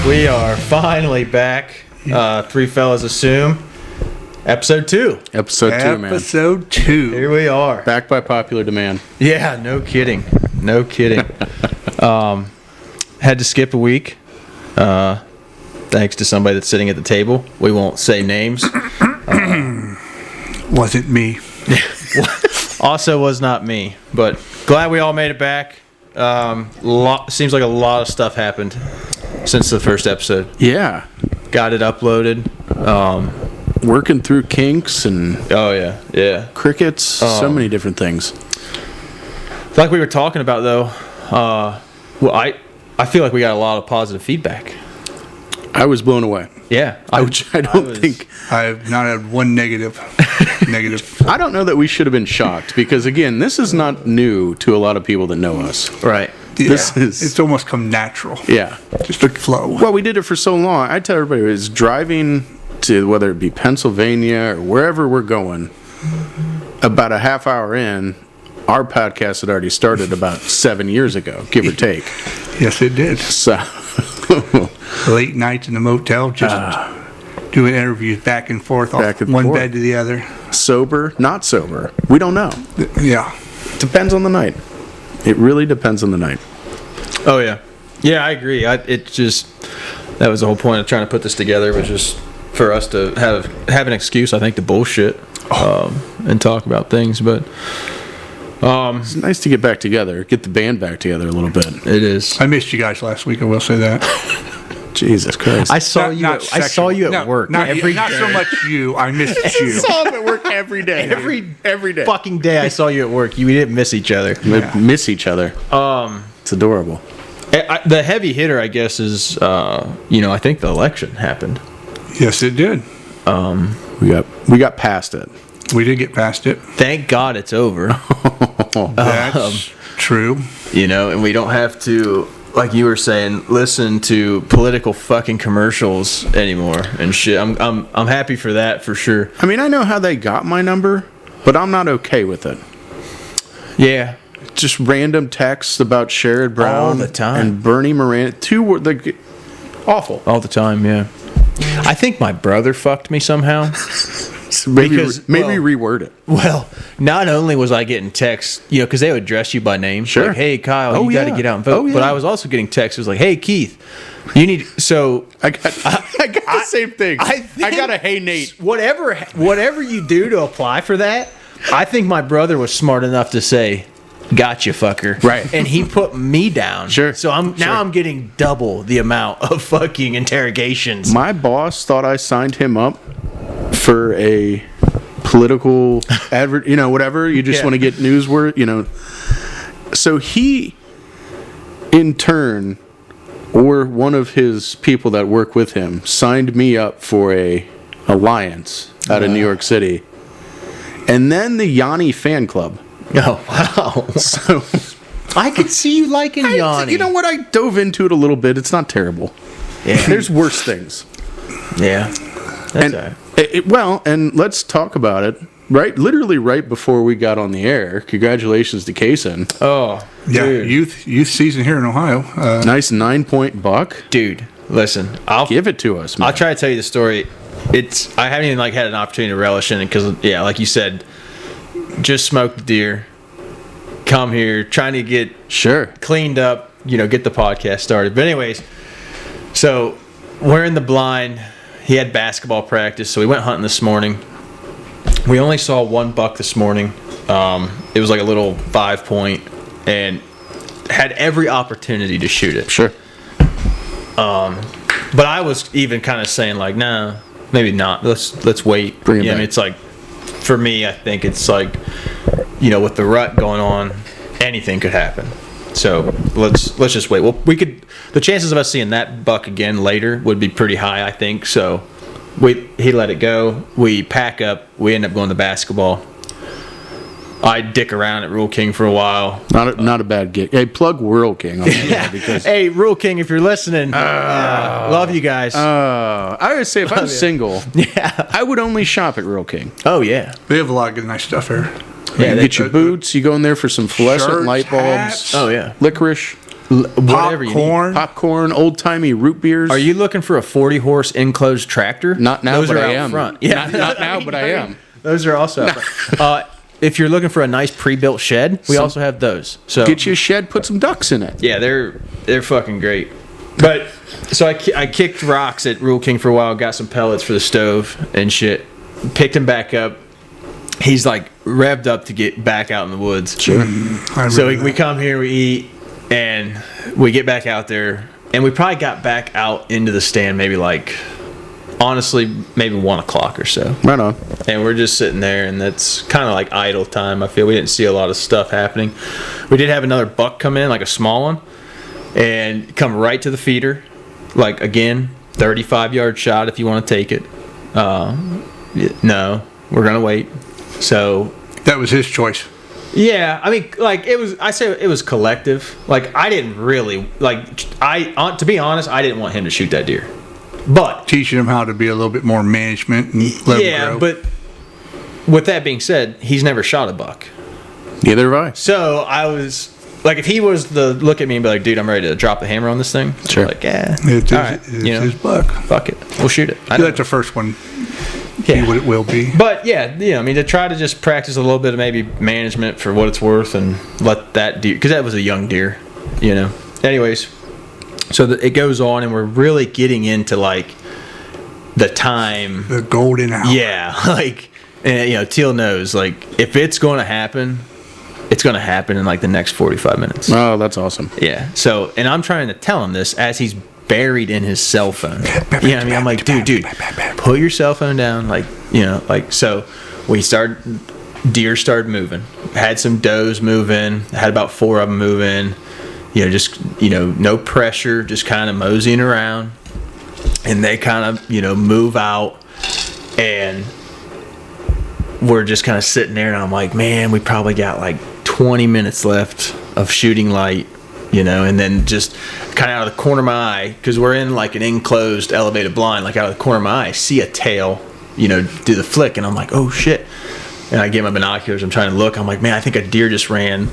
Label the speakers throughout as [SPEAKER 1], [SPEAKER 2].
[SPEAKER 1] We are finally back. Three Fellas Assume. Episode 2.
[SPEAKER 2] Episode 2, man.
[SPEAKER 3] Episode 2.
[SPEAKER 1] Here we are.
[SPEAKER 2] Back by popular demand.
[SPEAKER 1] Yeah, no kidding. No kidding. Had to skip a week. Thanks to somebody that's sitting at the table. We won't say names.
[SPEAKER 3] Wasn't me.
[SPEAKER 1] Also was not me. But glad we all made it back. Seems like a lot of stuff happened since the first episode.
[SPEAKER 2] Yeah.
[SPEAKER 1] Got it uploaded.
[SPEAKER 2] Working through kinks and
[SPEAKER 1] crickets.
[SPEAKER 2] So many different things.
[SPEAKER 1] Like we were talking about, though, I feel like we got a lot of positive feedback.
[SPEAKER 2] I was blown away.
[SPEAKER 1] Yeah.
[SPEAKER 2] I think...
[SPEAKER 3] I've not had one negative.
[SPEAKER 2] I don't know that we should have been shocked because, again, this is not new to a lot of people that know us.
[SPEAKER 1] Right.
[SPEAKER 3] Yeah,
[SPEAKER 2] It's
[SPEAKER 3] almost come natural.
[SPEAKER 2] Yeah.
[SPEAKER 3] Just a flow.
[SPEAKER 2] Well, we did it for so long. I tell everybody, it's driving to whether it be Pennsylvania or wherever we're going, about a half hour in, our podcast had already started about 7 years ago, give or take.
[SPEAKER 3] Yes, it did.
[SPEAKER 2] So...
[SPEAKER 3] Late nights in the motel, just doing interviews back and forth, off one bed to the other.
[SPEAKER 2] Sober, not sober. We don't know.
[SPEAKER 3] Yeah.
[SPEAKER 2] Depends on the night. It really depends on the night.
[SPEAKER 1] Oh, yeah. Yeah, I agree. That was the whole point of trying to put this together, was just for us to have an excuse, I think, to bullshit and talk about things. But
[SPEAKER 2] it's nice to get back together, get the band back together a little bit.
[SPEAKER 1] It is.
[SPEAKER 3] I missed you guys last week, I will say that.
[SPEAKER 2] Jesus Christ.
[SPEAKER 1] I saw you at work.
[SPEAKER 3] Not so much you. I missed you.
[SPEAKER 2] I saw him at work every day.
[SPEAKER 1] Every day. Fucking day I saw you at work. We didn't miss each other.
[SPEAKER 2] Miss each other. It's adorable.
[SPEAKER 1] The heavy hitter, I guess, is I think the election happened.
[SPEAKER 3] Yes, it did.
[SPEAKER 2] We got past it.
[SPEAKER 3] We did get past it.
[SPEAKER 1] Thank God it's over.
[SPEAKER 3] That's true.
[SPEAKER 1] And we don't have to, like you were saying, listen to political fucking commercials anymore and shit. I'm happy for that, for sure.
[SPEAKER 2] I mean, I know how they got my number, but I'm not okay with it.
[SPEAKER 1] Yeah.
[SPEAKER 2] Just random texts about Sherrod Brown
[SPEAKER 1] all the time
[SPEAKER 2] and Bernie Moran. Awful.
[SPEAKER 1] All the time, yeah. I think my brother fucked me somehow.
[SPEAKER 2] Maybe reword it.
[SPEAKER 1] Well, not only was I getting texts, because they would address you by name.
[SPEAKER 2] Sure.
[SPEAKER 1] Like, hey, Kyle, you got to get out and vote. But I was also getting texts. It was like, hey, Keith, you need... So...
[SPEAKER 2] I got the same thing. I got a hey, Nate.
[SPEAKER 1] Whatever you do to apply for that, I think my brother was smart enough to say... Gotcha, fucker.
[SPEAKER 2] Right.
[SPEAKER 1] And he put me down.
[SPEAKER 2] Sure.
[SPEAKER 1] So I'm getting double the amount of fucking interrogations.
[SPEAKER 2] My boss thought I signed him up for a political whatever. You just want to get news word, So he, in turn, or one of his people that work with him, signed me up for a alliance out of New York City. And then the Yanni fan club.
[SPEAKER 1] Oh, wow.
[SPEAKER 2] So
[SPEAKER 1] I could see you liking Yanni.
[SPEAKER 2] You know what? I dove into it a little bit. It's not terrible.
[SPEAKER 1] Yeah.
[SPEAKER 2] There's worse things.
[SPEAKER 1] Yeah. That's
[SPEAKER 2] and let's talk about it. Right, literally right before we got on the air. Congratulations to Kaysen.
[SPEAKER 1] Oh,
[SPEAKER 3] yeah,
[SPEAKER 1] dude.
[SPEAKER 3] youth season here in Ohio.
[SPEAKER 2] Nice 9-point buck,
[SPEAKER 1] dude. Listen, I'll
[SPEAKER 2] give it to us, man.
[SPEAKER 1] I'll try to tell you the story. I haven't even had an opportunity to relish in it because, like you said, just smoked the deer. Come here, trying to get cleaned up. Get the podcast started. But anyways, so we're in the blind. He had basketball practice, so we went hunting this morning. We only saw one buck this morning. It was like a little 5-point, and had every opportunity to shoot it.
[SPEAKER 2] Sure.
[SPEAKER 1] But I was even kind of saying like, nah, maybe not. Let's wait.
[SPEAKER 2] Bring it back.
[SPEAKER 1] I mean, it's like, for me, I think it's like, with the rut going on, anything could happen. So let's just wait. Well, the chances of us seeing that buck again later would be pretty high, I think. So he let it go. We pack up. We end up going to basketball. I dick around at Rule King for a while.
[SPEAKER 2] Not a bad gig. Hey, plug World King.
[SPEAKER 1] Hey, Rule King, if you're listening, love you guys.
[SPEAKER 2] I would say if I'm single, I would only shop at Real King.
[SPEAKER 1] Oh, yeah.
[SPEAKER 3] They have a lot of good, nice stuff here.
[SPEAKER 2] You get your boots. You go in there for some fluorescent
[SPEAKER 3] shirts,
[SPEAKER 2] light bulbs.
[SPEAKER 3] hats.
[SPEAKER 1] Oh, yeah.
[SPEAKER 2] Licorice.
[SPEAKER 1] whatever you need.
[SPEAKER 2] Popcorn, old-timey root beers.
[SPEAKER 1] Are you looking for a 40-horse enclosed tractor?
[SPEAKER 2] Not now,
[SPEAKER 1] Those
[SPEAKER 2] but
[SPEAKER 1] are
[SPEAKER 2] I
[SPEAKER 1] out
[SPEAKER 2] am.
[SPEAKER 1] front. Yeah,
[SPEAKER 2] Not now, but I am.
[SPEAKER 1] Those are also out front. If you're looking for a nice pre-built shed, we also have those. So
[SPEAKER 2] get you a shed, put some ducks in it.
[SPEAKER 1] yeah, they're fucking great. But so I kicked rocks at Rule King for a while, got some pellets for the stove and shit. Picked him back up. He's like revved up to get back out in the woods.
[SPEAKER 2] Sure.
[SPEAKER 1] So we come here, we eat, and we get back out there, and we probably got back out into the stand maybe like, honestly, maybe 1 o'clock or so.
[SPEAKER 2] Right on.
[SPEAKER 1] And we're just sitting there, and that's kind of like idle time. I feel we didn't see a lot of stuff happening. We did have another buck come in, like a small one, and come right to the feeder. Like, again, 35-yard shot if you want to take it. No, we're going to wait. So
[SPEAKER 3] that was his choice.
[SPEAKER 1] Yeah, I mean, like, I say it was collective. Like, I didn't really, like, to be honest, I didn't want him to shoot that deer. But
[SPEAKER 3] teaching him how to be a little bit more management and let him grow.
[SPEAKER 1] But with that being said, he's never shot a buck.
[SPEAKER 2] Neither have I.
[SPEAKER 1] So I was like, if he was to look at me and be like, "Dude, I'm ready to drop the hammer on this thing,"
[SPEAKER 2] sure.
[SPEAKER 1] I'm like, yeah,
[SPEAKER 3] it's
[SPEAKER 1] all right,
[SPEAKER 3] his buck.
[SPEAKER 1] Fuck it, we'll shoot it.
[SPEAKER 3] Let the first one
[SPEAKER 1] be
[SPEAKER 3] what it will be.
[SPEAKER 1] But yeah, I mean, to try to just practice a little bit of maybe management for what it's worth, and let that deer, because that was a young deer, Anyways. So it goes on, and we're really getting into like the time,
[SPEAKER 3] the golden hour.
[SPEAKER 1] Yeah, like, and Teal knows, like, if it's going to happen, it's going to happen in like the next 45 minutes.
[SPEAKER 2] Oh, that's awesome.
[SPEAKER 1] Yeah. So, and I'm trying to tell him this as he's buried in his cell phone. You know what I mean? I'm like, dude, put your cell phone down. Like, so deer started moving. Had some does move in. Had about 4 of them move in. No pressure, just kind of moseying around. And they kind of, move out. And we're just kind of sitting there, and I'm like, man, we probably got like 20 minutes left of shooting light, and then just kind of out of the corner of my eye, because we're in like an enclosed elevated blind, like out of the corner of my eye, I see a tail, do the flick, and I'm like, oh shit. And I get my binoculars, I'm trying to look, I'm like, man, I think a deer just ran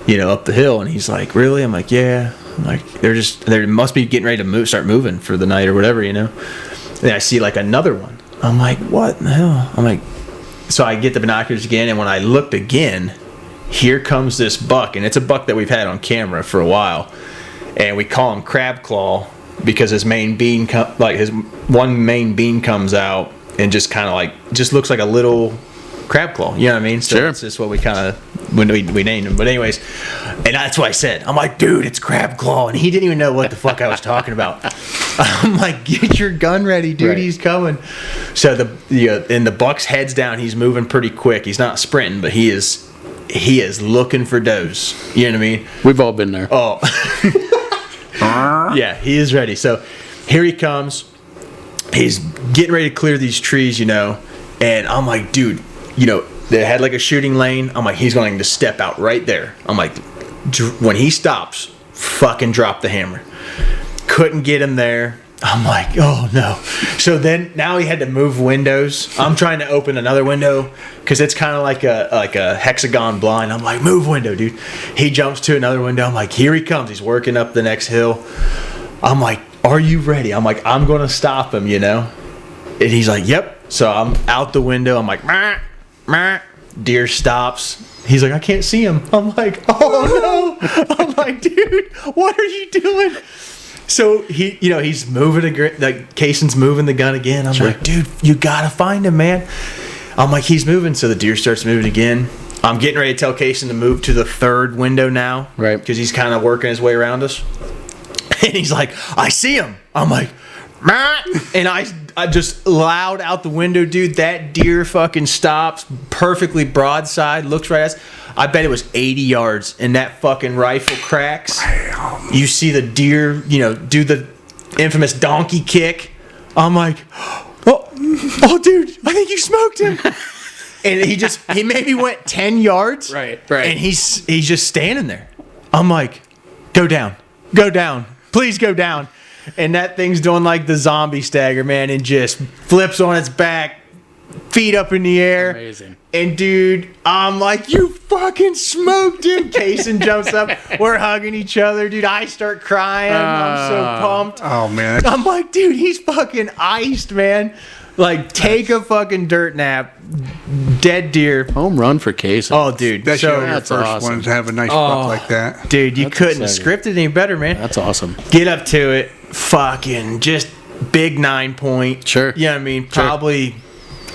[SPEAKER 1] up the hill. And he's like, really? I'm like, yeah. I'm like, they must be getting ready to start moving for the night or whatever, And I see like another one. I'm like, what in the hell? I'm like, so I get the binoculars again, and when I looked again, here comes this buck, and it's a buck that we've had on camera for a while, and we call him Crab Claw because his main beam, his one main beam comes out and just kind of like, just looks like a little crab claw, you know what I mean? So
[SPEAKER 2] sure.
[SPEAKER 1] That's just what we kind of, when we named him. But anyways, and that's what I said. I'm like, dude, it's crab claw, and he didn't even know what the fuck I was talking about. I'm like, get your gun ready, dude. Right. He's coming. So the buck's head's down. He's moving pretty quick. He's not sprinting, but he is looking for does. You know what I mean?
[SPEAKER 2] We've all been there.
[SPEAKER 1] Oh, yeah, he is ready. So here he comes. He's getting ready to clear these trees, and I'm like, dude. They had like a shooting lane. I'm like, he's going to step out right there. I'm like, when he stops, fucking drop the hammer. Couldn't get him there. I'm like, oh no. So then now he had to move windows. I'm trying to open another window because it's kind of like a hexagon blind. I'm like, move window, dude. He jumps to another window. I'm like, here he comes. He's working up the next hill. I'm like, are you ready? I'm like, I'm going to stop him, And he's like, yep. So I'm out the window. I'm like, meh. Deer stops. He's like, I can't see him. I'm like, oh no. I'm like, dude, what are you doing? So he's moving like Cason's moving the gun again. I'm like, dude, you gotta find him, man. I'm like, he's moving. So the deer starts moving again. I'm getting ready to tell Cason to move to the third window now,
[SPEAKER 2] right?
[SPEAKER 1] Because he's kind of working his way around us. And he's like, I see him. I'm like, and I just loud out the window, dude. That deer fucking stops perfectly broadside, looks right at us. I bet it was 80 yards, and that fucking rifle cracks. You see the deer, do the infamous donkey kick. I'm like, oh, dude, I think you smoked him. And he maybe went 10 yards.
[SPEAKER 2] Right.
[SPEAKER 1] And he's just standing there. I'm like, go down, please go down. And that thing's doing like the zombie stagger, man, and just flips on its back, feet up in the air.
[SPEAKER 2] Amazing.
[SPEAKER 1] And dude, I'm like, you fucking smoked him. Kaysen jumps up. We're hugging each other, dude. I start crying. I'm so pumped.
[SPEAKER 3] Oh, man.
[SPEAKER 1] I'm like, dude, he's fucking iced, man. Like, take a fucking dirt nap. Dead deer.
[SPEAKER 2] Home run for Kaysen.
[SPEAKER 1] Oh, dude.
[SPEAKER 3] Especially
[SPEAKER 1] So,
[SPEAKER 3] on your first
[SPEAKER 2] awesome.
[SPEAKER 3] one to have a nice buck like that.
[SPEAKER 1] dude, you
[SPEAKER 2] That's
[SPEAKER 1] couldn't
[SPEAKER 2] exciting.
[SPEAKER 1] script it any better, man.
[SPEAKER 2] That's awesome.
[SPEAKER 1] Get up to it. Fucking just big 9 point.
[SPEAKER 2] Sure.
[SPEAKER 1] Yeah, I mean, probably,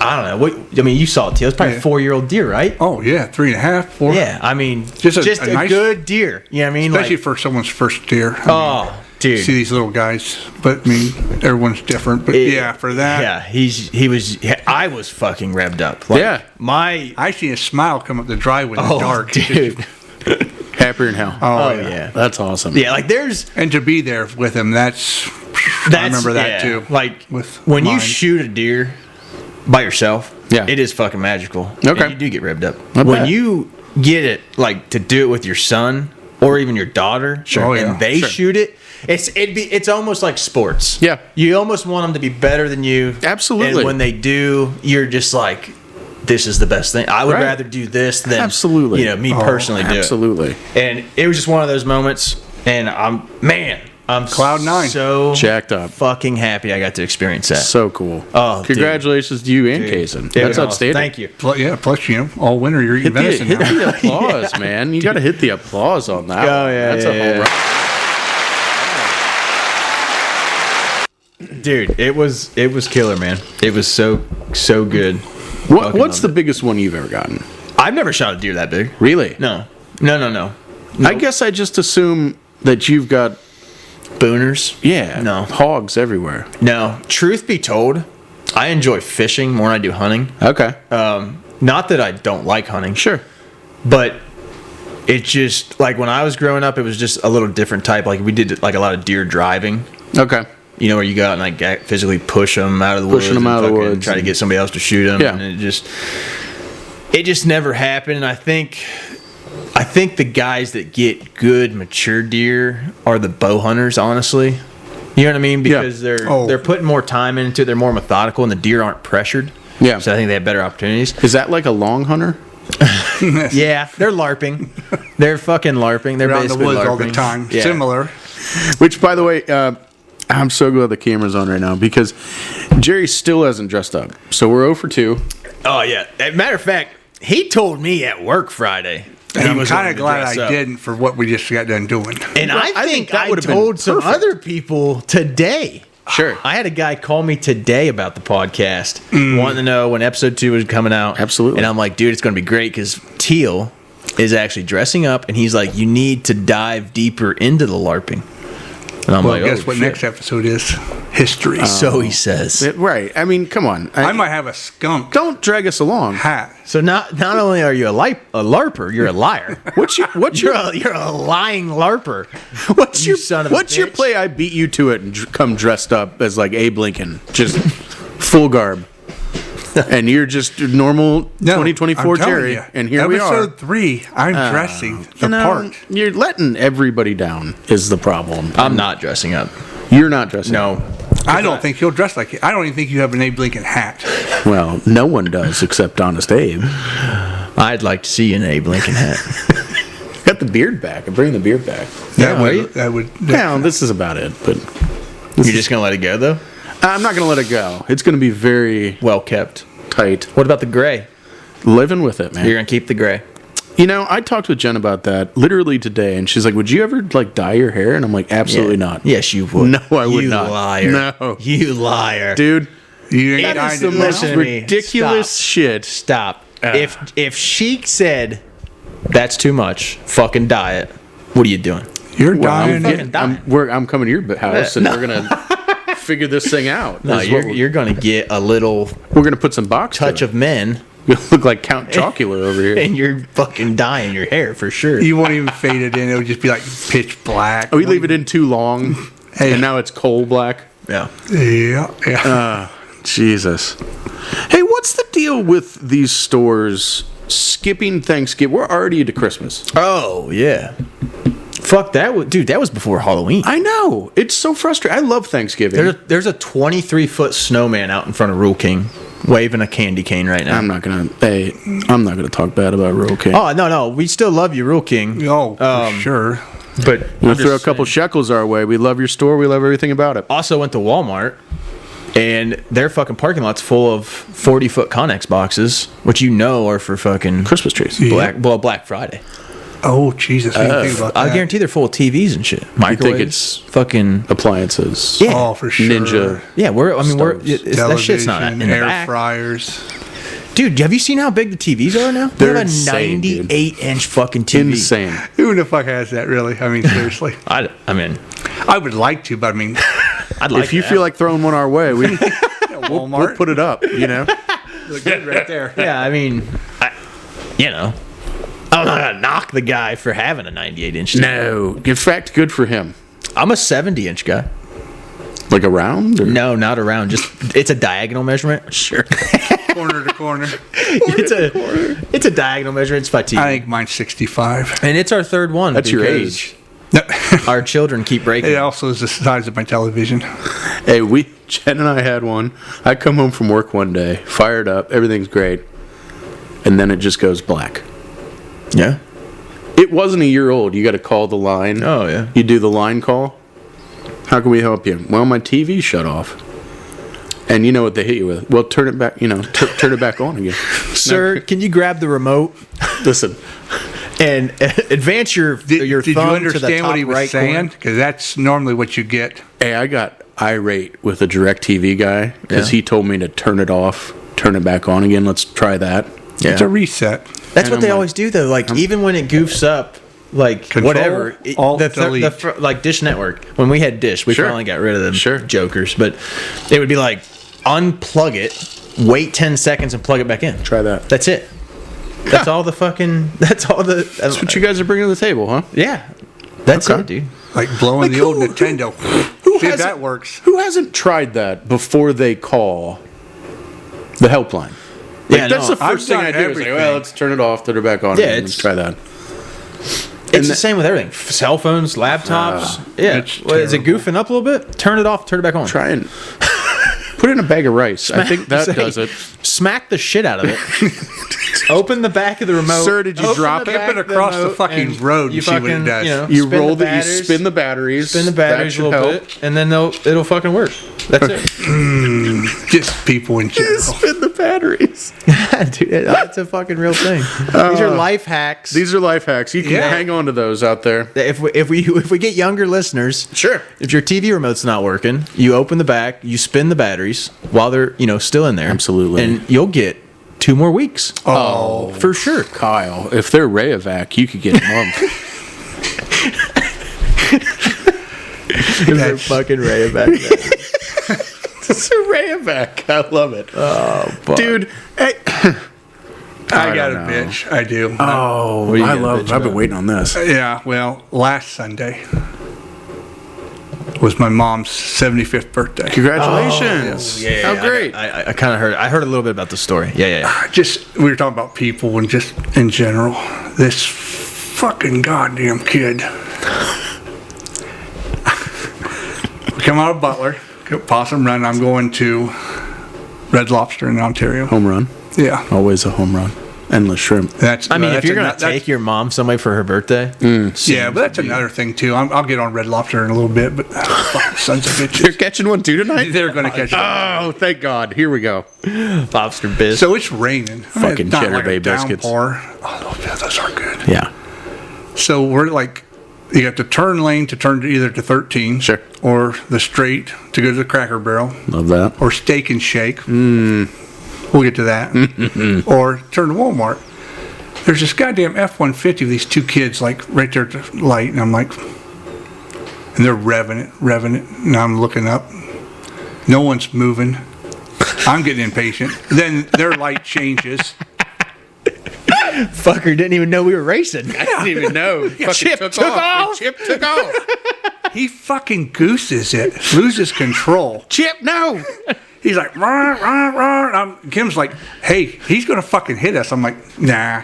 [SPEAKER 1] I don't know. What I mean, you saw it, too. It was probably a 4-year-old deer, right?
[SPEAKER 3] Oh, yeah. 3.5, 4.
[SPEAKER 1] Yeah, I mean,
[SPEAKER 3] Just
[SPEAKER 1] just
[SPEAKER 3] a
[SPEAKER 1] a
[SPEAKER 3] nice-
[SPEAKER 1] good deer. You know what I mean?
[SPEAKER 3] Especially
[SPEAKER 1] Like,
[SPEAKER 3] for someone's first deer.
[SPEAKER 1] oh, dude.
[SPEAKER 3] See these little guys. But, I mean, everyone's different. But, yeah, for that.
[SPEAKER 1] Yeah, I was fucking revved up. Like,
[SPEAKER 2] Yeah.
[SPEAKER 3] I seen a smile come up the driveway in the dark.
[SPEAKER 1] dude.
[SPEAKER 2] Happier than hell.
[SPEAKER 3] Oh,
[SPEAKER 1] Oh,
[SPEAKER 3] yeah.
[SPEAKER 1] yeah.
[SPEAKER 2] That's awesome.
[SPEAKER 1] Yeah, like there's
[SPEAKER 3] And to be there with him, I remember that
[SPEAKER 1] yeah,
[SPEAKER 3] too.
[SPEAKER 1] Like
[SPEAKER 3] with
[SPEAKER 1] when you
[SPEAKER 3] mine.
[SPEAKER 1] shoot a deer by yourself,
[SPEAKER 2] Yeah.
[SPEAKER 1] it is fucking magical.
[SPEAKER 2] Okay.
[SPEAKER 1] And you do get revved up.
[SPEAKER 2] I
[SPEAKER 1] When
[SPEAKER 2] bet.
[SPEAKER 1] you get it, like to do it with your son or even your daughter,
[SPEAKER 3] Oh,
[SPEAKER 1] and
[SPEAKER 3] yeah.
[SPEAKER 1] they
[SPEAKER 2] Sure.
[SPEAKER 1] shoot it, it's almost like sports.
[SPEAKER 2] Yeah.
[SPEAKER 1] You almost want them to be better than you.
[SPEAKER 2] Absolutely.
[SPEAKER 1] And when they do, you're just like, this is the best thing. I would
[SPEAKER 2] Right.
[SPEAKER 1] rather do this than
[SPEAKER 2] Absolutely.
[SPEAKER 1] me personally do it.
[SPEAKER 2] Absolutely.
[SPEAKER 1] And it was just one of those moments, and I'm
[SPEAKER 3] Cloud nine.
[SPEAKER 1] so
[SPEAKER 2] Jacked up.
[SPEAKER 1] fucking happy I got to experience that.
[SPEAKER 2] So cool.
[SPEAKER 1] Oh,
[SPEAKER 2] Congratulations to you and
[SPEAKER 1] Dude,
[SPEAKER 2] Kaysen.
[SPEAKER 1] dude,
[SPEAKER 2] That's
[SPEAKER 1] awesome.
[SPEAKER 2] outstanding.
[SPEAKER 1] Thank you.
[SPEAKER 3] Plus, all winter you're eating
[SPEAKER 2] Hit the,
[SPEAKER 3] venison
[SPEAKER 2] hit
[SPEAKER 3] now.
[SPEAKER 2] the applause, man. You got to hit the applause on that.
[SPEAKER 1] Oh,
[SPEAKER 2] one.
[SPEAKER 1] yeah,
[SPEAKER 2] That's
[SPEAKER 1] yeah,
[SPEAKER 2] a home
[SPEAKER 1] yeah.
[SPEAKER 2] run.
[SPEAKER 1] Dude, it was killer, man. It was so good.
[SPEAKER 2] What's
[SPEAKER 1] Fucking
[SPEAKER 2] the
[SPEAKER 1] loved
[SPEAKER 2] biggest one you've ever gotten?
[SPEAKER 1] it. I've never shot a deer that big.
[SPEAKER 2] Really?
[SPEAKER 1] No.
[SPEAKER 2] I guess I just assume that you've got
[SPEAKER 1] Booners? No.
[SPEAKER 2] hogs everywhere.
[SPEAKER 1] No. Truth be told, I enjoy fishing more than I do hunting.
[SPEAKER 2] Okay.
[SPEAKER 1] Not that I don't like hunting.
[SPEAKER 2] Sure.
[SPEAKER 1] But it just, like when I was growing up, it was just a little different type. Like we did like a lot of deer driving.
[SPEAKER 2] Okay.
[SPEAKER 1] You know, where you go out and like physically push them out of the woods.
[SPEAKER 2] Pushing 'em
[SPEAKER 1] and
[SPEAKER 2] out of the
[SPEAKER 1] fucking
[SPEAKER 2] woods
[SPEAKER 1] Try to
[SPEAKER 2] and-
[SPEAKER 1] get somebody else to shoot them.
[SPEAKER 2] Yeah.
[SPEAKER 1] And it just never happened. And I think the guys that get good mature deer are the bow hunters, honestly. You know what I mean? Because they're putting more time into it. They're more methodical, and the deer aren't pressured.
[SPEAKER 2] Yeah.
[SPEAKER 1] So I think they have better opportunities.
[SPEAKER 2] Is that like a long hunter?
[SPEAKER 1] Yeah, they're LARPing. They're fucking LARPing. They're
[SPEAKER 3] They're out in the
[SPEAKER 1] basically
[SPEAKER 3] woods
[SPEAKER 1] LARPing.
[SPEAKER 3] all the time.
[SPEAKER 1] Yeah.
[SPEAKER 3] Similar.
[SPEAKER 2] Which, by the way, I'm so glad the camera's on right now because Jerry still hasn't dressed up. So we're 0 for 2.
[SPEAKER 1] Oh yeah. As a matter of fact, he told me at work Friday.
[SPEAKER 3] And
[SPEAKER 1] he
[SPEAKER 3] I'm
[SPEAKER 1] was
[SPEAKER 3] kind
[SPEAKER 1] going
[SPEAKER 3] of
[SPEAKER 1] to
[SPEAKER 3] glad
[SPEAKER 1] dress
[SPEAKER 3] I
[SPEAKER 1] up.
[SPEAKER 3] didn't for what we just got done doing.
[SPEAKER 1] And
[SPEAKER 2] Well,
[SPEAKER 1] I
[SPEAKER 2] I
[SPEAKER 1] think
[SPEAKER 2] think that
[SPEAKER 1] I
[SPEAKER 2] would've been
[SPEAKER 1] told some
[SPEAKER 2] perfect.
[SPEAKER 1] other people today.
[SPEAKER 2] Sure.
[SPEAKER 1] I had a guy call me today about the podcast, wanting to know when episode 2 was coming out.
[SPEAKER 2] Absolutely.
[SPEAKER 1] And I'm like, dude, it's going to be great because Teal is actually dressing up, and he's like, you need to dive deeper into the LARPing. And I'm
[SPEAKER 3] Well,
[SPEAKER 1] like,
[SPEAKER 3] guess
[SPEAKER 1] oh,
[SPEAKER 3] what
[SPEAKER 1] shit.
[SPEAKER 3] next episode is? History.
[SPEAKER 1] So he says.
[SPEAKER 2] Right. I mean, come on.
[SPEAKER 3] I might have a skunk
[SPEAKER 2] Don't drag us along.
[SPEAKER 3] hat.
[SPEAKER 1] So not only are you a LARPer, you're a liar.
[SPEAKER 2] What's your
[SPEAKER 1] You're a lying LARPer.
[SPEAKER 2] what's
[SPEAKER 1] You
[SPEAKER 2] your
[SPEAKER 1] son of a
[SPEAKER 2] what's your
[SPEAKER 1] bitch.
[SPEAKER 2] play? I beat you to it and come dressed up as like Abe Lincoln, just full garb, and you're just normal
[SPEAKER 3] No,
[SPEAKER 2] 2024
[SPEAKER 3] I'm telling
[SPEAKER 2] Jerry,
[SPEAKER 3] you,
[SPEAKER 2] and here we are.
[SPEAKER 3] Episode 3, I'm dressing the
[SPEAKER 2] You know,
[SPEAKER 3] part.
[SPEAKER 2] You're letting everybody down is the problem.
[SPEAKER 1] I'm not dressing up.
[SPEAKER 2] You're not dressing.
[SPEAKER 1] No.
[SPEAKER 3] I don't think you'll dress like it. I don't even think you have an Abe Lincoln hat.
[SPEAKER 2] Well, no one does except Honest Abe.
[SPEAKER 1] I'd like to see an Abe Lincoln hat.
[SPEAKER 2] Got the beard back. I'm bringing the beard back.
[SPEAKER 3] That
[SPEAKER 1] are you?
[SPEAKER 3] would. That would.
[SPEAKER 2] Now this is about it, but
[SPEAKER 1] You're just going to let it go, though?
[SPEAKER 2] I'm not going to let it go. It's going to be very
[SPEAKER 1] Well kept.
[SPEAKER 2] tight.
[SPEAKER 1] What about the gray?
[SPEAKER 2] Living with it, man.
[SPEAKER 1] You're going to keep the gray.
[SPEAKER 2] You know, I talked with Jen about that literally today, and she's like, "Would you ever like dye your hair?" And I'm like, "Absolutely not."
[SPEAKER 1] Yes, you would.
[SPEAKER 2] No, I would
[SPEAKER 1] you
[SPEAKER 2] not.
[SPEAKER 1] Liar.
[SPEAKER 2] No.
[SPEAKER 1] You liar.
[SPEAKER 2] Dude,
[SPEAKER 3] You ain't
[SPEAKER 2] that
[SPEAKER 3] dying
[SPEAKER 2] is the
[SPEAKER 3] to
[SPEAKER 2] most
[SPEAKER 1] Listen to me.
[SPEAKER 2] ridiculous
[SPEAKER 1] Stop.
[SPEAKER 2] shit.
[SPEAKER 1] Stop. If Sheik said that's too much, fucking diet, what are you doing?
[SPEAKER 3] You're
[SPEAKER 2] Well,
[SPEAKER 3] dying.
[SPEAKER 1] fucking dying.
[SPEAKER 2] I'm coming to your house, and we're gonna figure this thing out.
[SPEAKER 1] No,
[SPEAKER 2] This is what
[SPEAKER 1] you're going to get a little
[SPEAKER 2] we're gonna put some box
[SPEAKER 1] touch
[SPEAKER 2] to
[SPEAKER 1] of men,
[SPEAKER 2] it. You look like Count Chocula over here.
[SPEAKER 1] and you're fucking dyeing your hair for sure.
[SPEAKER 3] You won't even fade it in. It'll just be like pitch black.
[SPEAKER 2] We leave it in too long,
[SPEAKER 3] Hey.
[SPEAKER 2] and now it's coal black.
[SPEAKER 1] Yeah.
[SPEAKER 3] Yeah.
[SPEAKER 2] Jesus. Hey, what's the deal with these stores skipping Thanksgiving? We're already into Christmas.
[SPEAKER 1] Oh, yeah. Fuck that. Dude, that was before Halloween.
[SPEAKER 2] I know. It's so frustrating. I love Thanksgiving.
[SPEAKER 1] There's a 23-foot snowman out in front of Rule King. waving a candy cane right now.
[SPEAKER 2] I'm not gonna talk bad about Rural King.
[SPEAKER 1] Oh no, we still love you, Rural King.
[SPEAKER 3] Oh, for sure.
[SPEAKER 1] But
[SPEAKER 2] We'll throw a couple shekels our way. We love your store. We love everything about it.
[SPEAKER 1] also went to Walmart, and their fucking parking lot's full of 40-foot Connex boxes, which are for fucking
[SPEAKER 2] Christmas trees.
[SPEAKER 1] Black Friday.
[SPEAKER 3] Oh, Jesus. I didn't think about that.
[SPEAKER 1] I guarantee they're full of TVs and shit. Microwaves,
[SPEAKER 2] it's
[SPEAKER 1] fucking
[SPEAKER 2] appliances.
[SPEAKER 1] Yeah.
[SPEAKER 3] Oh, for sure.
[SPEAKER 2] Ninja.
[SPEAKER 1] Yeah,
[SPEAKER 2] Stoves.
[SPEAKER 1] that shit's not in the
[SPEAKER 3] air
[SPEAKER 1] back.
[SPEAKER 3] fryers.
[SPEAKER 1] Dude, have you seen how big the TVs are now?
[SPEAKER 2] They're
[SPEAKER 1] they have a
[SPEAKER 2] insane,
[SPEAKER 1] 98-inch fucking TV.
[SPEAKER 2] Insane.
[SPEAKER 3] Who the fuck has that, really? I mean, seriously.
[SPEAKER 1] I mean,
[SPEAKER 3] I would like to, but I mean,
[SPEAKER 1] I'd like
[SPEAKER 2] If you
[SPEAKER 1] that.
[SPEAKER 2] feel like throwing one our way, we'll
[SPEAKER 3] Walmart.
[SPEAKER 2] put it up. You know.
[SPEAKER 3] Look good right there.
[SPEAKER 1] Yeah, I mean, I'm not gonna knock the guy for having a 98-inch TV.
[SPEAKER 2] No. In fact, good for him.
[SPEAKER 1] I'm a 70-inch guy.
[SPEAKER 2] Like a round? Or?
[SPEAKER 1] No, not around. Just it's a diagonal measurement. Sure.
[SPEAKER 3] Corner to corner.
[SPEAKER 1] It's a diagonal measurement. It's by TV.
[SPEAKER 3] I think mine's 65.
[SPEAKER 1] And it's our third one.
[SPEAKER 2] That's your
[SPEAKER 1] because
[SPEAKER 2] age.
[SPEAKER 1] Our children keep breaking.
[SPEAKER 3] It also is the size of my television.
[SPEAKER 2] Hey, Jen and I had one. I come home from work one day, fired up, everything's great, and then it just goes black.
[SPEAKER 1] Yeah.
[SPEAKER 2] It wasn't a year old. You got to call the line.
[SPEAKER 1] Oh, yeah.
[SPEAKER 2] You do the line call. How can we help you? Well, my TV shut off. And you know what they hit you with? Well, turn it back. Turn it back on again.
[SPEAKER 1] Sir, can you grab the remote
[SPEAKER 2] Listen,
[SPEAKER 1] and advance your
[SPEAKER 3] Did you
[SPEAKER 1] thumb to the
[SPEAKER 3] understand
[SPEAKER 1] top
[SPEAKER 3] what he was
[SPEAKER 1] right
[SPEAKER 3] saying?
[SPEAKER 1] corner?
[SPEAKER 3] Because that's normally what you get.
[SPEAKER 2] hey, I got irate with a DirecTV guy because
[SPEAKER 1] Yeah.
[SPEAKER 2] he told me to turn it off, turn it back on again. Let's try that.
[SPEAKER 1] Yeah.
[SPEAKER 3] It's a reset.
[SPEAKER 1] That's
[SPEAKER 2] And
[SPEAKER 1] what
[SPEAKER 2] I'm
[SPEAKER 1] they
[SPEAKER 2] like-
[SPEAKER 1] always do, though. Like, even when it goofs up, like,
[SPEAKER 3] Control,
[SPEAKER 1] whatever.
[SPEAKER 3] Alt, delete.
[SPEAKER 1] Like Dish Network. When we had Dish, we
[SPEAKER 2] Sure.
[SPEAKER 1] finally got rid of them
[SPEAKER 2] Sure.
[SPEAKER 1] jokers. But it would be like, unplug it, wait 10 seconds, and plug it back in.
[SPEAKER 2] Try that.
[SPEAKER 1] That's it. That's all the fucking... That's all the...
[SPEAKER 2] That's what you guys are bringing to the table, huh?
[SPEAKER 1] Yeah. That's
[SPEAKER 2] Okay.
[SPEAKER 1] it, dude.
[SPEAKER 3] Like blowing the old
[SPEAKER 2] who-
[SPEAKER 3] Nintendo.
[SPEAKER 2] Who
[SPEAKER 3] See if
[SPEAKER 2] hasn't-
[SPEAKER 3] that works.
[SPEAKER 2] Who hasn't tried that before they call the helpline? Like,
[SPEAKER 1] Yeah,
[SPEAKER 2] that's
[SPEAKER 1] no,
[SPEAKER 2] the
[SPEAKER 3] I've
[SPEAKER 2] first thing I
[SPEAKER 3] done
[SPEAKER 2] do. Is like,
[SPEAKER 3] everything.
[SPEAKER 2] well, let's turn it off, turn it back on.
[SPEAKER 1] Yeah,
[SPEAKER 2] again.
[SPEAKER 1] it's-
[SPEAKER 2] Let's try that.
[SPEAKER 1] It's the same with everything. Cell phones, laptops. Yeah.
[SPEAKER 3] it's
[SPEAKER 1] Is it
[SPEAKER 3] terrible.
[SPEAKER 1] goofing up a little bit? Turn it off, turn it back on.
[SPEAKER 2] Try and put it in a bag of rice. I think that
[SPEAKER 1] Say,
[SPEAKER 2] does it.
[SPEAKER 1] Smack the shit out of it. Open the back of the remote.
[SPEAKER 2] Sir, did you
[SPEAKER 1] Open
[SPEAKER 2] drop
[SPEAKER 1] the
[SPEAKER 2] it?
[SPEAKER 1] back
[SPEAKER 3] Flip it
[SPEAKER 1] of the
[SPEAKER 3] across the
[SPEAKER 1] remote
[SPEAKER 3] fucking road and see what it does.
[SPEAKER 2] You
[SPEAKER 1] spin
[SPEAKER 2] roll
[SPEAKER 1] the
[SPEAKER 2] the, you
[SPEAKER 1] batteries,
[SPEAKER 2] spin the batteries.
[SPEAKER 1] spin the
[SPEAKER 2] That
[SPEAKER 1] batteries a
[SPEAKER 2] should
[SPEAKER 1] little
[SPEAKER 2] help.
[SPEAKER 1] bit, and then it'll fucking work. That's it.
[SPEAKER 3] Just people in general.
[SPEAKER 2] Spin the batteries.
[SPEAKER 1] Dude, that's a fucking real thing. These are life hacks.
[SPEAKER 2] These are life hacks. You can
[SPEAKER 3] Yeah.
[SPEAKER 2] hang on to those out there.
[SPEAKER 1] if we get younger listeners,
[SPEAKER 2] Sure.
[SPEAKER 1] if your TV remote's not working, you open the back, you spin the batteries while they're still in there.
[SPEAKER 2] Absolutely.
[SPEAKER 1] And you'll get 2 more weeks.
[SPEAKER 3] Oh,
[SPEAKER 1] For sure.
[SPEAKER 2] Kyle, if they're Rayovac, you could get a month.
[SPEAKER 1] They're fucking Ray back there.
[SPEAKER 2] It's a Rayovac. I love it.
[SPEAKER 1] Oh,
[SPEAKER 2] Dude, hey.
[SPEAKER 3] I got a
[SPEAKER 2] don't know.
[SPEAKER 3] bitch. I do.
[SPEAKER 2] Oh,
[SPEAKER 1] you
[SPEAKER 2] I
[SPEAKER 1] gonna
[SPEAKER 2] love.
[SPEAKER 1] bitch
[SPEAKER 2] I've been
[SPEAKER 1] about?
[SPEAKER 2] waiting on this.
[SPEAKER 3] Yeah, well, last Sunday was my mom's 75th birthday.
[SPEAKER 2] Congratulations!
[SPEAKER 1] Yeah,
[SPEAKER 2] How great!
[SPEAKER 1] I kind of heard. I heard a little bit about the story. Yeah.
[SPEAKER 3] We were talking about people and just in general. This fucking goddamn kid. We come out of Butler, Possum Run. I'm going to Red Lobster in Ontario.
[SPEAKER 2] Home run.
[SPEAKER 3] Yeah,
[SPEAKER 2] Always a home run. Endless shrimp.
[SPEAKER 3] that's.
[SPEAKER 1] I mean, if
[SPEAKER 3] that's
[SPEAKER 1] you're gonna
[SPEAKER 3] ano- that's-
[SPEAKER 1] take your mom somewhere for her birthday,
[SPEAKER 3] yeah, but that's another thing too. I'll get on Red Lobster in a little bit, but fucking sons of
[SPEAKER 2] You're
[SPEAKER 3] bitches,
[SPEAKER 2] catching one too tonight.
[SPEAKER 3] they're gonna catch it.
[SPEAKER 2] Oh, thank God! Here we go.
[SPEAKER 1] lobster biz.
[SPEAKER 3] So it's raining.
[SPEAKER 2] Fucking
[SPEAKER 3] It's not
[SPEAKER 2] Cheddar
[SPEAKER 3] like a
[SPEAKER 2] Bay biscuits.
[SPEAKER 3] downpour. Oh, yeah, those are good.
[SPEAKER 2] Yeah.
[SPEAKER 3] So we're like, you got the turn lane to turn to either to 13,
[SPEAKER 2] Sure.
[SPEAKER 3] or the straight to go to the Cracker Barrel,
[SPEAKER 2] Love that.
[SPEAKER 3] or Steak and Shake. We'll get to that. Or turn to Walmart. There's this goddamn F-150 with these two kids like right there at the light, and I'm like, and they're revving it, and I'm looking up. No one's moving. I'm getting impatient. Then their light changes.
[SPEAKER 1] Fucker didn't even know we were racing.
[SPEAKER 2] I didn't even know. Fucking
[SPEAKER 1] Chip took off.
[SPEAKER 2] Chip took off.
[SPEAKER 3] He fucking gooses it, loses control.
[SPEAKER 2] Chip, no.
[SPEAKER 3] He's like, rah, rah, rah. Kim's like, hey, he's going to fucking hit us. I'm like, nah.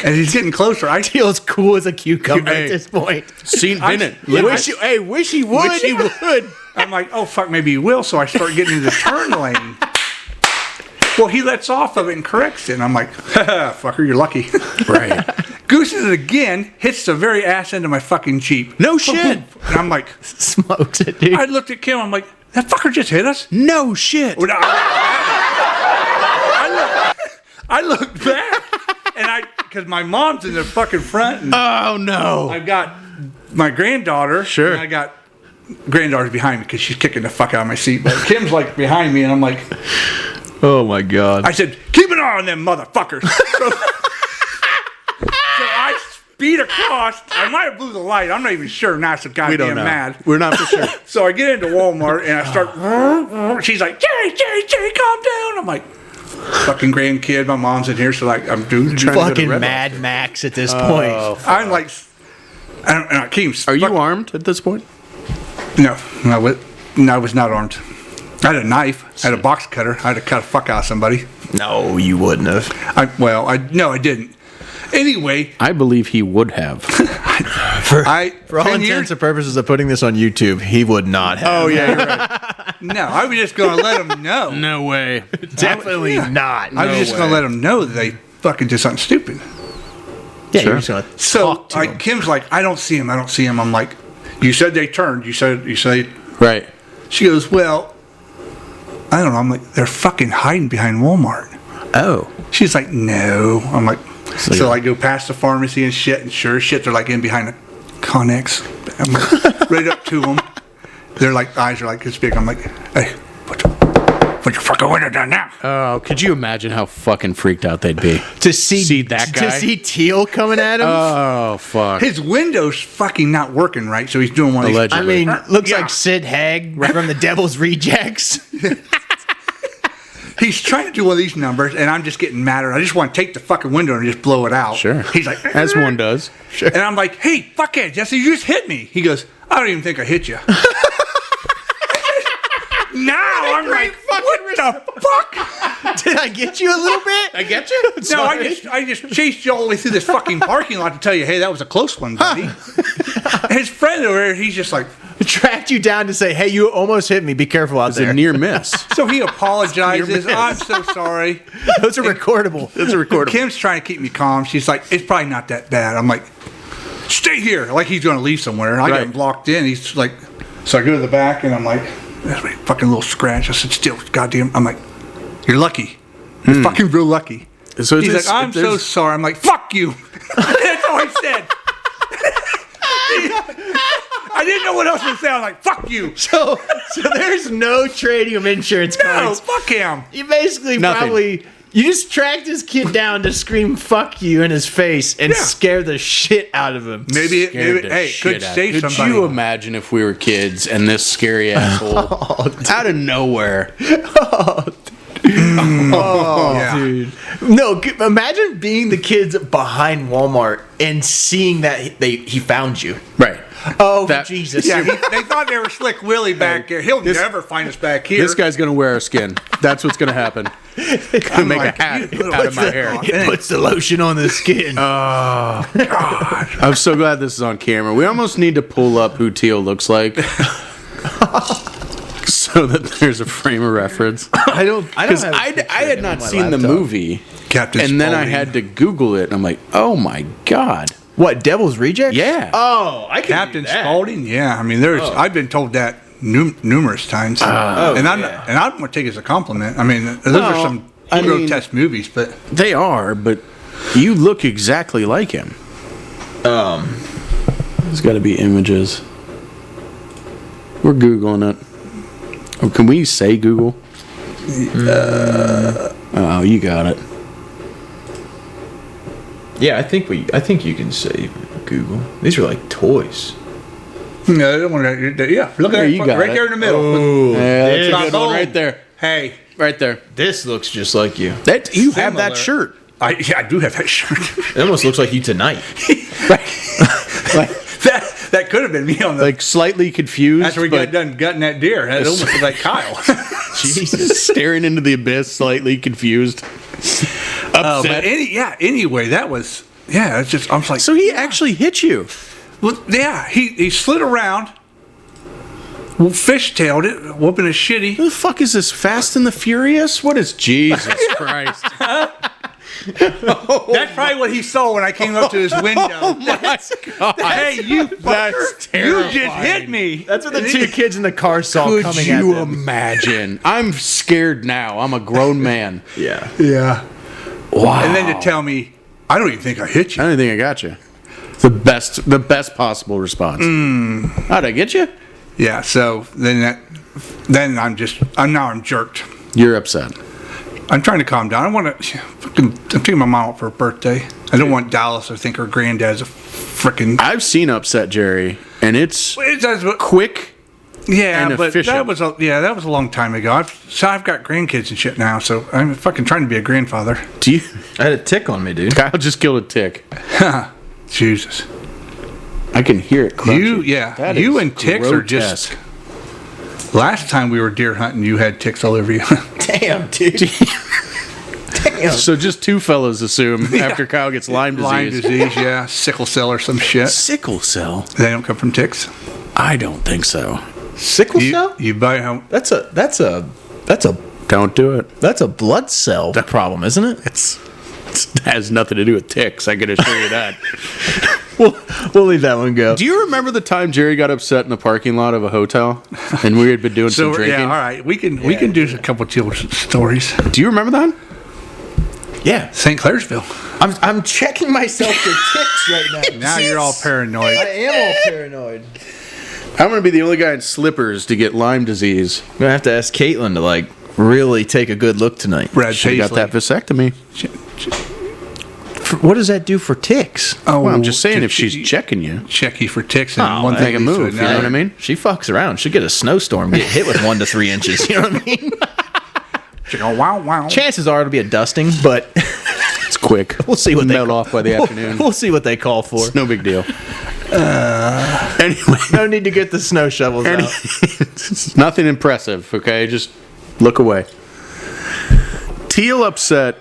[SPEAKER 3] And he's getting closer. I
[SPEAKER 1] Feels cool as a cucumber
[SPEAKER 2] Hey.
[SPEAKER 1] at this point.
[SPEAKER 2] Seen Bennett.
[SPEAKER 1] Wish he would.
[SPEAKER 2] Wish he would.
[SPEAKER 3] I'm like, oh fuck, maybe he will. So I start getting into the turn lane. Well, he lets off of it and corrects it. And I'm like, ha, fucker, you're lucky.
[SPEAKER 2] Right.
[SPEAKER 3] Gooses it again, hits the very ass end of my fucking Jeep.
[SPEAKER 2] No shit.
[SPEAKER 3] And I'm like,
[SPEAKER 1] Smokes it, dude.
[SPEAKER 3] I looked at Kim, I'm like, that fucker just hit us?
[SPEAKER 2] No shit.
[SPEAKER 3] When I looked back, and because my mom's in the fucking front, and
[SPEAKER 2] Oh no.
[SPEAKER 3] I've got my granddaughter.
[SPEAKER 2] Sure.
[SPEAKER 3] And I got granddaughter's behind me because she's kicking the fuck out of my seat. But Kim's like behind me, and I'm like,
[SPEAKER 1] Oh my god.
[SPEAKER 3] I said, keep an eye on them motherfuckers. So I speed across. I might have blew the light. I'm not even sure. Now so
[SPEAKER 2] We don't
[SPEAKER 3] goddamn
[SPEAKER 2] know.
[SPEAKER 3] mad.
[SPEAKER 2] We're not for sure.
[SPEAKER 3] So I get into Walmart and I start. She's like, Jerry, calm down. I'm like, fucking grandkid. My mom's in here, so like I'm doing
[SPEAKER 1] Fucking Mad Max at this point.
[SPEAKER 3] I'm like, I came.
[SPEAKER 2] Are you armed at this point?
[SPEAKER 3] No, I was not armed. I had a knife. I had a box cutter. I had to cut the fuck out of somebody.
[SPEAKER 1] No, you wouldn't have.
[SPEAKER 3] No, I didn't. Anyway,
[SPEAKER 2] I believe he would have.
[SPEAKER 1] For all
[SPEAKER 3] 10
[SPEAKER 1] intents
[SPEAKER 3] years,
[SPEAKER 1] and purposes of putting this on YouTube, he would not have.
[SPEAKER 2] Oh yeah, you're right.
[SPEAKER 3] no, I was just going to let them know.
[SPEAKER 2] No way.
[SPEAKER 1] Definitely not.
[SPEAKER 3] I was just going to let them know that they fucking did something stupid.
[SPEAKER 1] Yeah,
[SPEAKER 2] Sure.
[SPEAKER 1] you're just gonna
[SPEAKER 3] So
[SPEAKER 1] talk to him.
[SPEAKER 3] Kim's like, I don't see him. I'm like, you said they turned. You say.
[SPEAKER 2] Right.
[SPEAKER 3] She goes, well, I don't know. I'm like, they're fucking hiding behind Walmart.
[SPEAKER 2] Oh.
[SPEAKER 3] She's like, no. I'm like,
[SPEAKER 2] So
[SPEAKER 3] so
[SPEAKER 2] you're-
[SPEAKER 3] I go past the pharmacy and shit, and sure as shit, they're like in behind the Connex. I'm like, right up to them. They're like, eyes are like this big. I'm like, hey, put your fucking window down now.
[SPEAKER 2] Oh, could you imagine how fucking freaked out they'd be?
[SPEAKER 1] To see
[SPEAKER 2] that guy?
[SPEAKER 1] To see Teal coming at him.
[SPEAKER 2] Oh fuck.
[SPEAKER 3] His window's fucking not working right, so he's doing one of these.
[SPEAKER 2] Allegedly.
[SPEAKER 1] I mean, looks
[SPEAKER 3] Yeah.
[SPEAKER 1] like Sid Haig from the Devil's Rejects.
[SPEAKER 3] He's trying to do one of these numbers, and I'm just getting madder. I just want to take the fucking window and just blow it out.
[SPEAKER 2] Sure.
[SPEAKER 3] He's like,
[SPEAKER 2] As one does. Sure.
[SPEAKER 3] And I'm like, hey, fuckhead, Jesse, you just hit me. He goes, I don't even think I hit you. Now I'm like, what the fuck?
[SPEAKER 1] Did I get you a little bit?
[SPEAKER 2] I get you.
[SPEAKER 3] No, I just chased you all the way through this fucking parking lot to tell you, hey, that was a close one, buddy. His friend over there, he's just like,
[SPEAKER 1] Tracked you down to say, hey, you almost hit me. Be careful out
[SPEAKER 2] It's
[SPEAKER 1] there.
[SPEAKER 2] a near miss.
[SPEAKER 3] so he apologizes.
[SPEAKER 2] Near
[SPEAKER 3] I'm
[SPEAKER 2] miss.
[SPEAKER 3] so sorry.
[SPEAKER 1] Those are recordable.
[SPEAKER 2] It's a recordable.
[SPEAKER 3] Kim's trying to keep me calm. She's like, it's probably not that bad. I'm like, stay here. Like he's going to leave somewhere. And I got
[SPEAKER 2] Right.
[SPEAKER 3] him blocked in. He's like, so I go to the back and I'm like, that's a fucking little scratch. I said, still, goddamn. I'm like, you're lucky. You're fucking real lucky.
[SPEAKER 2] So
[SPEAKER 3] He's like, I'm so sorry. I'm like, fuck you. That's all I said. I didn't know what else to say. I'm like, fuck you.
[SPEAKER 1] So there's no trading of insurance
[SPEAKER 3] No,
[SPEAKER 1] cards.
[SPEAKER 3] fuck him.
[SPEAKER 1] You basically
[SPEAKER 2] Nothing.
[SPEAKER 1] you just tracked this kid down to scream "fuck you" in his face and
[SPEAKER 3] Yeah.
[SPEAKER 1] scare the shit out of him.
[SPEAKER 3] Maybe,
[SPEAKER 2] Scared the
[SPEAKER 3] hey,
[SPEAKER 2] shit
[SPEAKER 3] could
[SPEAKER 2] out.
[SPEAKER 3] save
[SPEAKER 2] Could
[SPEAKER 3] somebody.
[SPEAKER 2] you imagine if we were kids and this scary asshole out of nowhere?
[SPEAKER 3] yeah.
[SPEAKER 1] Dude, no! Imagine being the kids behind Walmart and seeing that he found you.
[SPEAKER 2] Right.
[SPEAKER 1] Oh
[SPEAKER 2] That-
[SPEAKER 1] Jesus!
[SPEAKER 3] Yeah, they thought they were Slick Willie back there. He'll never find us back here.
[SPEAKER 2] This guy's gonna wear a skin. That's what's gonna happen. Gonna make
[SPEAKER 3] like,
[SPEAKER 2] a hat
[SPEAKER 3] you little
[SPEAKER 2] out of my
[SPEAKER 3] shit.
[SPEAKER 2] hair.
[SPEAKER 1] He puts the lotion on the skin.
[SPEAKER 3] God.
[SPEAKER 2] I'm so glad this is on camera. We almost need to pull up who Teal looks like, so that there's a frame of reference.
[SPEAKER 1] I don't
[SPEAKER 2] Because
[SPEAKER 1] have a
[SPEAKER 2] I
[SPEAKER 1] picture
[SPEAKER 2] had
[SPEAKER 1] of him
[SPEAKER 2] not
[SPEAKER 1] on my
[SPEAKER 2] seen the
[SPEAKER 1] laptop.
[SPEAKER 2] movie,
[SPEAKER 3] Captain
[SPEAKER 2] and then I
[SPEAKER 3] Spaulding.
[SPEAKER 2] had to Google it, and I'm like, oh my god.
[SPEAKER 1] What, Devil's Rejects?
[SPEAKER 2] Yeah.
[SPEAKER 1] Oh, I can
[SPEAKER 3] Captain
[SPEAKER 1] do that.
[SPEAKER 3] Spaulding? Yeah, I mean, there's. I've been told that numerous times, and I'm
[SPEAKER 1] yeah.
[SPEAKER 3] and I don't want to take it as a compliment. I mean, those
[SPEAKER 2] No,
[SPEAKER 3] are some
[SPEAKER 2] I mean-
[SPEAKER 3] grotesque movies, but
[SPEAKER 2] They are, but you look exactly like him. There's got to be images. We're Googling it. Oh, can we say Google? Oh, you got it.
[SPEAKER 1] Yeah, I think you can say Google. These are like toys.
[SPEAKER 3] no, I don't want to. Yeah, look at
[SPEAKER 2] There,
[SPEAKER 3] that
[SPEAKER 2] you got
[SPEAKER 3] right
[SPEAKER 2] it.
[SPEAKER 3] there in the middle.
[SPEAKER 1] Oh,
[SPEAKER 2] Yeah, that's a
[SPEAKER 3] Not
[SPEAKER 2] good one
[SPEAKER 3] old.
[SPEAKER 2] right there.
[SPEAKER 3] Hey,
[SPEAKER 2] Right there.
[SPEAKER 1] this looks just like you.
[SPEAKER 2] That you have that
[SPEAKER 3] Similar.
[SPEAKER 2] shirt.
[SPEAKER 3] I do have that shirt.
[SPEAKER 1] It almost looks like you tonight.
[SPEAKER 2] Like,
[SPEAKER 3] that could have been me on the.
[SPEAKER 2] like slightly confused,
[SPEAKER 3] after we
[SPEAKER 2] but
[SPEAKER 3] got done gutting that deer, that almost looked like Kyle.
[SPEAKER 1] Jesus.
[SPEAKER 2] staring into the abyss, slightly confused,
[SPEAKER 3] But
[SPEAKER 2] upset.
[SPEAKER 3] anyway, that was it's just I'm like
[SPEAKER 2] So he actually hit you.
[SPEAKER 3] well, yeah, he slid around. Fishtailed it, whooping a shitty.
[SPEAKER 2] Who the fuck is this? Fast and the Furious? What is Jesus Christ?
[SPEAKER 3] That's probably what he saw when I came up to his window.
[SPEAKER 2] Oh my God.
[SPEAKER 3] Hey, you fucker! You just hit me.
[SPEAKER 1] That's what the two kids in the car saw
[SPEAKER 2] Could
[SPEAKER 1] coming at
[SPEAKER 2] you
[SPEAKER 1] them.
[SPEAKER 2] imagine? I'm scared now. I'm a grown man.
[SPEAKER 1] Yeah.
[SPEAKER 3] Yeah.
[SPEAKER 2] Wow.
[SPEAKER 3] And then to tell me, I don't even think I hit you.
[SPEAKER 2] I don't think I got you. The best possible response. How'd I get you?
[SPEAKER 3] Yeah. So then I'm jerked.
[SPEAKER 2] You're upset.
[SPEAKER 3] I'm trying to calm down. I'm taking my mom out for her birthday. I don't want Dallas to think her granddad's a freaking.
[SPEAKER 2] I've seen Upset Jerry, and it's quick.
[SPEAKER 3] Yeah,
[SPEAKER 2] and
[SPEAKER 3] but
[SPEAKER 2] efficient.
[SPEAKER 3] that was a long time ago. I've got grandkids and shit now, so I'm fucking trying to be a grandfather.
[SPEAKER 2] Do you?
[SPEAKER 1] I had a tick on me, dude.
[SPEAKER 2] Kyle just killed a tick.
[SPEAKER 3] Jesus.
[SPEAKER 2] I can hear it crunching.
[SPEAKER 3] You and ticks are just. Last time we were deer hunting, you had ticks all over you.
[SPEAKER 1] Damn, dude. Damn.
[SPEAKER 2] So just two fellows assume after Kyle gets Lyme disease.
[SPEAKER 3] Lyme disease, yeah, sickle cell or some shit.
[SPEAKER 2] Sickle cell?
[SPEAKER 3] They don't come from ticks.
[SPEAKER 2] I don't think so.
[SPEAKER 1] Sickle cell?
[SPEAKER 3] You buy home.
[SPEAKER 1] That's a
[SPEAKER 2] Don't do it.
[SPEAKER 1] that's a blood cell problem, isn't it?
[SPEAKER 2] It has nothing to do with ticks, I can assure you that.
[SPEAKER 1] We'll leave that one go.
[SPEAKER 2] Do you remember the time Jerry got upset in the parking lot of a hotel and we had been doing some drinking?
[SPEAKER 3] Yeah, all right. We can do a couple of stories.
[SPEAKER 2] Do you remember that?
[SPEAKER 1] Yeah.
[SPEAKER 3] St. Clairsville.
[SPEAKER 1] I'm checking myself for ticks right now.
[SPEAKER 3] Now you're all paranoid.
[SPEAKER 1] I am all paranoid.
[SPEAKER 2] I'm going to be the only guy in slippers to get Lyme disease.
[SPEAKER 1] I'm gonna have to ask Caitlin to really take a good look tonight.
[SPEAKER 3] Brad
[SPEAKER 2] She got that vasectomy.
[SPEAKER 1] What does that do for ticks?
[SPEAKER 3] Oh,
[SPEAKER 2] Well, I'm just saying if she's checking you,
[SPEAKER 3] check you for ticks and
[SPEAKER 1] Oh,
[SPEAKER 3] one thing
[SPEAKER 2] make a
[SPEAKER 3] leads to
[SPEAKER 2] move, you know
[SPEAKER 3] another.
[SPEAKER 2] what I mean?
[SPEAKER 1] She fucks around. She'll get a snowstorm, get hit with 1 to 3 inches. You know what I mean?
[SPEAKER 3] She go, wow, wow.
[SPEAKER 1] Chances are it'll be a dusting, but
[SPEAKER 2] it's quick.
[SPEAKER 1] we'll see what they
[SPEAKER 2] melt
[SPEAKER 1] call.
[SPEAKER 2] off by the afternoon.
[SPEAKER 1] We'll see what they call for.
[SPEAKER 2] It's no big deal. Anyway,
[SPEAKER 1] No need to get the snow shovels out.
[SPEAKER 2] it's nothing impressive. Okay, just look away. Teal upset.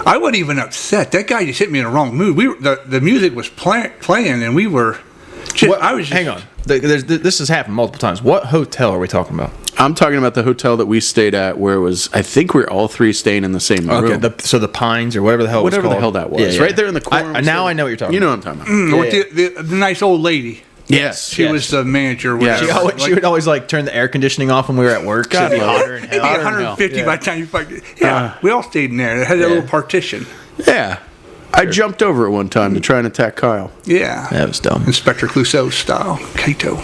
[SPEAKER 3] I wasn't even upset. That guy just hit me in the wrong mood. The music was playing, and we were.
[SPEAKER 1] Hang on. This has happened multiple times. What hotel are we talking about?
[SPEAKER 2] I'm talking about the hotel that we stayed at, where it was. I think we're all three staying in the same room.
[SPEAKER 1] Okay, so the Pines or whatever the hell
[SPEAKER 2] Whatever
[SPEAKER 1] it was
[SPEAKER 2] the
[SPEAKER 1] called.
[SPEAKER 2] hell that was, right there in the corner.
[SPEAKER 1] Now I know what you're talking
[SPEAKER 2] You know
[SPEAKER 1] about.
[SPEAKER 2] what I'm talking about.
[SPEAKER 3] With the nice old lady.
[SPEAKER 2] Yes,
[SPEAKER 3] She was the manager.
[SPEAKER 2] Yeah.
[SPEAKER 1] She would always turn the air conditioning off when we were at work.
[SPEAKER 2] God,
[SPEAKER 1] It'd be
[SPEAKER 2] love
[SPEAKER 1] hotter
[SPEAKER 2] it.
[SPEAKER 1] in
[SPEAKER 3] It'd be
[SPEAKER 1] hell.
[SPEAKER 2] Hotter than
[SPEAKER 3] 150
[SPEAKER 2] hell.
[SPEAKER 3] by the time you fucking. Yeah, we all stayed in there. It had that
[SPEAKER 1] Yeah.
[SPEAKER 3] little partition.
[SPEAKER 2] Yeah, I jumped over it one time to try and attack Kyle.
[SPEAKER 3] Yeah.
[SPEAKER 1] That was dumb.
[SPEAKER 3] Inspector Clouseau style. Kato.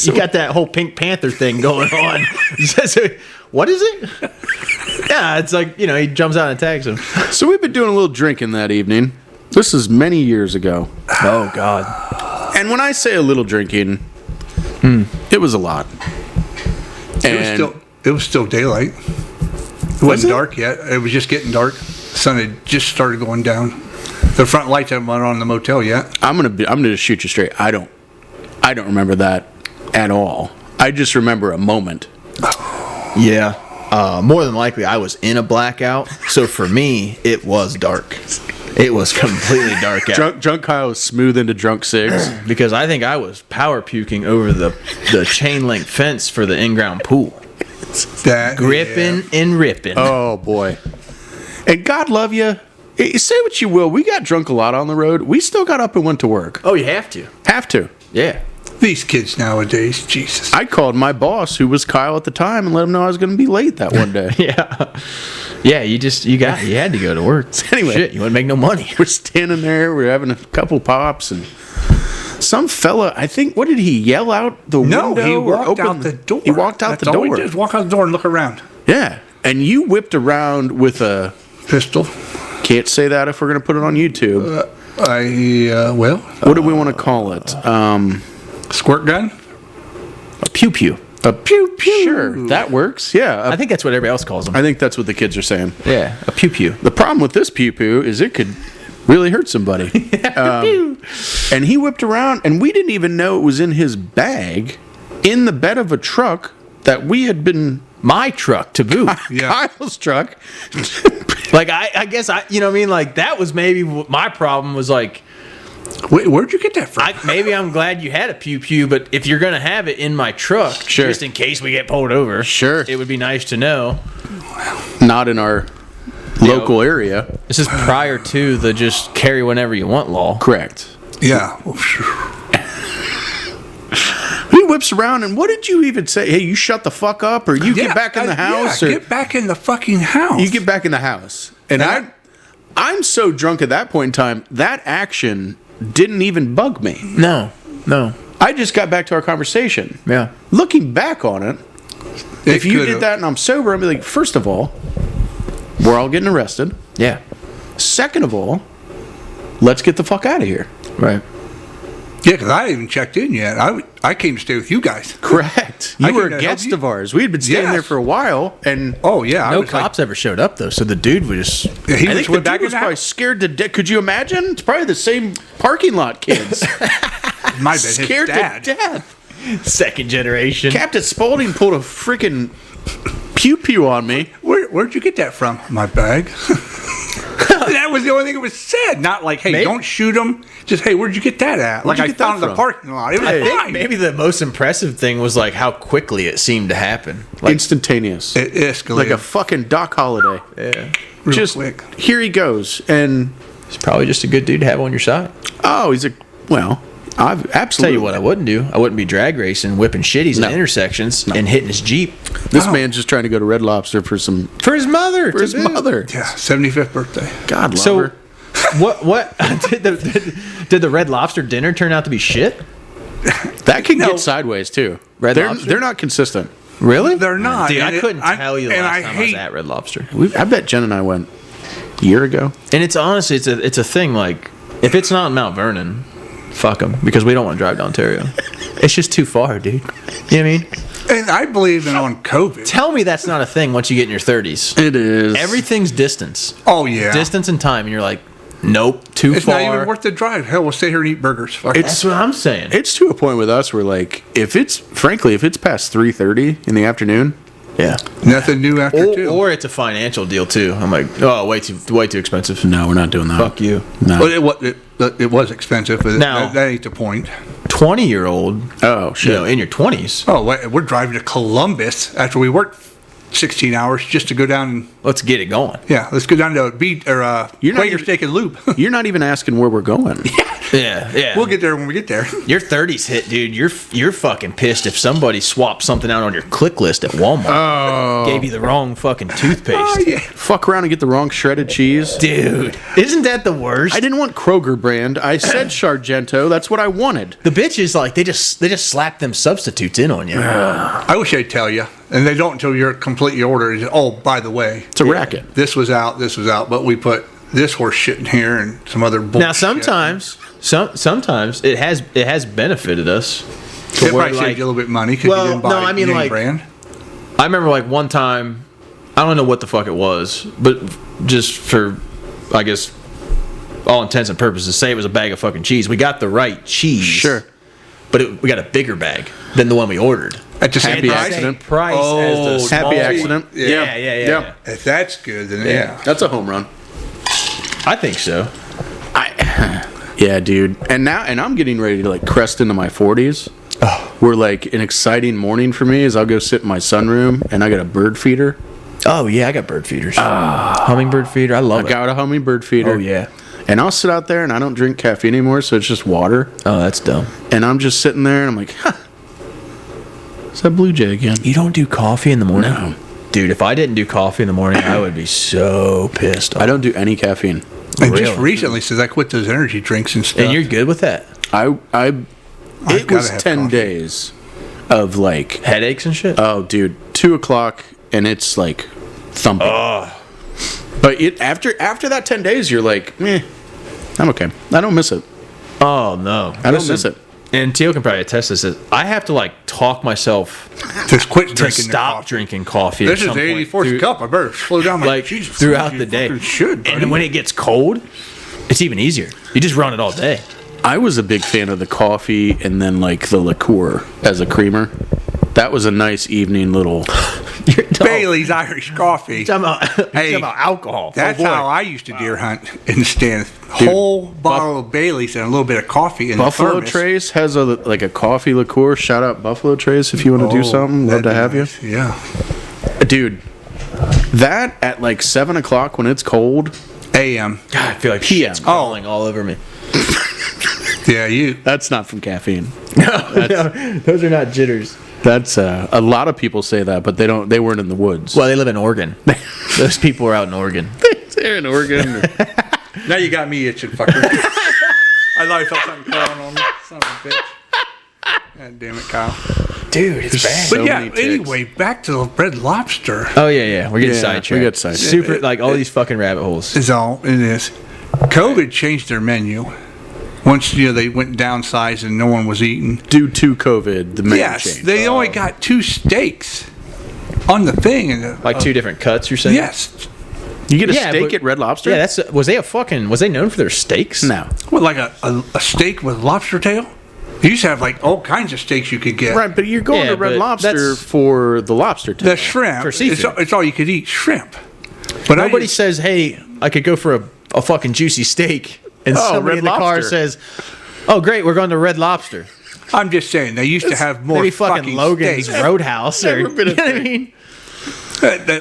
[SPEAKER 1] You got that whole Pink Panther thing going on. So, what is it? Yeah, it's he jumps out and attacks him.
[SPEAKER 2] So we've been doing a little drinking that evening. This is many years ago.
[SPEAKER 1] Oh, God.
[SPEAKER 2] And when I say a little drinking, it was a lot. And
[SPEAKER 3] It was still daylight. It wasn't dark yet. It was just getting dark. The sun had just started going down. The front lights haven't went on in the motel yet.
[SPEAKER 2] I'm gonna shoot you straight. I don't remember that at all. I just remember a moment.
[SPEAKER 1] Yeah. More than likely, I was in a blackout. So for me, it was dark. It was completely dark out.
[SPEAKER 2] Drunk Kyle was smooth into drunk cigs.
[SPEAKER 1] Because I think I was power puking over the chain link fence for the in-ground pool. Gripping and ripping.
[SPEAKER 2] Oh boy! And God love you. Say what you will. We got drunk a lot on the road. We still got up and went to work.
[SPEAKER 1] Oh, you have to.
[SPEAKER 2] Have to.
[SPEAKER 1] Yeah.
[SPEAKER 3] These kids nowadays, Jesus.
[SPEAKER 2] I called my boss, who was Kyle at the time, and let him know I was going to be late that one day.
[SPEAKER 1] Yeah. Yeah, you had to go to work.
[SPEAKER 2] Anyway.
[SPEAKER 1] Shit, you wouldn't make no money.
[SPEAKER 2] We're standing there. We're having a couple pops, and some fella, I think, what did he yell out the window?
[SPEAKER 3] No, he
[SPEAKER 2] or
[SPEAKER 3] walked
[SPEAKER 2] open
[SPEAKER 3] out the door.
[SPEAKER 2] He walked out
[SPEAKER 3] That's
[SPEAKER 2] the
[SPEAKER 3] all
[SPEAKER 2] door.
[SPEAKER 3] he did, walk out the door and look around.
[SPEAKER 2] Yeah, and you whipped around with a
[SPEAKER 3] Pistol.
[SPEAKER 2] Can't say that if we're going to put it on YouTube.
[SPEAKER 3] What
[SPEAKER 2] What do we want to call it?
[SPEAKER 3] Squirt gun?
[SPEAKER 1] A pew-pew.
[SPEAKER 2] A pew pew. Sure, that works. Yeah,
[SPEAKER 1] I think that's what everybody else calls them.
[SPEAKER 2] I think that's what the kids are saying.
[SPEAKER 1] Yeah, a pew-pew.
[SPEAKER 2] The problem with this pew pew is it could really hurt somebody. And he whipped around, and we didn't even know it was in his bag in the bed of a truck that we had been.
[SPEAKER 1] My truck to boot.
[SPEAKER 3] Yeah.
[SPEAKER 2] Kyle's truck.
[SPEAKER 1] I guess you know what I mean? That was maybe my problem was
[SPEAKER 3] Where'd you get that from?
[SPEAKER 1] Maybe I'm glad you had a pew pew, but if you're gonna have it in my truck,
[SPEAKER 2] Sure.
[SPEAKER 1] just in case we get pulled over,
[SPEAKER 2] Sure.
[SPEAKER 1] it would be nice to know.
[SPEAKER 2] Not in our local area.
[SPEAKER 1] This is prior to the just carry whenever you want law.
[SPEAKER 2] Correct.
[SPEAKER 3] Yeah.
[SPEAKER 2] He whips around, and what did you even say? Hey, you shut the fuck up, or you get back in the house,
[SPEAKER 3] Yeah,
[SPEAKER 2] or
[SPEAKER 3] get back in the fucking house.
[SPEAKER 2] you get back in the house. And I'm so drunk at that point in time, that action didn't even bug me.
[SPEAKER 1] No.
[SPEAKER 2] I just got back to our conversation.
[SPEAKER 1] Yeah.
[SPEAKER 2] Looking back on it, if you did that and I'm sober, I'd be like, first of all, we're all getting arrested.
[SPEAKER 1] Yeah.
[SPEAKER 2] Second of all, let's get the fuck out of here.
[SPEAKER 1] Right.
[SPEAKER 3] Yeah, because I haven't even checked in yet. I came to stay with you guys.
[SPEAKER 2] Correct.
[SPEAKER 3] I
[SPEAKER 2] You were
[SPEAKER 3] came
[SPEAKER 2] a
[SPEAKER 3] to help
[SPEAKER 2] guest
[SPEAKER 3] you.
[SPEAKER 2] of ours. We had been staying
[SPEAKER 3] Yes.
[SPEAKER 2] there for a while, and
[SPEAKER 3] Oh, yeah. I
[SPEAKER 1] No
[SPEAKER 3] was like,
[SPEAKER 1] cops ever showed up though, so the dude was just.
[SPEAKER 3] yeah, he
[SPEAKER 2] I
[SPEAKER 3] just
[SPEAKER 2] think the
[SPEAKER 3] went
[SPEAKER 2] dude
[SPEAKER 3] back in
[SPEAKER 2] was
[SPEAKER 3] the
[SPEAKER 2] probably
[SPEAKER 3] house.
[SPEAKER 2] scared to death. Could you imagine? It's probably the same parking lot kids.
[SPEAKER 3] Might have been his
[SPEAKER 2] Scared
[SPEAKER 3] dad.
[SPEAKER 2] to death.
[SPEAKER 1] Second generation.
[SPEAKER 2] Captain Spaulding pulled a freaking pew pew on me.
[SPEAKER 3] Where'd you get that from? My bag. That was the only thing that was said. Not like, hey,
[SPEAKER 1] Maybe-
[SPEAKER 3] don't shoot him. Just, hey, where'd you get that at?
[SPEAKER 2] Where'd
[SPEAKER 3] Like
[SPEAKER 2] you
[SPEAKER 3] I
[SPEAKER 2] get that
[SPEAKER 3] found in the
[SPEAKER 2] from?
[SPEAKER 3] parking lot. It was
[SPEAKER 1] I think
[SPEAKER 3] fine.
[SPEAKER 1] maybe the most impressive thing was like how quickly it seemed to happen. Like,
[SPEAKER 2] Instantaneous.
[SPEAKER 3] It escalated.
[SPEAKER 2] Like a fucking Doc Holiday.
[SPEAKER 1] yeah.
[SPEAKER 3] real
[SPEAKER 2] Just
[SPEAKER 3] quick.
[SPEAKER 2] here he goes. And
[SPEAKER 1] He's probably just a good dude to have on your side.
[SPEAKER 2] oh, he's a well, I've
[SPEAKER 1] Tell
[SPEAKER 2] absolutely
[SPEAKER 1] you what I wouldn't do. I wouldn't be drag racing, whipping shitties
[SPEAKER 2] No.
[SPEAKER 1] in intersections and hitting his Jeep.
[SPEAKER 2] This
[SPEAKER 3] Oh.
[SPEAKER 2] man's just trying to go to Red Lobster for some
[SPEAKER 1] For his mother.
[SPEAKER 2] for his mother.
[SPEAKER 3] Yeah, 75th birthday.
[SPEAKER 2] God love
[SPEAKER 1] So,
[SPEAKER 2] her.
[SPEAKER 1] what did the Red Lobster dinner turn out to be shit?
[SPEAKER 2] That can
[SPEAKER 3] No.
[SPEAKER 2] get sideways too.
[SPEAKER 1] Red
[SPEAKER 2] they're,
[SPEAKER 1] Lobster?
[SPEAKER 2] they're not consistent.
[SPEAKER 1] Really?
[SPEAKER 3] They're not.
[SPEAKER 1] Dude,
[SPEAKER 3] And
[SPEAKER 1] I couldn't tell you the
[SPEAKER 3] and
[SPEAKER 1] last time I was
[SPEAKER 3] hate-
[SPEAKER 1] at Red Lobster.
[SPEAKER 2] I bet Jen and I went a year ago.
[SPEAKER 1] And it's honestly, it's a thing. Like, if it's not in Mount Vernon, fuck them, because we don't want to drive to Ontario. It's just too far, dude. You know what I mean?
[SPEAKER 3] And I believe in on COVID.
[SPEAKER 1] Tell me that's not a thing once you get in your 30s.
[SPEAKER 2] It is
[SPEAKER 1] Everything's distance.
[SPEAKER 3] Oh, yeah.
[SPEAKER 1] Distance and time, and you're like, nope, too
[SPEAKER 3] It's
[SPEAKER 1] far.
[SPEAKER 3] not even worth the drive. Hell, we'll stay here and eat burgers. Fuck
[SPEAKER 1] That's what I'm saying.
[SPEAKER 2] It's to a point with us where like if it's past 3:30 in the afternoon,
[SPEAKER 1] Yeah.
[SPEAKER 3] Nothing new after two.
[SPEAKER 1] Or it's a financial deal too. I'm like, oh, way too expensive.
[SPEAKER 2] no, we're not doing that.
[SPEAKER 1] Fuck you.
[SPEAKER 2] No.
[SPEAKER 3] Well, it was expensive, but
[SPEAKER 1] Now-
[SPEAKER 3] that ain't the point.
[SPEAKER 1] 20-year-old,
[SPEAKER 2] Oh shit.
[SPEAKER 1] you know, in your 20s.
[SPEAKER 3] Oh, we're driving to Columbus after we worked 16 hours just to go down.
[SPEAKER 1] Let's get it going.
[SPEAKER 3] Yeah, let's go down to
[SPEAKER 2] You're not
[SPEAKER 3] Quaker
[SPEAKER 2] even-
[SPEAKER 3] Steak and Loop.
[SPEAKER 2] You're not even asking where we're going.
[SPEAKER 1] Yeah.
[SPEAKER 3] We'll get there when we get there.
[SPEAKER 1] Your 30s hit, dude. You're fucking pissed if somebody swapped something out on your click list at Walmart.
[SPEAKER 2] Oh.
[SPEAKER 1] Gave you the wrong fucking toothpaste.
[SPEAKER 3] Oh, yeah.
[SPEAKER 2] Fuck around and get the wrong shredded cheese.
[SPEAKER 1] Dude, isn't that the worst?
[SPEAKER 2] I didn't want Kroger brand. I said Sargento. That's what I wanted.
[SPEAKER 1] The bitches, like, they just slap them substitutes in on you.
[SPEAKER 3] I wish I'd tell you, and they don't until you're completely ordered. Oh, by the way,
[SPEAKER 2] It's a racket.
[SPEAKER 3] this was out, but we put this horse shit in here and some other bullshit.
[SPEAKER 1] Now, sometimes it has benefited us.
[SPEAKER 3] It
[SPEAKER 1] where,
[SPEAKER 3] probably saved you a little bit of money because
[SPEAKER 1] Well,
[SPEAKER 3] you didn't buy
[SPEAKER 1] no, I mean,
[SPEAKER 3] name
[SPEAKER 1] like-
[SPEAKER 3] brand.
[SPEAKER 1] I remember like one time, I don't know what the fuck it was, but just for, I guess, all intents and purposes, say it was a bag of fucking cheese. We got the right cheese.
[SPEAKER 2] Sure.
[SPEAKER 1] But we got a bigger bag than the one we ordered.
[SPEAKER 3] At the same
[SPEAKER 2] Happy
[SPEAKER 3] price?
[SPEAKER 2] accident.
[SPEAKER 1] Price
[SPEAKER 3] Oh,
[SPEAKER 1] as the
[SPEAKER 2] Happy
[SPEAKER 1] small-
[SPEAKER 2] accident.
[SPEAKER 1] Yeah.
[SPEAKER 3] If that's good, then yeah.
[SPEAKER 2] That's a home run.
[SPEAKER 1] I think so.
[SPEAKER 2] Yeah, dude. And I'm getting ready to like crest into my 40s. Where like an exciting morning for me is I'll go sit in my sunroom and I got a bird feeder.
[SPEAKER 1] Oh yeah, I got bird feeders. Hummingbird feeder. I love
[SPEAKER 2] I
[SPEAKER 1] it.
[SPEAKER 2] got a hummingbird feeder.
[SPEAKER 1] Oh yeah.
[SPEAKER 2] And I'll sit out there and I don't drink caffeine anymore, so it's just water.
[SPEAKER 1] Oh, that's dumb.
[SPEAKER 2] And I'm just sitting there and I'm like, huh, it's that blue jay again.
[SPEAKER 1] You don't do coffee in the morning?
[SPEAKER 2] No.
[SPEAKER 1] Dude, if I didn't do coffee in the morning, I would be so pissed off.
[SPEAKER 2] I don't do any caffeine.
[SPEAKER 3] And just
[SPEAKER 1] Really?
[SPEAKER 3] recently, since I quit those energy drinks and stuff.
[SPEAKER 1] And you're good with that?
[SPEAKER 2] It
[SPEAKER 3] gotta
[SPEAKER 2] was
[SPEAKER 3] have
[SPEAKER 2] 10
[SPEAKER 3] coffee.
[SPEAKER 2] days of like,
[SPEAKER 1] Headaches and shit?
[SPEAKER 2] oh, dude, 2:00 and it's like thumping. But after that 10 days, you're like, I'm okay. I don't miss it.
[SPEAKER 1] Oh, no.
[SPEAKER 2] I don't miss it.
[SPEAKER 1] And Teal can probably attest to this. I have to, like, talk myself
[SPEAKER 3] just quit
[SPEAKER 1] to
[SPEAKER 3] drinking the
[SPEAKER 1] stop
[SPEAKER 3] coffee.
[SPEAKER 1] drinking coffee.
[SPEAKER 3] This
[SPEAKER 1] at
[SPEAKER 3] is
[SPEAKER 1] some
[SPEAKER 3] the
[SPEAKER 1] point
[SPEAKER 3] 84th
[SPEAKER 1] through-
[SPEAKER 3] cup. I better slow down my
[SPEAKER 1] Like,
[SPEAKER 3] Jesus,
[SPEAKER 1] throughout
[SPEAKER 3] you
[SPEAKER 1] the day.
[SPEAKER 3] fucking should, buddy.
[SPEAKER 1] And when it gets cold, it's even easier. You just run it all day.
[SPEAKER 2] I was a big fan of the coffee and then like the liqueur as a creamer. That was a nice evening little
[SPEAKER 3] Bailey's Irish coffee.
[SPEAKER 1] Talking about alcohol.
[SPEAKER 3] That's how I used to deer hunt in the stand. Whole bottle of Bailey's and a little bit of coffee in
[SPEAKER 2] Buffalo
[SPEAKER 3] the thermos.
[SPEAKER 2] Trace has a coffee liqueur. Shout out Buffalo Trace if you want to do something. Love to have
[SPEAKER 3] nice.
[SPEAKER 2] you.
[SPEAKER 3] Yeah.
[SPEAKER 2] Dude, that at like 7 o'clock when it's cold.
[SPEAKER 3] AM.
[SPEAKER 1] God, I feel like shit's crawling all over me.
[SPEAKER 3] Yeah, you.
[SPEAKER 2] That's not from caffeine.
[SPEAKER 1] No, those are not jitters.
[SPEAKER 2] That's a lot of people say that, but they weren't in the woods.
[SPEAKER 1] Well, they live in Oregon. Those people are out in Oregon.
[SPEAKER 2] They're in Oregon.
[SPEAKER 3] Now you got me itching, fucker. I thought I felt something crawling on me. Son of a bitch. God damn it, Kyle.
[SPEAKER 1] Dude, it's bad.
[SPEAKER 3] But
[SPEAKER 2] So
[SPEAKER 3] yeah,
[SPEAKER 2] many ticks.
[SPEAKER 3] anyway, back to the Red Lobster.
[SPEAKER 1] Oh yeah. We're getting sidetracked.
[SPEAKER 2] we got sidetracked.
[SPEAKER 1] Super, like all these fucking rabbit holes.
[SPEAKER 3] Is all it is. COVID changed their menu. Once they went downsized and no one was eating.
[SPEAKER 2] Due to COVID, the menu
[SPEAKER 3] Yes,
[SPEAKER 2] changed.
[SPEAKER 3] they only got 2 steaks on the thing. And
[SPEAKER 1] Like 2 different cuts, you're saying?
[SPEAKER 3] yes,
[SPEAKER 2] You get a
[SPEAKER 1] Yeah,
[SPEAKER 2] steak
[SPEAKER 1] but-
[SPEAKER 2] at Red Lobster?
[SPEAKER 1] Yeah, was they known for their steaks?
[SPEAKER 2] No.
[SPEAKER 3] what, like a steak with lobster tail. You used to have like all kinds of steaks you could get.
[SPEAKER 2] Right, but you're going
[SPEAKER 1] Yeah,
[SPEAKER 2] to Red
[SPEAKER 1] but
[SPEAKER 2] Lobster
[SPEAKER 1] that's-
[SPEAKER 2] for the lobster tail.
[SPEAKER 3] The shrimp.
[SPEAKER 1] For seafood.
[SPEAKER 3] It's all you could eat. Shrimp. But
[SPEAKER 1] Nobody says, "Hey, I could go for a fucking juicy steak," and somebody
[SPEAKER 2] Red
[SPEAKER 1] in the car
[SPEAKER 2] Lobster.
[SPEAKER 1] says, "Oh, great, we're going to Red Lobster."
[SPEAKER 3] I'm just saying they used to have more
[SPEAKER 1] Maybe fucking Logan's
[SPEAKER 3] steaks.
[SPEAKER 1] Roadhouse, or
[SPEAKER 2] Never been a
[SPEAKER 1] you know what I
[SPEAKER 2] thing.
[SPEAKER 1] mean?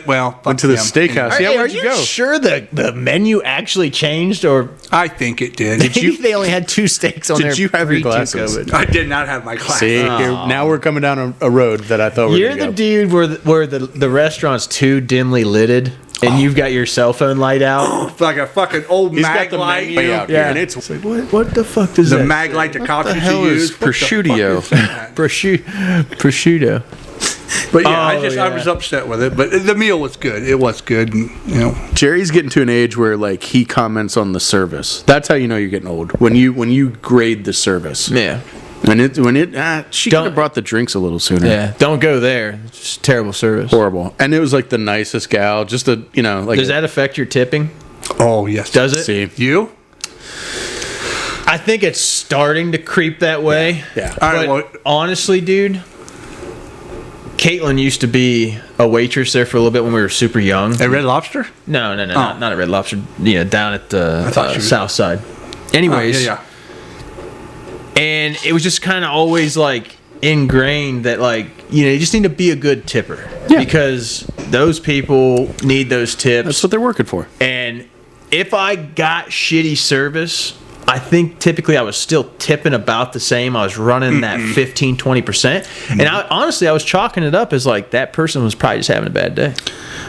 [SPEAKER 3] Well,
[SPEAKER 2] Went to the
[SPEAKER 3] fuck them.
[SPEAKER 2] steakhouse. Yeah,
[SPEAKER 1] Hey,
[SPEAKER 2] where'd
[SPEAKER 1] are
[SPEAKER 2] you
[SPEAKER 1] you
[SPEAKER 2] go?
[SPEAKER 1] sure the menu actually changed, or
[SPEAKER 3] I think it did.
[SPEAKER 1] maybe they only had 2 steaks on there?
[SPEAKER 2] Did you have your
[SPEAKER 1] pre-COVID?
[SPEAKER 2] glasses?
[SPEAKER 3] I did not have my glasses.
[SPEAKER 2] See, here, now we're coming down a road that I thought we
[SPEAKER 1] You're
[SPEAKER 2] were
[SPEAKER 1] the
[SPEAKER 2] going to
[SPEAKER 1] dude where the restaurant's too dimly lidded, and you've got your cell phone light out.
[SPEAKER 3] Like a fucking old
[SPEAKER 2] He's got
[SPEAKER 3] mag
[SPEAKER 2] the
[SPEAKER 3] light.
[SPEAKER 2] menu out here, and it's
[SPEAKER 1] like, what the fuck does
[SPEAKER 3] The
[SPEAKER 1] that
[SPEAKER 3] mag light the cops
[SPEAKER 2] the
[SPEAKER 3] used
[SPEAKER 2] hell
[SPEAKER 3] to
[SPEAKER 2] is
[SPEAKER 3] use. What the fuck
[SPEAKER 2] prosciutto?
[SPEAKER 3] is that?
[SPEAKER 1] prosciutto?
[SPEAKER 3] But yeah,
[SPEAKER 1] Oh,
[SPEAKER 3] I was upset with it. But the meal was good. It was good. And,
[SPEAKER 2] Jerry's getting to an age where like he comments on the service. That's how you know you're getting old. When you grade the service.
[SPEAKER 1] Yeah.
[SPEAKER 2] She could
[SPEAKER 1] Don't-
[SPEAKER 2] have brought the drinks a little sooner.
[SPEAKER 1] Yeah, don't go there. It's just terrible service.
[SPEAKER 2] Horrible. And it was like the nicest gal. Just a like.
[SPEAKER 1] Does that affect your tipping?
[SPEAKER 3] oh yes.
[SPEAKER 1] Does it?
[SPEAKER 2] see?
[SPEAKER 3] You?
[SPEAKER 1] I think it's starting to creep that way.
[SPEAKER 2] Yeah.
[SPEAKER 3] All right,
[SPEAKER 1] But
[SPEAKER 3] well,
[SPEAKER 1] honestly, dude, Caitlin used to be a waitress there for a little bit when we were super young.
[SPEAKER 3] at Red Lobster?
[SPEAKER 1] No, not at Red Lobster. Down at the
[SPEAKER 3] thought she was-
[SPEAKER 1] South Side. Anyways,
[SPEAKER 3] yeah.
[SPEAKER 1] and it was just kind of always like ingrained that you just need to be a good tipper.
[SPEAKER 2] Yeah.
[SPEAKER 1] Because those people need those tips.
[SPEAKER 2] That's what they're working for.
[SPEAKER 1] And if I got shitty service, I think typically I was still tipping about the same. I was running that 15, 20%. And honestly, I was chalking it up as like that person was probably just having a bad day.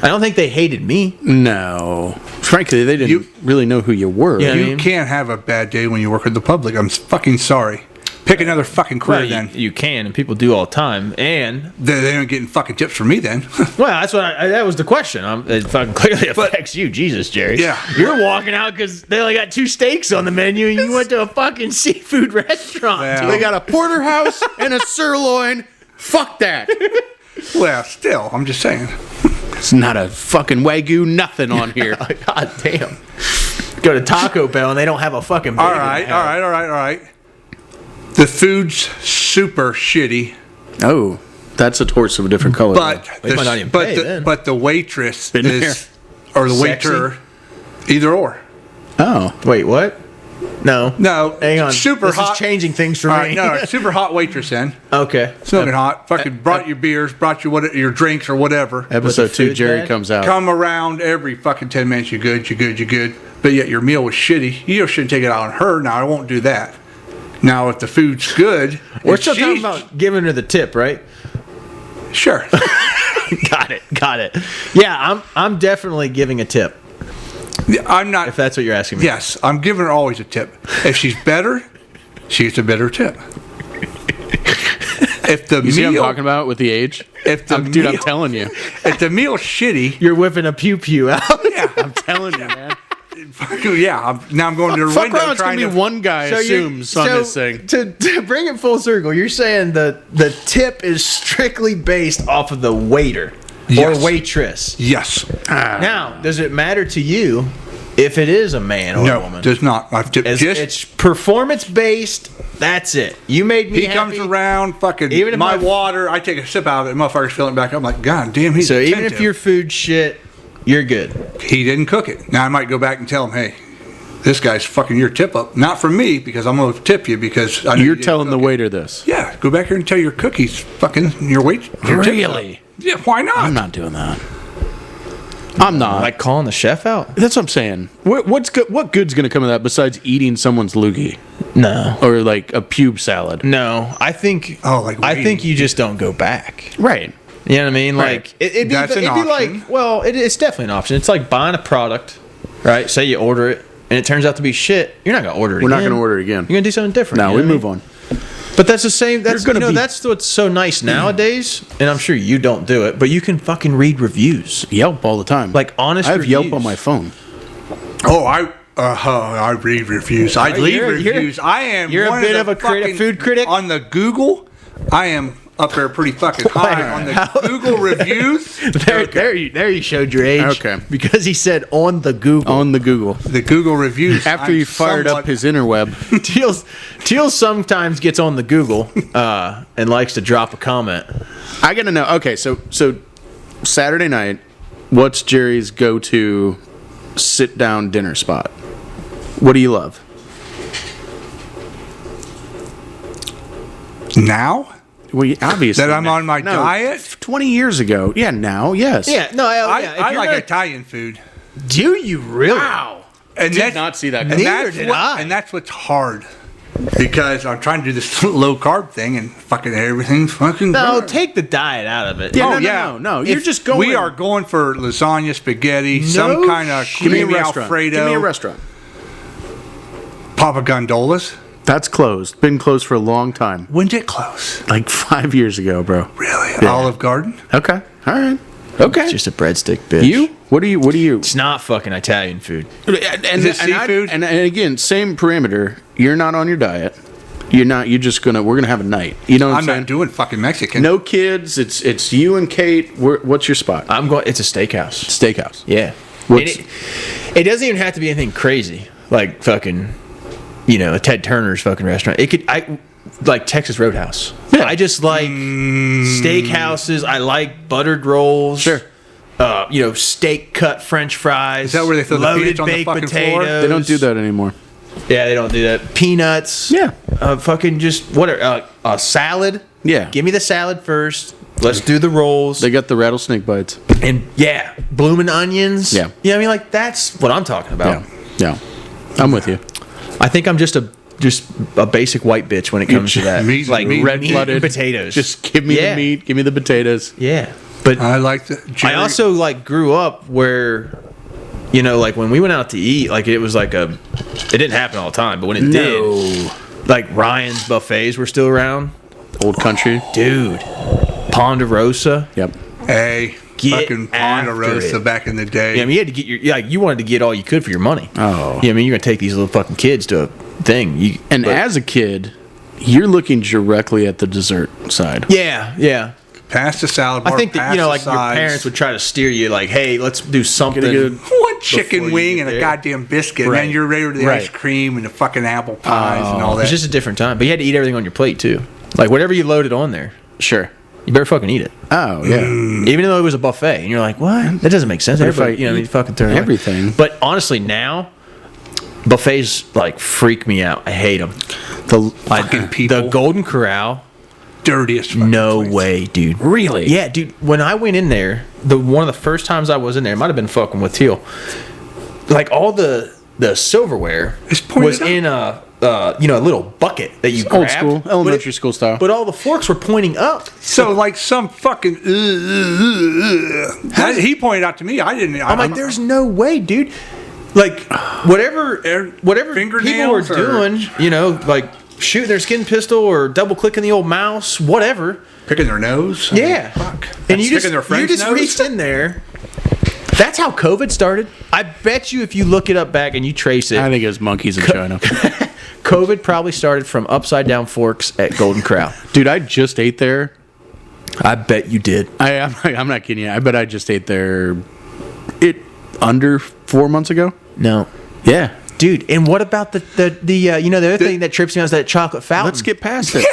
[SPEAKER 1] I don't think they hated me.
[SPEAKER 2] No. Frankly, they didn't really know who you were.
[SPEAKER 1] Yeah. I
[SPEAKER 3] You
[SPEAKER 1] mean-
[SPEAKER 3] can't have a bad day when you work with the public. I'm fucking sorry. Pick another fucking career
[SPEAKER 1] Well,
[SPEAKER 3] then.
[SPEAKER 1] you can, and people do all the time. And
[SPEAKER 3] They aren't getting fucking tips from me then.
[SPEAKER 1] well, that's what that was the question. It fucking clearly affects you, Jesus, Jerry.
[SPEAKER 3] Yeah.
[SPEAKER 1] You're walking out because they only got 2 steaks on the menu, and you went to a fucking seafood restaurant.
[SPEAKER 3] Well.
[SPEAKER 1] dude.
[SPEAKER 2] They got a porterhouse and a sirloin. Fuck that.
[SPEAKER 3] Well, still, I'm just saying.
[SPEAKER 2] It's not a fucking Wagyu nothing on here.
[SPEAKER 1] God damn. Go to Taco Bell and they don't have a fucking bagel.
[SPEAKER 3] All right. The food's super shitty,
[SPEAKER 2] Oh, that's a torch of a different color.
[SPEAKER 3] but
[SPEAKER 1] They might not even pay then.
[SPEAKER 3] but the waitress
[SPEAKER 2] Been
[SPEAKER 3] is, or the
[SPEAKER 1] Sexy?
[SPEAKER 3] waiter, either or.
[SPEAKER 2] oh.
[SPEAKER 1] Wait, what? No.
[SPEAKER 3] No,
[SPEAKER 1] Hang on.
[SPEAKER 3] super
[SPEAKER 1] this
[SPEAKER 3] hot.
[SPEAKER 1] is changing things for
[SPEAKER 3] All
[SPEAKER 1] me.
[SPEAKER 3] right, no, super hot waitress then.
[SPEAKER 1] Okay.
[SPEAKER 3] Smoking hot. Fucking brought your beers, brought you your drinks or whatever.
[SPEAKER 2] Episode
[SPEAKER 1] the
[SPEAKER 2] 2,
[SPEAKER 1] food
[SPEAKER 2] Jerry
[SPEAKER 1] bad?
[SPEAKER 2] comes out.
[SPEAKER 3] Come around every fucking 10 minutes. You good. But yet your meal was shitty. You shouldn't take it out on her. Now, I won't do that. Now, if the food's good.
[SPEAKER 1] We're
[SPEAKER 3] and
[SPEAKER 1] still talking
[SPEAKER 3] she's-
[SPEAKER 1] about giving her the tip, right?
[SPEAKER 3] Sure.
[SPEAKER 1] Got it. Yeah, I'm definitely giving a tip,
[SPEAKER 3] I'm not.
[SPEAKER 1] if that's what you're asking me.
[SPEAKER 3] Yes, I'm giving her always a tip. If she's better, she gets a better tip. If the
[SPEAKER 2] You see what I'm
[SPEAKER 3] meal,
[SPEAKER 2] talking about with the age?
[SPEAKER 3] if the
[SPEAKER 2] Dude, I'm
[SPEAKER 3] meal-
[SPEAKER 2] telling you.
[SPEAKER 3] if the meal's shitty,
[SPEAKER 1] You're whipping a pew out.
[SPEAKER 3] yeah,
[SPEAKER 2] I'm telling you, man.
[SPEAKER 3] now I'm going to the
[SPEAKER 2] Fuck
[SPEAKER 3] window
[SPEAKER 2] around, it's
[SPEAKER 3] trying
[SPEAKER 2] going to
[SPEAKER 3] to.
[SPEAKER 2] be one guy assumes on this thing.
[SPEAKER 1] To bring it full circle, you're saying the tip is strictly based off of the waiter
[SPEAKER 3] Yes.
[SPEAKER 1] or waitress.
[SPEAKER 3] Yes,
[SPEAKER 1] Now, does it matter to you if it is a man or a
[SPEAKER 3] No,
[SPEAKER 1] woman.
[SPEAKER 3] does not. I've
[SPEAKER 1] It's performance based. That's it. You made me
[SPEAKER 3] he
[SPEAKER 1] happy.
[SPEAKER 3] comes around, fucking
[SPEAKER 1] Even if
[SPEAKER 3] my
[SPEAKER 1] my-
[SPEAKER 3] water. I take a sip out of it. Motherfucker's filling it back up. I'm like, God damn, he's
[SPEAKER 1] So even if
[SPEAKER 3] attentive.
[SPEAKER 1] your food shit, you're good.
[SPEAKER 3] He didn't cook it. Now I might go back and tell him, hey, this guy's fucking your tip up. Not from me, because I'm going to tip you because I know you
[SPEAKER 2] You're
[SPEAKER 3] didn't
[SPEAKER 2] telling the
[SPEAKER 3] cook it.
[SPEAKER 2] waiter this.
[SPEAKER 3] Yeah, go back here and tell your cookies fucking your wait. Your tip
[SPEAKER 2] Really?
[SPEAKER 3] up. Yeah, why not?
[SPEAKER 2] I'm not doing that. I'm not.
[SPEAKER 1] Like calling the chef out?
[SPEAKER 2] That's what I'm saying. What's good? What good's gonna come of that besides eating someone's loogie
[SPEAKER 1] No.
[SPEAKER 2] or like a pube salad?
[SPEAKER 1] No. I think.
[SPEAKER 3] Oh, like
[SPEAKER 1] I
[SPEAKER 3] waiting.
[SPEAKER 1] think you just don't go back.
[SPEAKER 2] Right.
[SPEAKER 1] You know what I mean?
[SPEAKER 2] Right.
[SPEAKER 1] Like it'd be,
[SPEAKER 3] That's an
[SPEAKER 1] it'd be
[SPEAKER 3] option.
[SPEAKER 1] like, well, it's definitely an option. It's like buying a product, right? Say you order it and it turns out to be shit. You're not gonna order it.
[SPEAKER 2] We're not
[SPEAKER 1] again.
[SPEAKER 2] gonna order it again.
[SPEAKER 1] You're gonna do something different.
[SPEAKER 2] No,
[SPEAKER 1] you know
[SPEAKER 2] we
[SPEAKER 1] what I
[SPEAKER 2] move
[SPEAKER 1] mean?
[SPEAKER 2] on.
[SPEAKER 1] But that's the same. That's
[SPEAKER 2] gonna be-
[SPEAKER 1] that's what's so nice nowadays. And I'm sure you don't do it, but you can fucking read reviews.
[SPEAKER 2] Yelp all the time.
[SPEAKER 1] Like honest
[SPEAKER 2] I have Yelp
[SPEAKER 1] reviews.
[SPEAKER 2] on my phone.
[SPEAKER 3] Oh, I read reviews. I leave reviews. I am.
[SPEAKER 1] you're a
[SPEAKER 3] one
[SPEAKER 1] bit
[SPEAKER 3] the
[SPEAKER 1] of a creative
[SPEAKER 3] fucking-
[SPEAKER 1] food critic?
[SPEAKER 3] on the Google. I am up there pretty fucking high on the Google reviews.
[SPEAKER 1] There you showed your age.
[SPEAKER 2] Okay.
[SPEAKER 1] Because he said on the Google.
[SPEAKER 2] On the Google.
[SPEAKER 3] The Google reviews.
[SPEAKER 2] After
[SPEAKER 3] I'm
[SPEAKER 2] you fired
[SPEAKER 3] somewhat-
[SPEAKER 2] up his interweb.
[SPEAKER 1] Teal sometimes gets on the Google and likes to drop a comment.
[SPEAKER 2] I gotta know. Okay, so Saturday night, what's Jerry's go-to sit-down dinner spot? What do you love?
[SPEAKER 3] now
[SPEAKER 2] Well, obviously
[SPEAKER 3] that I'm
[SPEAKER 2] now.
[SPEAKER 3] on my
[SPEAKER 2] No,
[SPEAKER 3] diet.
[SPEAKER 2] 20 years ago. Yeah, now, yes.
[SPEAKER 1] Yeah, no,
[SPEAKER 3] I
[SPEAKER 1] if
[SPEAKER 3] like
[SPEAKER 1] you're
[SPEAKER 3] Italian food.
[SPEAKER 1] do you really?
[SPEAKER 3] And
[SPEAKER 2] Did
[SPEAKER 3] that's,
[SPEAKER 2] not see that
[SPEAKER 3] And
[SPEAKER 2] coming.
[SPEAKER 1] Neither
[SPEAKER 3] that's
[SPEAKER 1] did
[SPEAKER 3] what,
[SPEAKER 1] I.
[SPEAKER 3] And that's what's hard. Because I'm trying to do this low carb thing and fucking everything's fucking
[SPEAKER 1] No,
[SPEAKER 3] good.
[SPEAKER 1] take the diet out of it.
[SPEAKER 2] Yeah,
[SPEAKER 3] Oh,
[SPEAKER 2] no, no,
[SPEAKER 3] yeah.
[SPEAKER 2] no. You're
[SPEAKER 3] If
[SPEAKER 2] just going.
[SPEAKER 3] We are going for lasagna, spaghetti,
[SPEAKER 1] No
[SPEAKER 3] some kind of
[SPEAKER 1] shit.
[SPEAKER 2] Give me a
[SPEAKER 3] creamy
[SPEAKER 2] restaurant.
[SPEAKER 3] Alfredo.
[SPEAKER 2] Give me a restaurant.
[SPEAKER 3] Papa Gondolas.
[SPEAKER 2] That's closed. Been closed for a long time.
[SPEAKER 3] When's it close?
[SPEAKER 2] Like 5 years ago, bro.
[SPEAKER 3] Really?
[SPEAKER 2] Yeah.
[SPEAKER 3] Olive Garden?
[SPEAKER 2] Okay. All right. Okay.
[SPEAKER 1] It's just a breadstick, bitch.
[SPEAKER 2] you? What do you?
[SPEAKER 1] It's not fucking Italian food.
[SPEAKER 2] And,
[SPEAKER 3] Is it seafood?
[SPEAKER 2] And again, same parameter. You're not on your diet. You're not. You're just gonna. We're gonna have a night. You know what I'm,
[SPEAKER 3] I'm
[SPEAKER 2] saying?
[SPEAKER 3] not doing fucking Mexican.
[SPEAKER 2] No kids. It's you and Kate. What's your spot?
[SPEAKER 1] I'm going. It's a steakhouse.
[SPEAKER 2] Steakhouse.
[SPEAKER 1] Yeah.
[SPEAKER 2] What's-
[SPEAKER 1] And it doesn't even have to be anything crazy like fucking, a Ted Turner's fucking restaurant. It could like Texas Roadhouse.
[SPEAKER 2] Yeah.
[SPEAKER 1] I just like steakhouses. I like buttered rolls.
[SPEAKER 2] Sure.
[SPEAKER 1] Steak cut French fries.
[SPEAKER 3] Is that where they throw the
[SPEAKER 1] loaded
[SPEAKER 3] peanuts on the
[SPEAKER 1] baked
[SPEAKER 3] fucking
[SPEAKER 1] potatoes.
[SPEAKER 3] floor?
[SPEAKER 2] They don't do that anymore.
[SPEAKER 1] Yeah, they don't do that. Peanuts.
[SPEAKER 2] Yeah.
[SPEAKER 1] Fucking just whatever. A salad.
[SPEAKER 2] Yeah.
[SPEAKER 1] Give me the salad first. Let's do the rolls.
[SPEAKER 2] They got the rattlesnake bites.
[SPEAKER 1] And yeah, blooming onions.
[SPEAKER 2] Yeah.
[SPEAKER 1] I mean, like that's what I'm talking about.
[SPEAKER 2] Yeah. I'm with you.
[SPEAKER 1] I think I'm just a basic white bitch when it comes to that.
[SPEAKER 3] Meat-
[SPEAKER 1] like
[SPEAKER 3] meat-
[SPEAKER 1] red
[SPEAKER 2] meat-
[SPEAKER 1] blooded potatoes.
[SPEAKER 2] Just give me
[SPEAKER 1] Yeah.
[SPEAKER 2] the meat. Give me the potatoes.
[SPEAKER 1] yeah. But
[SPEAKER 3] I like the.
[SPEAKER 1] I also like grew up where, like when we went out to eat, like it was like it didn't happen all the time, but when it did, like Ryan's buffets were still around.
[SPEAKER 2] Old country.
[SPEAKER 1] Dude, Ponderosa.
[SPEAKER 2] Yep.
[SPEAKER 3] Hey,
[SPEAKER 1] Get
[SPEAKER 3] fucking
[SPEAKER 1] after
[SPEAKER 3] Ponderosa
[SPEAKER 1] it.
[SPEAKER 3] back in the day.
[SPEAKER 1] Yeah, I mean, you had to get you wanted to get all you could for your money.
[SPEAKER 2] Oh.
[SPEAKER 1] Yeah, I mean, you're gonna take these little fucking kids to a thing.
[SPEAKER 2] And as a kid, you're looking directly at the dessert side.
[SPEAKER 1] yeah.
[SPEAKER 3] Pass the salad bar.
[SPEAKER 1] I think that
[SPEAKER 3] pass the
[SPEAKER 1] like your
[SPEAKER 3] sides.
[SPEAKER 1] parents would try to steer you, like, "Hey, let's do something."
[SPEAKER 2] Get a good-
[SPEAKER 3] One chicken
[SPEAKER 1] before you
[SPEAKER 3] wing
[SPEAKER 1] get
[SPEAKER 3] and a
[SPEAKER 1] there.
[SPEAKER 3] goddamn biscuit,
[SPEAKER 1] Right.
[SPEAKER 3] and then you're ready to the
[SPEAKER 2] Right.
[SPEAKER 3] ice cream and the fucking apple pies and all
[SPEAKER 1] It
[SPEAKER 3] that.
[SPEAKER 1] was just a different time, but you had to eat everything on your plate too. Like whatever you loaded on there,
[SPEAKER 2] Sure.
[SPEAKER 1] you better fucking eat it.
[SPEAKER 2] Oh yeah.
[SPEAKER 1] Even though it was a buffet, and you're like, "What? That doesn't make sense."
[SPEAKER 2] But if
[SPEAKER 1] Everybody,
[SPEAKER 2] I
[SPEAKER 1] you
[SPEAKER 2] eat
[SPEAKER 1] fucking turn it away.
[SPEAKER 2] everything.
[SPEAKER 1] But honestly, now buffets like freak me out. I hate them.
[SPEAKER 2] The
[SPEAKER 3] Fucking people.
[SPEAKER 1] The Golden Corral.
[SPEAKER 3] Dirtiest fucking
[SPEAKER 1] No
[SPEAKER 3] place.
[SPEAKER 1] way, dude.
[SPEAKER 2] Really?
[SPEAKER 1] Yeah, dude. When I went in there, one of the first times I was in there, it might have been fucking with Teal. Like all the silverware
[SPEAKER 3] It's pointed
[SPEAKER 1] was
[SPEAKER 3] up.
[SPEAKER 1] in a little bucket that you
[SPEAKER 2] old
[SPEAKER 1] grabbed,
[SPEAKER 2] school,
[SPEAKER 1] but
[SPEAKER 2] elementary school style.
[SPEAKER 1] But all the forks were pointing up.
[SPEAKER 3] So like some fucking. That- he pointed out to me. I didn't.
[SPEAKER 1] I'm like, there's no way, dude. Like whatever people were
[SPEAKER 3] Fingernails or-
[SPEAKER 1] doing, like shooting their skin pistol or double clicking the old mouse, whatever.
[SPEAKER 3] picking their nose. I
[SPEAKER 1] Yeah.
[SPEAKER 3] mean, fuck.
[SPEAKER 1] And you
[SPEAKER 3] Sticking
[SPEAKER 1] just,
[SPEAKER 3] their French
[SPEAKER 1] you just
[SPEAKER 3] nose?
[SPEAKER 1] reached in there. That's how COVID started. I bet you if you look it up back and you trace it,
[SPEAKER 2] I think it was monkeys in China.
[SPEAKER 1] COVID probably started from upside down forks at Golden Corral.
[SPEAKER 2] Dude, I just ate there.
[SPEAKER 1] I bet you did.
[SPEAKER 2] I'm not kidding you. I bet I just ate there under 4 months ago.
[SPEAKER 1] No.
[SPEAKER 2] Yeah.
[SPEAKER 1] Dude, and what about the other thing that trips me out is that chocolate fountain?
[SPEAKER 2] Let's get past it.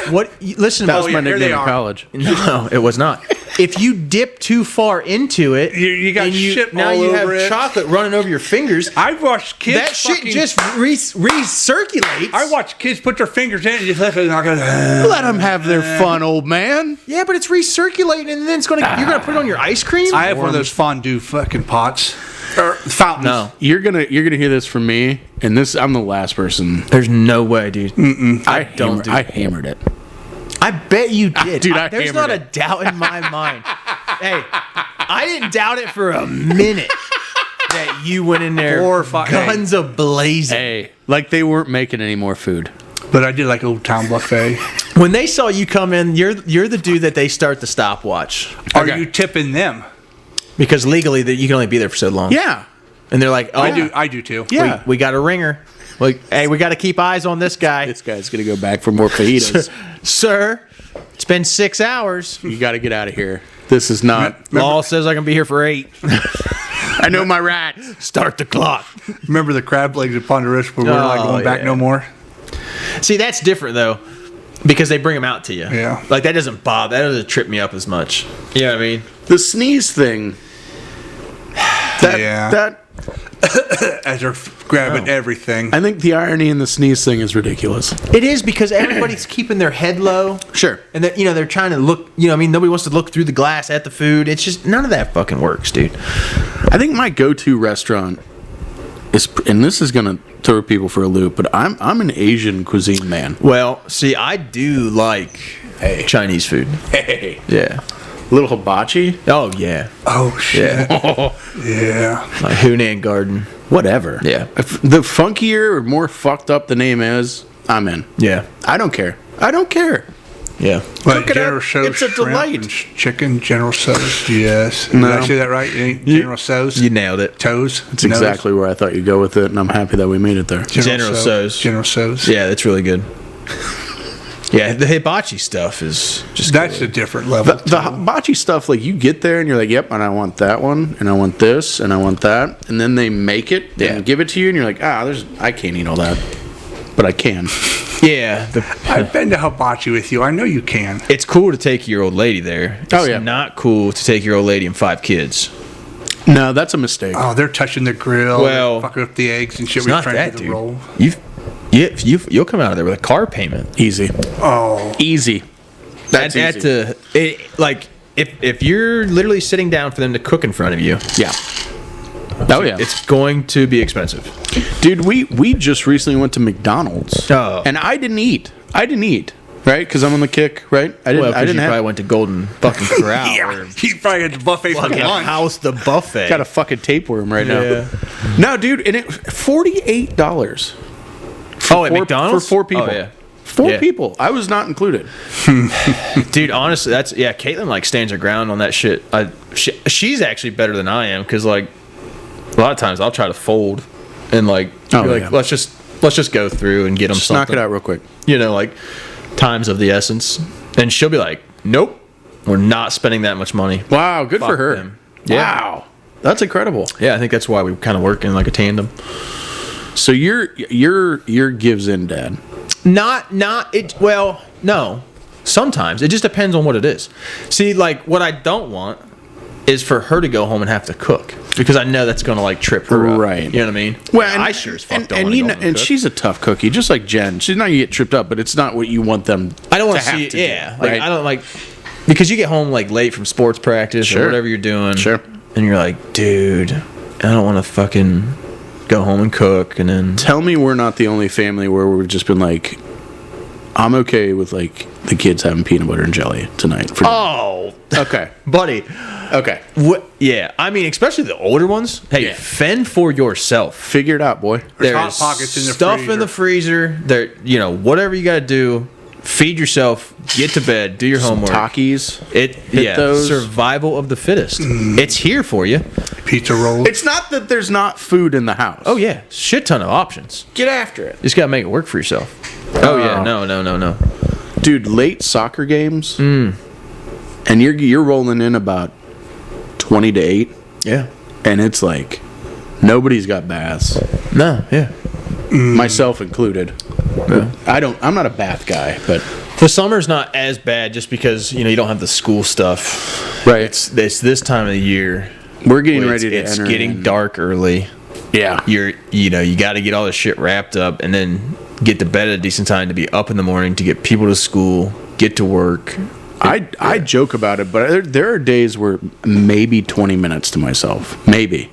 [SPEAKER 1] Listen,
[SPEAKER 2] That was my
[SPEAKER 3] here
[SPEAKER 2] nickname
[SPEAKER 3] they
[SPEAKER 2] in
[SPEAKER 3] are.
[SPEAKER 2] college.
[SPEAKER 1] No, it was not. If you dip too far into it,
[SPEAKER 3] You got
[SPEAKER 1] and
[SPEAKER 3] shit
[SPEAKER 1] now
[SPEAKER 3] all
[SPEAKER 1] you have
[SPEAKER 3] over it.
[SPEAKER 1] chocolate running over your fingers.
[SPEAKER 3] I've watched kids.
[SPEAKER 1] That shit just recirculates.
[SPEAKER 3] I watch kids put their fingers in and just let it knock it.
[SPEAKER 2] Let them have their fun, old man.
[SPEAKER 1] Yeah, but it's recirculating, and then you're gonna put it on your ice cream.
[SPEAKER 3] I have one of those fondue fucking pots or fountains.
[SPEAKER 1] No,
[SPEAKER 2] You're gonna hear this from me, and I'm the last person.
[SPEAKER 1] there's no way, dude. I don't.
[SPEAKER 2] I hammered it.
[SPEAKER 1] I bet you did,
[SPEAKER 2] Dude, I
[SPEAKER 1] There's
[SPEAKER 2] hammered
[SPEAKER 1] not a
[SPEAKER 2] it.
[SPEAKER 1] doubt in my mind. Hey, I didn't doubt it for a minute that you went in there,
[SPEAKER 3] 4 or 5
[SPEAKER 1] guns a blazing.
[SPEAKER 2] Hey, like they weren't making any more food.
[SPEAKER 3] But I did like Old Town Buffet.
[SPEAKER 1] When they saw you come in, you're the dude that they start the stopwatch
[SPEAKER 3] Are
[SPEAKER 2] Okay.
[SPEAKER 3] you tipping them?
[SPEAKER 1] because legally you can only be there for so long.
[SPEAKER 2] Yeah.
[SPEAKER 1] And they're like, oh,
[SPEAKER 3] I do too.
[SPEAKER 2] Yeah.
[SPEAKER 1] we got a ringer. Like, hey, we got to keep eyes on this guy.
[SPEAKER 2] This guy's gonna go back for more fajitas.
[SPEAKER 1] Sir, it's been 6 hours.
[SPEAKER 2] You got to get out of here. This is not.
[SPEAKER 1] Law says I can be here for 8.
[SPEAKER 2] I know my rights.
[SPEAKER 1] Start the clock.
[SPEAKER 3] Remember the crab legs at Ponderosa where we're not
[SPEAKER 1] Oh,
[SPEAKER 3] going back
[SPEAKER 1] yeah.
[SPEAKER 3] no more?
[SPEAKER 1] See, that's different though, because they bring them out to you.
[SPEAKER 3] Yeah.
[SPEAKER 1] Like that doesn't trip me up as much. You know what I mean?
[SPEAKER 2] The sneeze thing.
[SPEAKER 3] Yeah.
[SPEAKER 2] That
[SPEAKER 3] As they're grabbing everything.
[SPEAKER 2] I think the irony in the sneeze thing is ridiculous.
[SPEAKER 1] It is because everybody's keeping their head low.
[SPEAKER 2] Sure.
[SPEAKER 1] And that they're trying to look. Nobody wants to look through the glass at the food. It's just none of that fucking works, dude.
[SPEAKER 2] I think my go-to restaurant is, and this is gonna throw people for a loop, but I'm an Asian cuisine man.
[SPEAKER 1] Well, see, I do like Chinese food.
[SPEAKER 2] Hey,
[SPEAKER 1] Yeah.
[SPEAKER 2] little hibachi.
[SPEAKER 1] Oh yeah.
[SPEAKER 3] Oh, shit.
[SPEAKER 2] Oh,
[SPEAKER 3] Yeah.
[SPEAKER 1] Like Hunan Garden.
[SPEAKER 2] whatever.
[SPEAKER 1] Yeah.
[SPEAKER 2] If the funkier or more fucked up the name is, I'm in.
[SPEAKER 1] Yeah.
[SPEAKER 2] I don't care. I don't care.
[SPEAKER 1] Yeah.
[SPEAKER 3] Like
[SPEAKER 2] Cook it
[SPEAKER 3] General
[SPEAKER 2] up.
[SPEAKER 3] Tso's
[SPEAKER 2] It's a
[SPEAKER 3] shrimp
[SPEAKER 2] delight.
[SPEAKER 3] and chicken, General Tso's. Yes.
[SPEAKER 2] No.
[SPEAKER 3] Did I say that right? It ain't General Tso's?
[SPEAKER 1] You nailed it.
[SPEAKER 3] Toes?
[SPEAKER 2] That's exactly where I thought you'd go with it, and I'm happy that we made it there.
[SPEAKER 1] General Tso's.
[SPEAKER 3] General Tso's.
[SPEAKER 1] Yeah, that's really good. Yeah, the hibachi stuff is just
[SPEAKER 3] That's
[SPEAKER 1] good.
[SPEAKER 3] a different level.
[SPEAKER 2] The hibachi stuff, like you get there and you're like, yep, and I want that one, and I want this, and I want that, and then they make it
[SPEAKER 1] Yeah.
[SPEAKER 2] and give it to you, and you're like, I can't eat all that, but I can.
[SPEAKER 1] Yeah,
[SPEAKER 3] I've been to hibachi with you. I know you can.
[SPEAKER 1] it's cool to take your old lady there. It's
[SPEAKER 2] Oh, yeah.
[SPEAKER 1] not cool to take your old lady and 5 kids.
[SPEAKER 2] No, that's a mistake.
[SPEAKER 3] Oh, they're touching the grill.
[SPEAKER 1] Well,
[SPEAKER 3] they're fucking up the eggs and shit.
[SPEAKER 1] It's
[SPEAKER 3] We're
[SPEAKER 1] not
[SPEAKER 3] trying
[SPEAKER 1] that,
[SPEAKER 3] to do
[SPEAKER 1] dude.
[SPEAKER 3] the roll.
[SPEAKER 1] You'll come out of there with a car payment.
[SPEAKER 2] Easy,
[SPEAKER 3] Oh,
[SPEAKER 2] easy. That's easy.
[SPEAKER 1] If you're literally sitting down for them to cook in front of you,
[SPEAKER 2] Yeah. Oh yeah,
[SPEAKER 1] it's going to be expensive.
[SPEAKER 2] dude. We just recently went to McDonald's,
[SPEAKER 1] Oh.
[SPEAKER 2] and I didn't eat, right? Because I'm on the kick, right? I
[SPEAKER 1] Well,
[SPEAKER 2] I
[SPEAKER 1] because you
[SPEAKER 2] didn't
[SPEAKER 1] probably
[SPEAKER 2] have
[SPEAKER 1] went to Golden fucking Corral.
[SPEAKER 3] yeah.
[SPEAKER 1] Or
[SPEAKER 3] He probably had the buffet for
[SPEAKER 1] fucking
[SPEAKER 3] lunch.
[SPEAKER 1] House the Buffet.
[SPEAKER 2] got a fucking tapeworm right
[SPEAKER 1] Yeah.
[SPEAKER 2] now. No, dude, and it $48.
[SPEAKER 1] Oh, at McDonald's?
[SPEAKER 2] for 4 people.
[SPEAKER 1] Oh, yeah.
[SPEAKER 2] 4
[SPEAKER 1] Yeah.
[SPEAKER 2] people. I was not included.
[SPEAKER 1] Dude, honestly, Caitlin stands her ground on that shit. She's actually better than I am because a lot of times I'll try to fold and be
[SPEAKER 2] yeah.
[SPEAKER 1] let's just go through and get them
[SPEAKER 2] Just
[SPEAKER 1] something.
[SPEAKER 2] knock it out real quick.
[SPEAKER 1] Times of the essence, and she'll be like, "Nope, we're not spending that much money."
[SPEAKER 2] Wow, good for
[SPEAKER 1] Fuck
[SPEAKER 2] her.
[SPEAKER 1] them. Yeah.
[SPEAKER 2] Wow, that's incredible.
[SPEAKER 1] Yeah, I think that's why we kind of work in like a tandem.
[SPEAKER 2] So you're gives in dad.
[SPEAKER 1] Not it. Well, no. Sometimes it just depends on what it is. See, what I don't want is for her to go home and have to cook because I know that's going to trip her up.
[SPEAKER 2] Right.
[SPEAKER 1] You know what I mean?
[SPEAKER 2] Well,
[SPEAKER 1] I sure as fuck don't
[SPEAKER 2] and
[SPEAKER 1] want to
[SPEAKER 2] you
[SPEAKER 1] go
[SPEAKER 2] know,
[SPEAKER 1] home and
[SPEAKER 2] and
[SPEAKER 1] cook.
[SPEAKER 2] she's a tough cookie, just like Jen. She's not gonna get tripped up, but it's not what you want them.
[SPEAKER 1] I don't want
[SPEAKER 2] to
[SPEAKER 1] to
[SPEAKER 2] have
[SPEAKER 1] see.
[SPEAKER 2] to
[SPEAKER 1] Yeah,
[SPEAKER 2] do, right?
[SPEAKER 1] I don't because you get home late from sports practice
[SPEAKER 2] Sure.
[SPEAKER 1] or whatever you're doing.
[SPEAKER 2] Sure.
[SPEAKER 1] And you're like, dude, I don't want to fucking go home and cook and then.
[SPEAKER 2] Tell me we're not the only family where we've just been like, I'm okay with the kids having peanut butter and jelly tonight. For
[SPEAKER 1] Oh,
[SPEAKER 2] okay,
[SPEAKER 1] buddy.
[SPEAKER 2] okay,
[SPEAKER 1] What? Yeah, I mean, especially the older ones. Hey,
[SPEAKER 2] Yeah.
[SPEAKER 1] fend for yourself.
[SPEAKER 2] figure it out, boy.
[SPEAKER 3] There's Hot
[SPEAKER 1] There's
[SPEAKER 3] Pockets in the
[SPEAKER 1] stuff
[SPEAKER 3] freezer.
[SPEAKER 1] in the freezer. There, whatever you got to do. Feed yourself. Get to bed. Do your homework.
[SPEAKER 2] Takis.
[SPEAKER 1] Hit
[SPEAKER 2] those.
[SPEAKER 1] survival of the fittest. It's here for you.
[SPEAKER 3] Pizza rolls.
[SPEAKER 2] It's not that there's not food in the house.
[SPEAKER 1] Oh yeah, shit ton of options.
[SPEAKER 2] get after it,
[SPEAKER 1] You just gotta make it work for yourself. Oh yeah, no.
[SPEAKER 2] dude. Late soccer games, and you're rolling in about 20 to 8,
[SPEAKER 1] Yeah.
[SPEAKER 2] and it's like Nobody's got baths,
[SPEAKER 1] No, yeah.
[SPEAKER 2] myself included.
[SPEAKER 1] Yeah.
[SPEAKER 2] I'm not a bath guy, but
[SPEAKER 1] The summer's not as bad just because you don't have the school stuff.
[SPEAKER 2] right.
[SPEAKER 1] It's this time of the year.
[SPEAKER 2] We're getting
[SPEAKER 1] where
[SPEAKER 2] ready to
[SPEAKER 1] it's
[SPEAKER 2] enter.
[SPEAKER 1] getting dark early.
[SPEAKER 2] Yeah.
[SPEAKER 1] You got to get all this shit wrapped up and then get to bed at a decent time to be up in the morning to get people to school, get to work.
[SPEAKER 2] I joke about it, but there are days where maybe 20 minutes to myself. Maybe.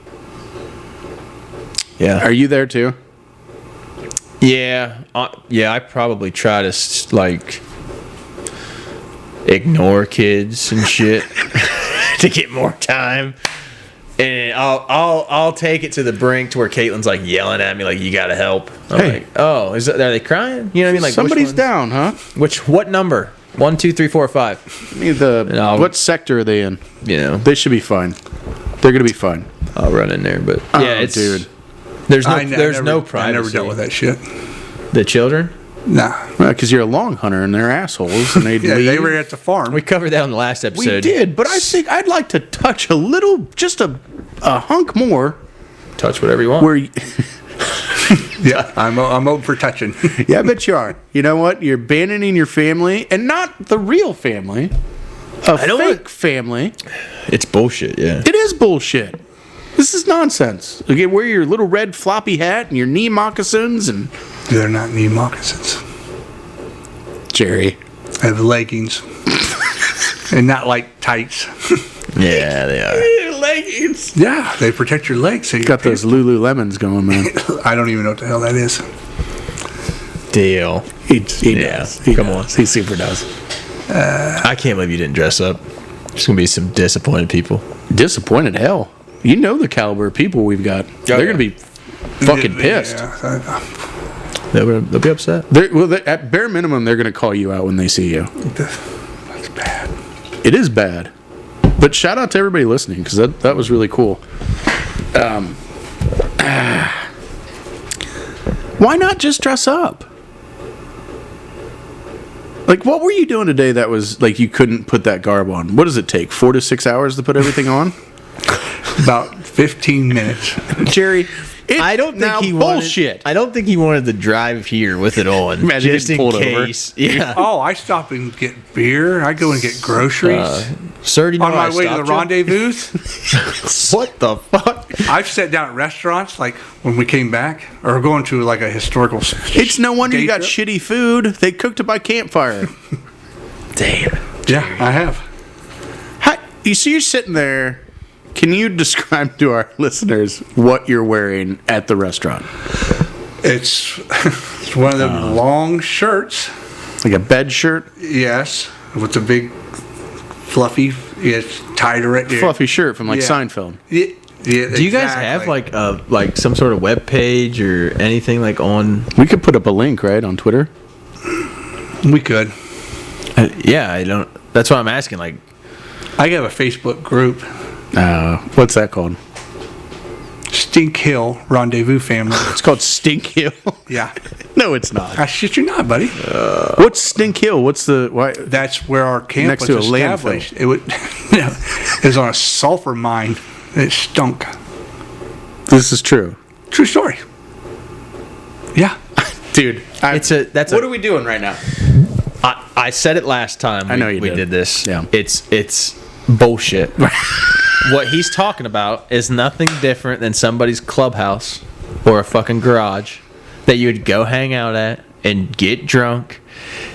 [SPEAKER 1] Yeah.
[SPEAKER 2] Are you there too?
[SPEAKER 1] Yeah. I probably try to ignore kids and shit to get more time. And I'll take it to the brink to where Caitlin's like yelling at me like, you gotta help. I'm
[SPEAKER 2] Hey.
[SPEAKER 1] like, oh, are they crying? You know what I mean? Like
[SPEAKER 2] Somebody's down, huh?
[SPEAKER 1] What number? 1, 2, 3, 4, 5.
[SPEAKER 2] What sector are they in? They should be fine. They're gonna be fine.
[SPEAKER 1] I'll run in there, but
[SPEAKER 2] dude.
[SPEAKER 1] There's no privacy.
[SPEAKER 3] I never dealt with that shit.
[SPEAKER 1] The children?
[SPEAKER 3] Nah.
[SPEAKER 2] Because you're a long hunter and they're assholes, and they'd
[SPEAKER 3] Yeah,
[SPEAKER 2] leave.
[SPEAKER 3] they were at the farm.
[SPEAKER 1] We covered that on the last episode.
[SPEAKER 2] We did, but I think I'd like to touch a little, just a hunk more.
[SPEAKER 1] Touch whatever you want.
[SPEAKER 2] Where,
[SPEAKER 3] Yeah, I'm open for touching.
[SPEAKER 2] yeah, I bet you are. You know what? You're abandoning your family, and not the real family, a fake family.
[SPEAKER 1] It's bullshit, yeah.
[SPEAKER 2] It is bullshit. This is nonsense. Okay, wear your little red floppy hat and your knee moccasins, and
[SPEAKER 3] They're not knee moccasins.
[SPEAKER 2] Jerry.
[SPEAKER 3] I have leggings. And not like tights.
[SPEAKER 1] Yeah, they are.
[SPEAKER 2] Leggings.
[SPEAKER 3] Yeah, they protect your legs. So
[SPEAKER 2] Got those Lululemons going, man.
[SPEAKER 3] I don't even know what the hell that is.
[SPEAKER 1] Deal.
[SPEAKER 2] He
[SPEAKER 1] Yeah,
[SPEAKER 2] does. He
[SPEAKER 1] come
[SPEAKER 2] does. He super does.
[SPEAKER 1] I can't believe you didn't dress up. There's going to be some disappointed people.
[SPEAKER 2] Disappointed hell. You know the caliber of people we've got. They're going to be fucking pissed.
[SPEAKER 3] Yeah,
[SPEAKER 1] They'll be upset.
[SPEAKER 2] At bare minimum, they're going to call you out when they see you.
[SPEAKER 3] that's bad.
[SPEAKER 2] It is bad. But shout out to everybody listening, because that was really cool. Why not just dress up? Like, what were you doing today that was, like, you couldn't put that garb on? What does it take, 4 to 6 hours to put everything on?
[SPEAKER 3] About 15 minutes.
[SPEAKER 2] Jerry,
[SPEAKER 1] I don't think he
[SPEAKER 2] bullshit.
[SPEAKER 1] I don't think he wanted to drive here with it on.
[SPEAKER 2] Imagine
[SPEAKER 1] just in
[SPEAKER 2] getting pulled over.
[SPEAKER 1] case. Yeah.
[SPEAKER 3] Oh, I stop and get beer. I go and get groceries.
[SPEAKER 1] Sir, do you know
[SPEAKER 3] on
[SPEAKER 1] why
[SPEAKER 3] my
[SPEAKER 1] I
[SPEAKER 3] way to the
[SPEAKER 1] stopped you?
[SPEAKER 3] rendezvous.
[SPEAKER 1] What the fuck?
[SPEAKER 3] I've sat down at restaurants, like when we came back, or going to like a historical.
[SPEAKER 2] It's no wonder you
[SPEAKER 3] day
[SPEAKER 2] got
[SPEAKER 3] trip.
[SPEAKER 2] shitty food. They cooked it by campfire.
[SPEAKER 1] Damn.
[SPEAKER 3] Yeah, I have.
[SPEAKER 2] You see, you're sitting there. Can you describe to our listeners what you're wearing at the restaurant?
[SPEAKER 3] It's one of them long shirts.
[SPEAKER 2] Like a bed shirt?
[SPEAKER 3] Yes, with the big fluffy. It's tied right there.
[SPEAKER 2] Fluffy shirt from like
[SPEAKER 3] Yeah.
[SPEAKER 2] Seinfeld.
[SPEAKER 3] Yeah,
[SPEAKER 1] Do you guys have like some sort of web page or anything like on?
[SPEAKER 2] We could put up a link, right, on Twitter?
[SPEAKER 3] We could.
[SPEAKER 1] Yeah, I don't. That's what I'm asking. Like,
[SPEAKER 3] I have a Facebook group,
[SPEAKER 2] What's that called?
[SPEAKER 3] Stink Hill Rendezvous Family.
[SPEAKER 2] It's called Stink Hill.
[SPEAKER 3] Yeah.
[SPEAKER 2] No, it's not.
[SPEAKER 3] I shit you not, buddy.
[SPEAKER 2] What's Stink Hill? What's the why?
[SPEAKER 3] That's where our camp
[SPEAKER 2] Next
[SPEAKER 3] was
[SPEAKER 2] to a
[SPEAKER 3] established. It would. It was on a sulfur mine. It stunk.
[SPEAKER 2] This is true,
[SPEAKER 3] True story. Yeah.
[SPEAKER 2] dude. What are we doing right now?
[SPEAKER 1] I said it last time.
[SPEAKER 2] I know you
[SPEAKER 1] we
[SPEAKER 2] did.
[SPEAKER 1] did this.
[SPEAKER 2] Yeah.
[SPEAKER 1] It's bullshit. What he's talking about is nothing different than somebody's clubhouse or a fucking garage that you would go hang out at and get drunk.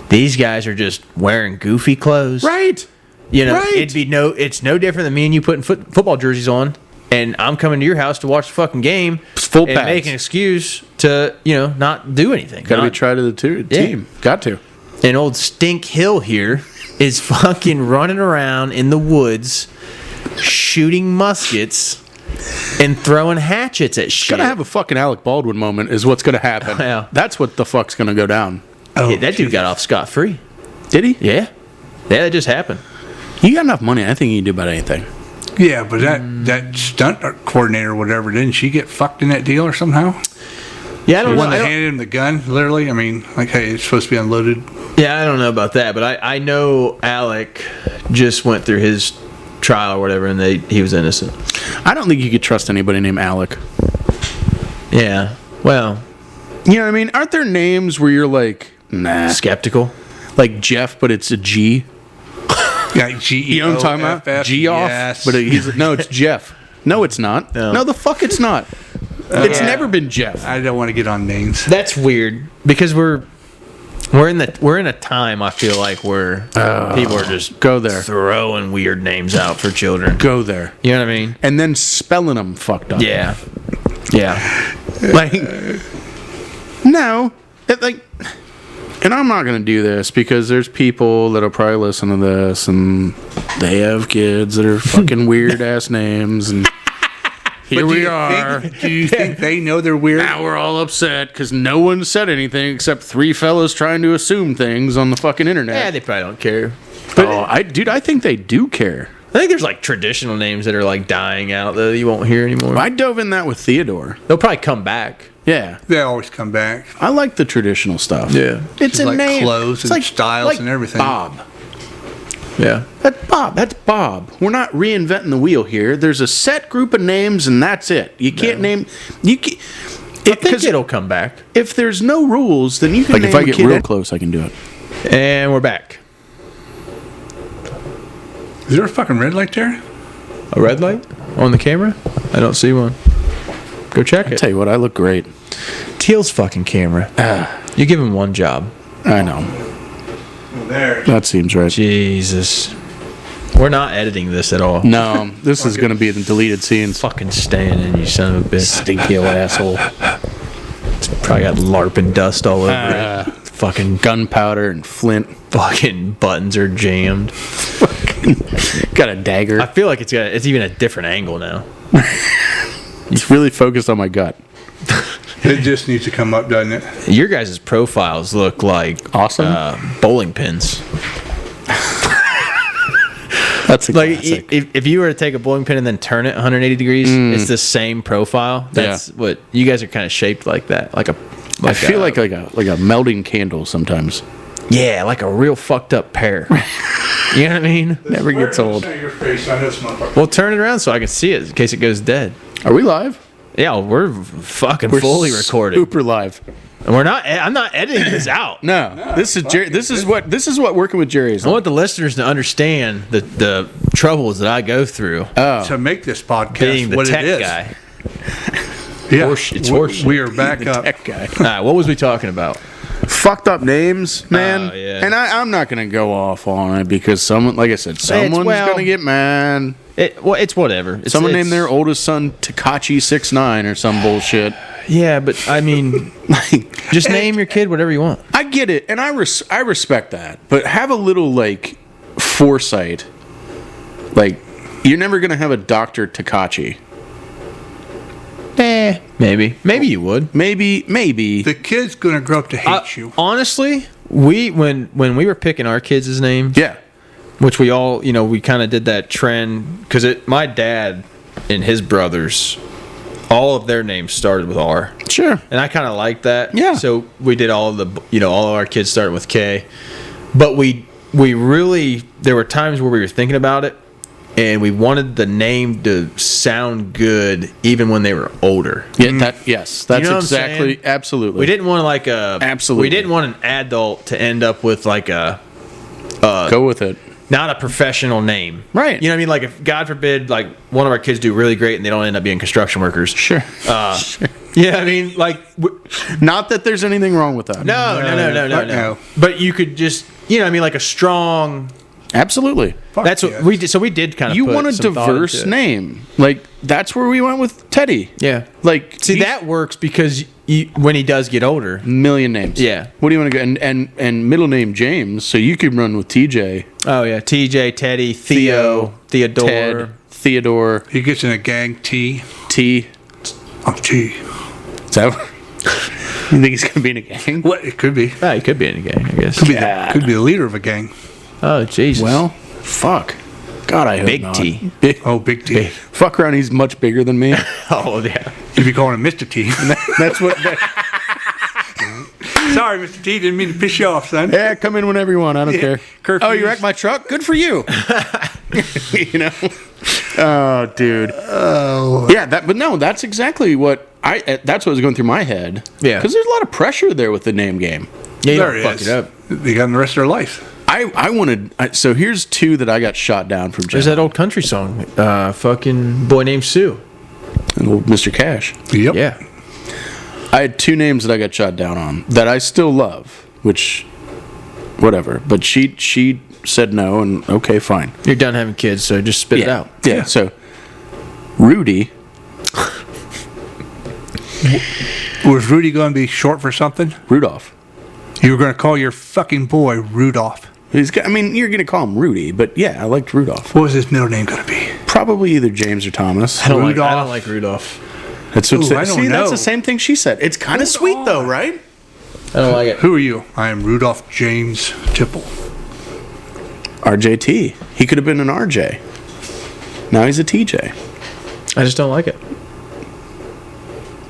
[SPEAKER 1] These guys are just wearing goofy clothes.
[SPEAKER 2] Right.
[SPEAKER 1] You know,
[SPEAKER 2] Right.
[SPEAKER 1] it's no different than me and you putting football jerseys on, and I'm coming to your house to watch the fucking game,
[SPEAKER 2] Full
[SPEAKER 1] and
[SPEAKER 2] pads.
[SPEAKER 1] make an excuse to not do anything.
[SPEAKER 2] Got to be
[SPEAKER 1] Not-
[SPEAKER 2] tried to the team. Got to.
[SPEAKER 1] And old Stink Hill here is fucking running around in the woods, shooting muskets and throwing hatchets at shit.
[SPEAKER 2] Gonna have a fucking Alec Baldwin moment. Is what's gonna happen.
[SPEAKER 1] Yeah.
[SPEAKER 2] That's what the fuck's gonna go down.
[SPEAKER 3] Oh,
[SPEAKER 1] Yeah, that dude got off scot-free.
[SPEAKER 2] Did he?
[SPEAKER 1] Yeah, that just happened.
[SPEAKER 2] You got enough money. I think you can do about anything.
[SPEAKER 3] Yeah, but that stunt coordinator or whatever, didn't she get fucked in that deal or somehow?
[SPEAKER 1] Yeah, I
[SPEAKER 3] The
[SPEAKER 1] don't
[SPEAKER 3] one
[SPEAKER 1] know.
[SPEAKER 3] that handed him the gun, literally. I mean, like, hey, it's supposed to be unloaded.
[SPEAKER 1] Yeah, I don't know about that, but I know Alec just went through his trial or whatever, and he was innocent.
[SPEAKER 2] I don't think you could trust anybody named Alec.
[SPEAKER 1] Yeah. Well,
[SPEAKER 2] You know what I mean? Aren't there names where you're like, nah,
[SPEAKER 1] skeptical.
[SPEAKER 2] like Jeff, but it's a G?
[SPEAKER 3] Yeah, G-E-O-F-F.
[SPEAKER 2] You know what I'm talking about? G off,
[SPEAKER 3] yes.
[SPEAKER 2] but no, it's Jeff. No, it's not. No, the fuck, it's not. It's never been Jeff.
[SPEAKER 3] I don't want to get on names.
[SPEAKER 1] That's weird because we're in a time, I feel like, where people are just
[SPEAKER 2] Go there.
[SPEAKER 1] throwing weird names out for children.
[SPEAKER 2] Go there.
[SPEAKER 1] You know what I mean?
[SPEAKER 2] And then spelling them fucked up.
[SPEAKER 1] Yeah. Yeah.
[SPEAKER 2] Like, no. And I'm not going to do this because there's people that'll probably listen to this and they have kids that are fucking weird ass names. And here we are.
[SPEAKER 3] Do you think they know they're weird?
[SPEAKER 2] Now we're all upset because no one said anything except three fellas trying to assume things on the fucking internet.
[SPEAKER 1] Yeah, they probably don't care.
[SPEAKER 2] But I think they do care.
[SPEAKER 1] I think there's like traditional names that are like dying out that you won't hear anymore.
[SPEAKER 2] I dove in that with Theodore.
[SPEAKER 1] They'll probably come back.
[SPEAKER 2] Yeah.
[SPEAKER 3] They always come back.
[SPEAKER 2] I like the traditional stuff.
[SPEAKER 1] Yeah.
[SPEAKER 2] It's
[SPEAKER 3] Just
[SPEAKER 2] a
[SPEAKER 3] like
[SPEAKER 2] name.
[SPEAKER 3] clothes
[SPEAKER 2] It's
[SPEAKER 3] and styles and everything.
[SPEAKER 2] Bob.
[SPEAKER 1] Yeah.
[SPEAKER 2] That's Bob. That's Bob. We're not reinventing the wheel here. There's a set group of names, and that's it. You can't name. You can,
[SPEAKER 1] I think it'll come back.
[SPEAKER 2] If there's no rules, then you can. Like name if I get real close, I can do it.
[SPEAKER 1] And we're back.
[SPEAKER 3] Is there a fucking red light there?
[SPEAKER 1] A red light on the camera? I don't see one. Go check it.
[SPEAKER 2] Tell you what, I look great.
[SPEAKER 1] Teal's fucking camera. You give him one job.
[SPEAKER 2] I know.
[SPEAKER 3] Well, there.
[SPEAKER 2] That seems right.
[SPEAKER 1] Jesus. We're not editing this at all.
[SPEAKER 2] No, this is going to be the deleted scenes.
[SPEAKER 1] Fucking staying in, you son of a bitch.
[SPEAKER 2] Stinky old asshole.
[SPEAKER 1] It's probably got LARP and dust all over it. Fucking
[SPEAKER 2] Gunpowder and flint.
[SPEAKER 1] fucking buttons are jammed.
[SPEAKER 2] Got a dagger.
[SPEAKER 1] I feel like it's even a different angle now.
[SPEAKER 2] It's really focused on my gut.
[SPEAKER 3] It just needs to come up, doesn't it?
[SPEAKER 1] Your guys' profiles look like
[SPEAKER 2] Awesome.
[SPEAKER 1] bowling pins.
[SPEAKER 2] That's a
[SPEAKER 1] Like
[SPEAKER 2] classic.
[SPEAKER 1] if you were to take a bowling pin and then turn it 180 degrees, it's the same profile. That's what you guys are kind of shaped like that.
[SPEAKER 2] I feel like a melting candle sometimes.
[SPEAKER 1] Yeah, like a real fucked up pear. You know what I mean? Never gets old.
[SPEAKER 3] Your face, I know this motherfucker.
[SPEAKER 1] Well, turn it around so I can see it in case it goes dead.
[SPEAKER 2] Are we live?
[SPEAKER 1] Yeah, we're fucking fully recorded.
[SPEAKER 2] Super live.
[SPEAKER 1] And we're not. I'm not editing this out.
[SPEAKER 2] No, this is Jerry. This is what working with Jerry is
[SPEAKER 1] I
[SPEAKER 2] like.
[SPEAKER 1] want the listeners to understand the troubles that I go through
[SPEAKER 3] To make this podcast
[SPEAKER 1] being the
[SPEAKER 3] what
[SPEAKER 1] tech
[SPEAKER 3] it is.
[SPEAKER 1] guy.
[SPEAKER 3] Yeah.
[SPEAKER 1] It's horseshit.
[SPEAKER 3] We are back up.
[SPEAKER 2] Tech guy.
[SPEAKER 1] All right, what was we talking about?
[SPEAKER 2] Fucked up names, man.
[SPEAKER 1] Oh, yeah.
[SPEAKER 2] And I'm not gonna go off on it because someone, like I said, someone's gonna get mad.
[SPEAKER 1] It's whatever.
[SPEAKER 2] Someone named their oldest son Takachi 6'9" or some bullshit.
[SPEAKER 1] Yeah, but I mean, just name your kid whatever you want.
[SPEAKER 2] I get it, and I respect that, but have a little like foresight. Like, you're never gonna have a Dr. Takachi.
[SPEAKER 1] Maybe you would.
[SPEAKER 2] Maybe.
[SPEAKER 3] The kid's gonna grow up to hate you.
[SPEAKER 1] Honestly, when we were picking our kids' names,
[SPEAKER 2] Yeah.
[SPEAKER 1] which we all, we kind of did that trend because my dad and his brothers, all of their names started with R.
[SPEAKER 2] Sure.
[SPEAKER 1] And I kind of like that.
[SPEAKER 2] Yeah.
[SPEAKER 1] So we did all of our kids started with K. But we really, there were times where we were thinking about it and we wanted the name to sound good even when they were older.
[SPEAKER 2] Yeah, that's
[SPEAKER 1] You know what I'm
[SPEAKER 2] exactly,
[SPEAKER 1] saying?
[SPEAKER 2] absolutely.
[SPEAKER 1] We didn't want
[SPEAKER 2] Absolutely.
[SPEAKER 1] We didn't want an adult to end up with like a
[SPEAKER 2] go with it.
[SPEAKER 1] not a professional name.
[SPEAKER 2] Right.
[SPEAKER 1] You know what I mean? Like if God forbid like one of our kids do really great and they don't end up being construction workers.
[SPEAKER 2] Sure.
[SPEAKER 1] Yeah, I mean like
[SPEAKER 2] Not that there's anything wrong with that.
[SPEAKER 1] no. But you could just, like a strong
[SPEAKER 2] Absolutely.
[SPEAKER 1] That's what we did. So we did kind of
[SPEAKER 2] You
[SPEAKER 1] put
[SPEAKER 2] want a
[SPEAKER 1] some thought
[SPEAKER 2] diverse
[SPEAKER 1] into it.
[SPEAKER 2] name. Like, that's where we went with Teddy.
[SPEAKER 1] Yeah.
[SPEAKER 2] Like,
[SPEAKER 1] See, that works because when he does get older.
[SPEAKER 2] million names.
[SPEAKER 1] Yeah.
[SPEAKER 2] What do you want to go? And middle name James, so you could run with TJ.
[SPEAKER 1] Oh yeah, TJ, Teddy, Theo, Theodore.
[SPEAKER 2] Ted, Theodore,
[SPEAKER 3] He gets in a gang T.
[SPEAKER 2] T.
[SPEAKER 3] Oh, T.
[SPEAKER 2] Is that you think he's gonna be in a gang?
[SPEAKER 3] What? It could be.
[SPEAKER 1] Oh, he could be in a gang, I guess.
[SPEAKER 3] Could be the leader of a gang.
[SPEAKER 1] Oh Jesus.
[SPEAKER 2] Well, fuck. God, I hope
[SPEAKER 1] Big
[SPEAKER 2] not.
[SPEAKER 1] T.
[SPEAKER 3] Oh, Big T.
[SPEAKER 2] Fuck around, he's much bigger than me.
[SPEAKER 1] Oh yeah.
[SPEAKER 3] You'd be calling him Mr. T.
[SPEAKER 2] That's what.
[SPEAKER 3] Sorry, Mr. T. Didn't mean to piss you off, son.
[SPEAKER 2] Yeah, come in whenever you want. I don't care.
[SPEAKER 3] Curfews.
[SPEAKER 2] Oh, you wrecked my truck? Good for you. Oh, dude. Oh. Yeah, but no, that's exactly what That's what was going through my head.
[SPEAKER 1] Yeah.
[SPEAKER 2] Because there's a lot of pressure there with the name game.
[SPEAKER 1] Yeah, you
[SPEAKER 3] There
[SPEAKER 1] don't fuck
[SPEAKER 3] is.
[SPEAKER 1] it up.
[SPEAKER 3] They got in the rest of their life.
[SPEAKER 2] I wanted. So here's two that I got shot down from.
[SPEAKER 1] There's that old country song, fucking Boy Named Sue.
[SPEAKER 2] And old Mr. Cash.
[SPEAKER 3] Yep.
[SPEAKER 1] Yeah.
[SPEAKER 2] I had two names that I got shot down on that I still love, which, whatever. But she said no, and okay, fine.
[SPEAKER 1] You're done having kids, so just spit it out.
[SPEAKER 2] Yeah. So Rudy.
[SPEAKER 3] Was Rudy going to be short for something?
[SPEAKER 2] Rudolph.
[SPEAKER 3] You were going to call your fucking boy Rudolph.
[SPEAKER 2] You're going to call him Rudy, but yeah, I liked Rudolph.
[SPEAKER 3] What was his middle name going to be?
[SPEAKER 2] Probably either James or Thomas.
[SPEAKER 1] I don't
[SPEAKER 3] Rudolph.
[SPEAKER 1] like Rudolph.
[SPEAKER 2] That's what.
[SPEAKER 3] Ooh, I don't
[SPEAKER 2] See, that's
[SPEAKER 3] know.
[SPEAKER 2] the same thing she said. It's kind of sweet though, right?
[SPEAKER 1] I don't like it.
[SPEAKER 3] Who are you? I am Rudolph James Tipple.
[SPEAKER 2] RJT. He could have been an RJ. Now he's a TJ.
[SPEAKER 1] I just don't like it.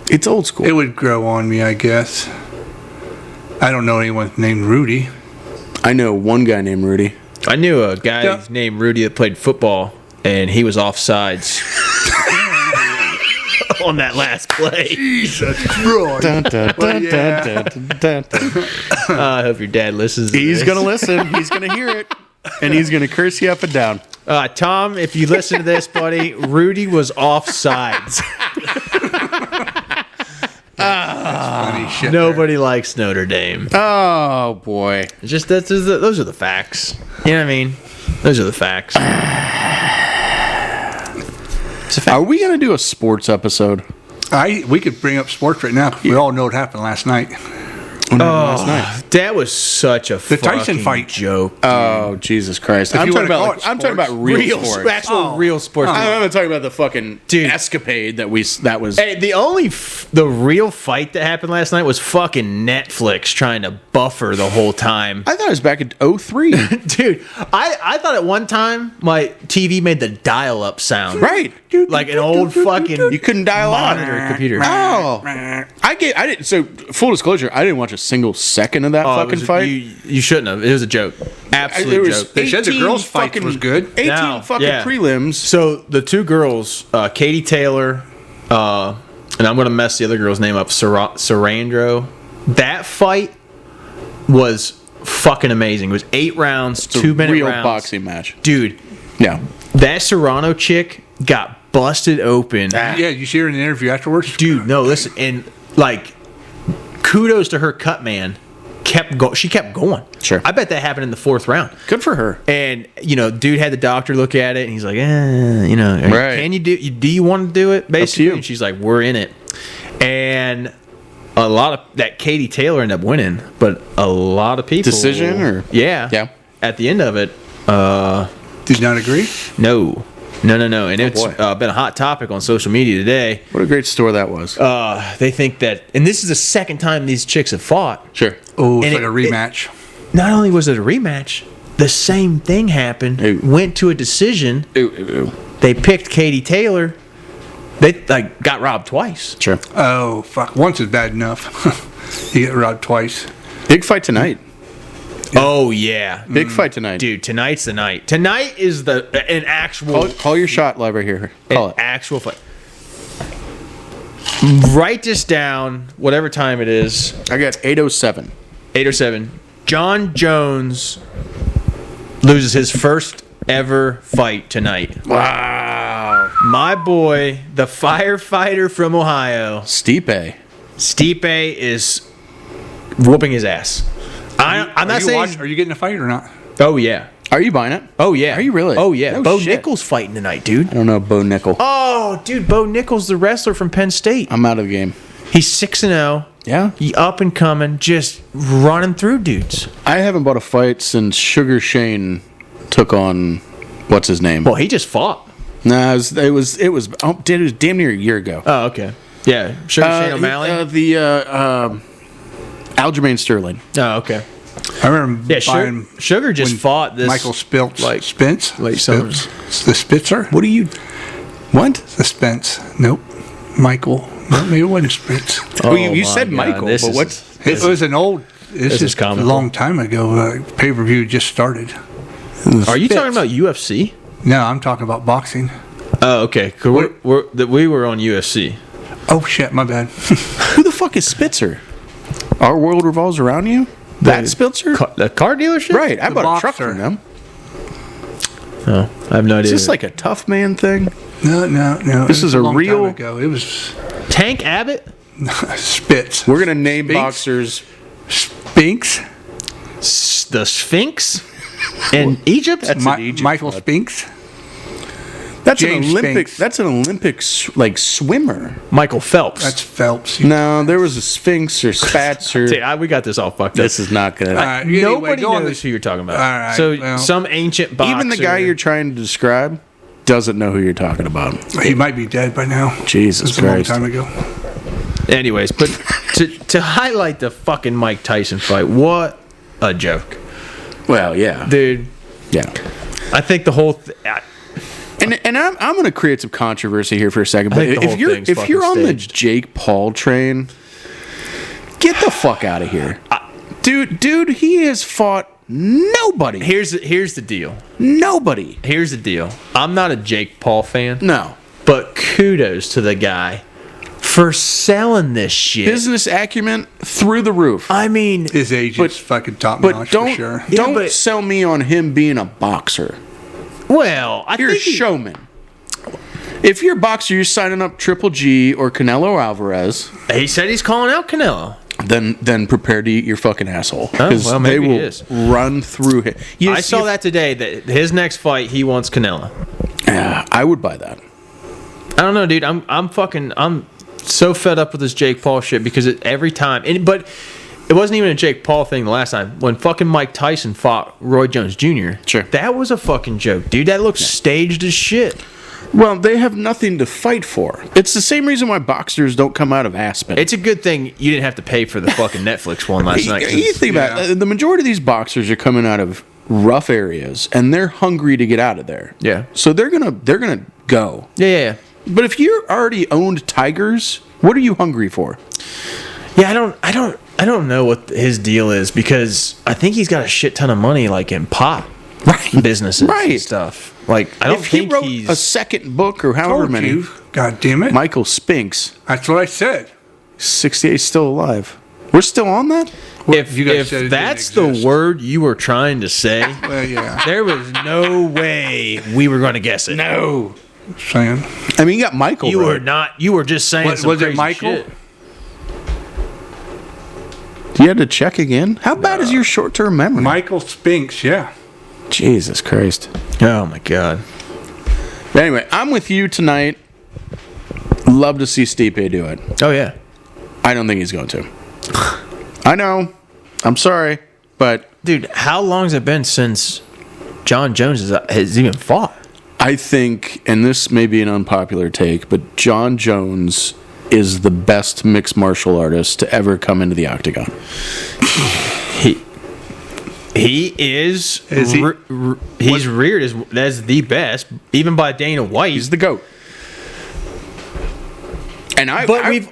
[SPEAKER 2] It's old school.
[SPEAKER 3] It would grow on me, I guess. I don't know anyone named Rudy.
[SPEAKER 2] I know one guy named Rudy.
[SPEAKER 1] I knew a guy
[SPEAKER 3] Yeah.
[SPEAKER 1] named Rudy that played football, and he was offsides on that last play.
[SPEAKER 3] Jesus Christ.
[SPEAKER 2] Dun, dun, dun,
[SPEAKER 3] yeah.
[SPEAKER 2] dun, dun, dun, dun.
[SPEAKER 1] I hope your dad listens to
[SPEAKER 2] He's
[SPEAKER 1] this.
[SPEAKER 2] going to listen. He's going to hear it. And he's going to curse you up and down.
[SPEAKER 1] Tom, if you listen to this, buddy, Rudy was offsides.
[SPEAKER 3] Funny shit.
[SPEAKER 1] Nobody likes Notre Dame.
[SPEAKER 2] Oh, boy.
[SPEAKER 1] It's just those are the facts. You know what I mean? Those are the facts. It's a fact.
[SPEAKER 2] Are we going to do a sports episode?
[SPEAKER 3] We could bring up sports right now. We all know what happened last night.
[SPEAKER 2] Last night.
[SPEAKER 1] That was such a
[SPEAKER 3] The Tyson
[SPEAKER 1] fucking
[SPEAKER 3] fight.
[SPEAKER 1] joke.
[SPEAKER 2] Oh, Jesus Christ. I'm
[SPEAKER 3] you
[SPEAKER 2] talking
[SPEAKER 3] wanna call
[SPEAKER 2] about
[SPEAKER 3] it
[SPEAKER 2] I'm talking about
[SPEAKER 3] sports.
[SPEAKER 2] real sports.
[SPEAKER 1] actual real sports.
[SPEAKER 2] I'm not talking about the fucking
[SPEAKER 1] Dude.
[SPEAKER 2] escapade that was.
[SPEAKER 1] Hey, the real fight that happened last night was fucking Netflix trying to buffer the whole time.
[SPEAKER 2] I thought it was back in 03.
[SPEAKER 1] Dude, I thought at one time my TV made the dial-up sound.
[SPEAKER 2] Right.
[SPEAKER 1] Like an old fucking
[SPEAKER 2] You couldn't dial out.
[SPEAKER 1] monitor computer.
[SPEAKER 2] Oh. I didn't. So, full disclosure, I didn't watch a single second of that
[SPEAKER 1] Oh, it
[SPEAKER 2] fucking
[SPEAKER 1] was-
[SPEAKER 2] fight.
[SPEAKER 1] You shouldn't have. It was a joke. Absolute
[SPEAKER 2] There was
[SPEAKER 1] joke.
[SPEAKER 3] They said the
[SPEAKER 2] 18
[SPEAKER 3] girls' fight
[SPEAKER 2] fucking-
[SPEAKER 3] was good.
[SPEAKER 2] 18
[SPEAKER 1] Now,
[SPEAKER 2] fucking
[SPEAKER 1] yeah.
[SPEAKER 2] prelims.
[SPEAKER 1] So the two girls, Katie Taylor, and I'm going to mess the other girl's name up, Sarandro. That fight was fucking amazing. It was 8 rounds,
[SPEAKER 2] It's a
[SPEAKER 1] 2-minute
[SPEAKER 2] real
[SPEAKER 1] rounds.
[SPEAKER 2] boxing match.
[SPEAKER 1] Dude,
[SPEAKER 2] Yeah.
[SPEAKER 1] that Serrano chick got busted open.
[SPEAKER 3] Yeah, you see her in the interview afterwards?
[SPEAKER 1] Dude, no, listen, and like, kudos to her cut man. She kept going.
[SPEAKER 2] Sure.
[SPEAKER 1] I bet that happened in the 4th round.
[SPEAKER 2] Good for her.
[SPEAKER 1] And dude had the doctor look at it, and he's like,
[SPEAKER 2] Right.
[SPEAKER 1] can you do you want to do it? Basically,
[SPEAKER 2] you.
[SPEAKER 1] and she's like, we're in it. And a lot of that Katie Taylor ended up winning, but a lot of people
[SPEAKER 2] Decision or-
[SPEAKER 1] yeah. At the end of it,
[SPEAKER 3] Did not agree?
[SPEAKER 1] no, and it's
[SPEAKER 2] boy.
[SPEAKER 1] been a hot topic on social media today.
[SPEAKER 2] What a great store that was.
[SPEAKER 1] They think that, and this is the second time these chicks have fought.
[SPEAKER 2] Sure.
[SPEAKER 3] Oh, it's
[SPEAKER 1] And
[SPEAKER 3] like a rematch.
[SPEAKER 1] Not only was it a rematch, the same thing happened.
[SPEAKER 2] Ooh.
[SPEAKER 1] Went to a decision.
[SPEAKER 2] Ooh.
[SPEAKER 1] They picked Katie Taylor. They got robbed twice.
[SPEAKER 2] Sure.
[SPEAKER 3] Oh, fuck. Once is bad enough. You get robbed twice.
[SPEAKER 2] Big fight tonight.
[SPEAKER 1] Oh yeah,
[SPEAKER 2] Big fight tonight.
[SPEAKER 1] dude! Tonight's the night. Tonight is an actual
[SPEAKER 2] Call your shot live right here. Call it.
[SPEAKER 1] actual fight. Write this down. Whatever time it is,
[SPEAKER 2] I got 8:07.
[SPEAKER 1] 8:07. John Jones loses his first ever fight tonight.
[SPEAKER 2] Wow.
[SPEAKER 1] My boy, the firefighter from Ohio,
[SPEAKER 2] Stipe.
[SPEAKER 1] Stipe, is whooping his ass. I'm not saying.
[SPEAKER 3] Are you getting a fight or not?
[SPEAKER 1] Oh yeah.
[SPEAKER 2] Are you buying it?
[SPEAKER 1] Oh yeah.
[SPEAKER 2] Are you really?
[SPEAKER 1] Oh yeah.
[SPEAKER 2] No
[SPEAKER 1] Bo
[SPEAKER 2] shit.
[SPEAKER 1] Nichols fighting tonight, dude.
[SPEAKER 2] I don't know, Bo Nickel.
[SPEAKER 1] Oh, dude, Bo Nichols, the wrestler from Penn State.
[SPEAKER 2] I'm out of the game.
[SPEAKER 1] He's 6-0.
[SPEAKER 2] Yeah.
[SPEAKER 1] He up and coming, just running through dudes.
[SPEAKER 2] I haven't bought a fight since Sugar Shane took on what's his name.
[SPEAKER 1] Well, he just fought.
[SPEAKER 2] Nah, it was damn near a year ago.
[SPEAKER 1] Oh, okay. Yeah, Sugar Shane O'Malley.
[SPEAKER 2] Aljamain Sterling.
[SPEAKER 1] Oh, okay.
[SPEAKER 3] I remember
[SPEAKER 1] Yeah,
[SPEAKER 3] buying
[SPEAKER 1] Sugar just
[SPEAKER 3] when
[SPEAKER 1] fought this.
[SPEAKER 3] Michael Spitz.
[SPEAKER 1] like,
[SPEAKER 3] Spence?
[SPEAKER 1] late
[SPEAKER 3] Spitz. The Spitzer?
[SPEAKER 2] What are you? What?
[SPEAKER 3] The Spence. Nope. Michael. No, maybe it wasn't Spitz.
[SPEAKER 2] Well, you
[SPEAKER 1] my
[SPEAKER 2] said
[SPEAKER 1] God,
[SPEAKER 2] Michael,
[SPEAKER 1] this
[SPEAKER 2] but
[SPEAKER 1] is-
[SPEAKER 2] what's?
[SPEAKER 3] It was an old. This
[SPEAKER 1] is
[SPEAKER 3] is a
[SPEAKER 1] comical.
[SPEAKER 3] long time ago. Pay-per-view just started.
[SPEAKER 1] Are you talking about UFC?
[SPEAKER 3] No, I'm talking about boxing.
[SPEAKER 1] Oh, okay. 'Cause we were on UFC.
[SPEAKER 3] Oh, shit, my bad.
[SPEAKER 2] Who the fuck is Spitzer? Our World Revolves Around You? That Spitzer?
[SPEAKER 1] The car dealership?
[SPEAKER 2] Right, I
[SPEAKER 3] The
[SPEAKER 2] bought a truck
[SPEAKER 3] boxer.
[SPEAKER 2] from them.
[SPEAKER 1] Oh, I have no idea.
[SPEAKER 2] Is this like a tough man thing?
[SPEAKER 3] No.
[SPEAKER 2] This is a
[SPEAKER 3] long
[SPEAKER 2] real-
[SPEAKER 3] time ago. It was
[SPEAKER 1] Tank Abbott?
[SPEAKER 3] Spitz.
[SPEAKER 2] We're going to name
[SPEAKER 3] Spinks?
[SPEAKER 2] boxers.
[SPEAKER 3] Spinks?
[SPEAKER 1] The Sphinx? In Egypt?
[SPEAKER 2] That's an Egypt
[SPEAKER 3] Michael
[SPEAKER 2] club.
[SPEAKER 3] Spinks?
[SPEAKER 2] That's
[SPEAKER 3] James
[SPEAKER 2] an Olympic.
[SPEAKER 3] Spinks.
[SPEAKER 2] That's an Olympic like swimmer.
[SPEAKER 1] Michael Phelps.
[SPEAKER 3] That's Phelps.
[SPEAKER 2] No, there was a Sphinx or Spats or.
[SPEAKER 1] See, we got this all fucked up.
[SPEAKER 2] This is not good.
[SPEAKER 3] Anyway,
[SPEAKER 1] Nobody
[SPEAKER 3] go on
[SPEAKER 1] knows who you're talking about.
[SPEAKER 3] All right,
[SPEAKER 1] so
[SPEAKER 3] well.
[SPEAKER 1] some ancient boxer.
[SPEAKER 2] Even the guy you're trying to describe doesn't know who you're talking about.
[SPEAKER 3] He might be dead by now.
[SPEAKER 2] Jesus
[SPEAKER 3] It's a long
[SPEAKER 2] Christ.
[SPEAKER 3] time ago.
[SPEAKER 1] Anyways, but to highlight the fucking Mike Tyson fight, what a joke,
[SPEAKER 2] Well, yeah,
[SPEAKER 1] dude.
[SPEAKER 2] yeah.
[SPEAKER 1] I think the whole.
[SPEAKER 2] And I'm going to create some controversy here for a second. But
[SPEAKER 1] think the whole thing's
[SPEAKER 2] if you're
[SPEAKER 1] fucking
[SPEAKER 2] on
[SPEAKER 1] staged.
[SPEAKER 2] the Jake Paul train, get the fuck out of here, dude. He has fought nobody.
[SPEAKER 1] Here's the deal.
[SPEAKER 2] Nobody.
[SPEAKER 1] Here's the deal. I'm not a Jake Paul fan,
[SPEAKER 2] No.
[SPEAKER 1] but kudos to the guy for selling this shit.
[SPEAKER 2] Business acumen through the roof.
[SPEAKER 1] I mean,
[SPEAKER 3] His agent's fucking top
[SPEAKER 2] But
[SPEAKER 3] notch
[SPEAKER 2] don't
[SPEAKER 3] for sure.
[SPEAKER 2] don't
[SPEAKER 1] Yeah, but-
[SPEAKER 2] sell me on him being a boxer.
[SPEAKER 1] well, I
[SPEAKER 2] You're a
[SPEAKER 1] think
[SPEAKER 2] showman. If you're a boxer, you're signing up Triple G or Canelo Alvarez.
[SPEAKER 1] he said he's calling out Canelo.
[SPEAKER 2] Then prepare to eat your fucking asshole.
[SPEAKER 1] Oh, well,
[SPEAKER 2] they
[SPEAKER 1] maybe
[SPEAKER 2] will
[SPEAKER 1] he is.
[SPEAKER 2] run through him.
[SPEAKER 1] I saw that today. That his next fight, he wants Canelo.
[SPEAKER 2] Yeah, I would buy that.
[SPEAKER 1] I don't know, dude. I'm so fed up with this Jake Paul shit because every time. But it wasn't even a Jake Paul thing the last time. When fucking Mike Tyson fought Roy Jones Jr.
[SPEAKER 2] Sure.
[SPEAKER 1] That was a fucking joke, dude. That looks staged as shit.
[SPEAKER 2] Well, they have nothing to fight for. It's the same reason why boxers don't come out of Aspen.
[SPEAKER 1] It's a good thing you didn't have to pay for the fucking Netflix one last night. 'cause
[SPEAKER 2] You think about it, the majority of these boxers are coming out of rough areas, and they're hungry to get out of there.
[SPEAKER 1] Yeah.
[SPEAKER 2] So they're gonna go.
[SPEAKER 1] Yeah.
[SPEAKER 2] But if you're already owned tigers, what are you hungry for?
[SPEAKER 1] Yeah, I don't know what his deal is because I think he's got a shit ton of money like in pot businesses and
[SPEAKER 2] Right.
[SPEAKER 1] stuff. Like I don't
[SPEAKER 2] If he
[SPEAKER 1] think
[SPEAKER 2] wrote
[SPEAKER 1] he's
[SPEAKER 2] a second book or however
[SPEAKER 3] Told
[SPEAKER 2] many,
[SPEAKER 3] you. God damn it.
[SPEAKER 2] Michael Spinks,
[SPEAKER 3] That's what I said.
[SPEAKER 2] 68, still alive. We're still on that?
[SPEAKER 1] if
[SPEAKER 3] You guys said it didn't
[SPEAKER 1] that's the
[SPEAKER 3] exist.
[SPEAKER 1] word you were trying to say,
[SPEAKER 3] Well, yeah.
[SPEAKER 1] there was no way we were going to guess it.
[SPEAKER 2] No.
[SPEAKER 3] Saying.
[SPEAKER 2] I mean, you got Michael.
[SPEAKER 1] You
[SPEAKER 2] right?
[SPEAKER 1] were not. You were just saying
[SPEAKER 3] What,
[SPEAKER 1] some
[SPEAKER 3] was it
[SPEAKER 1] crazy
[SPEAKER 3] Michael?
[SPEAKER 1] shit.
[SPEAKER 2] You had to check again? How bad is your short term memory?
[SPEAKER 3] Michael Spinks, yeah.
[SPEAKER 2] Jesus Christ.
[SPEAKER 1] Oh my god.
[SPEAKER 2] But anyway, I'm with you tonight. Love to see Stipe do it.
[SPEAKER 1] Oh yeah.
[SPEAKER 2] I don't think he's going to. I know. I'm sorry, but
[SPEAKER 1] Dude, how long has it been since John Jones has even fought?
[SPEAKER 2] I think, and this may be an unpopular take, but John Jones is the best mixed martial artist to ever come into the octagon.
[SPEAKER 1] He is.
[SPEAKER 3] Is he?
[SPEAKER 1] He's reared as the best, even by Dana White.
[SPEAKER 2] He's the GOAT. And
[SPEAKER 1] but
[SPEAKER 2] we've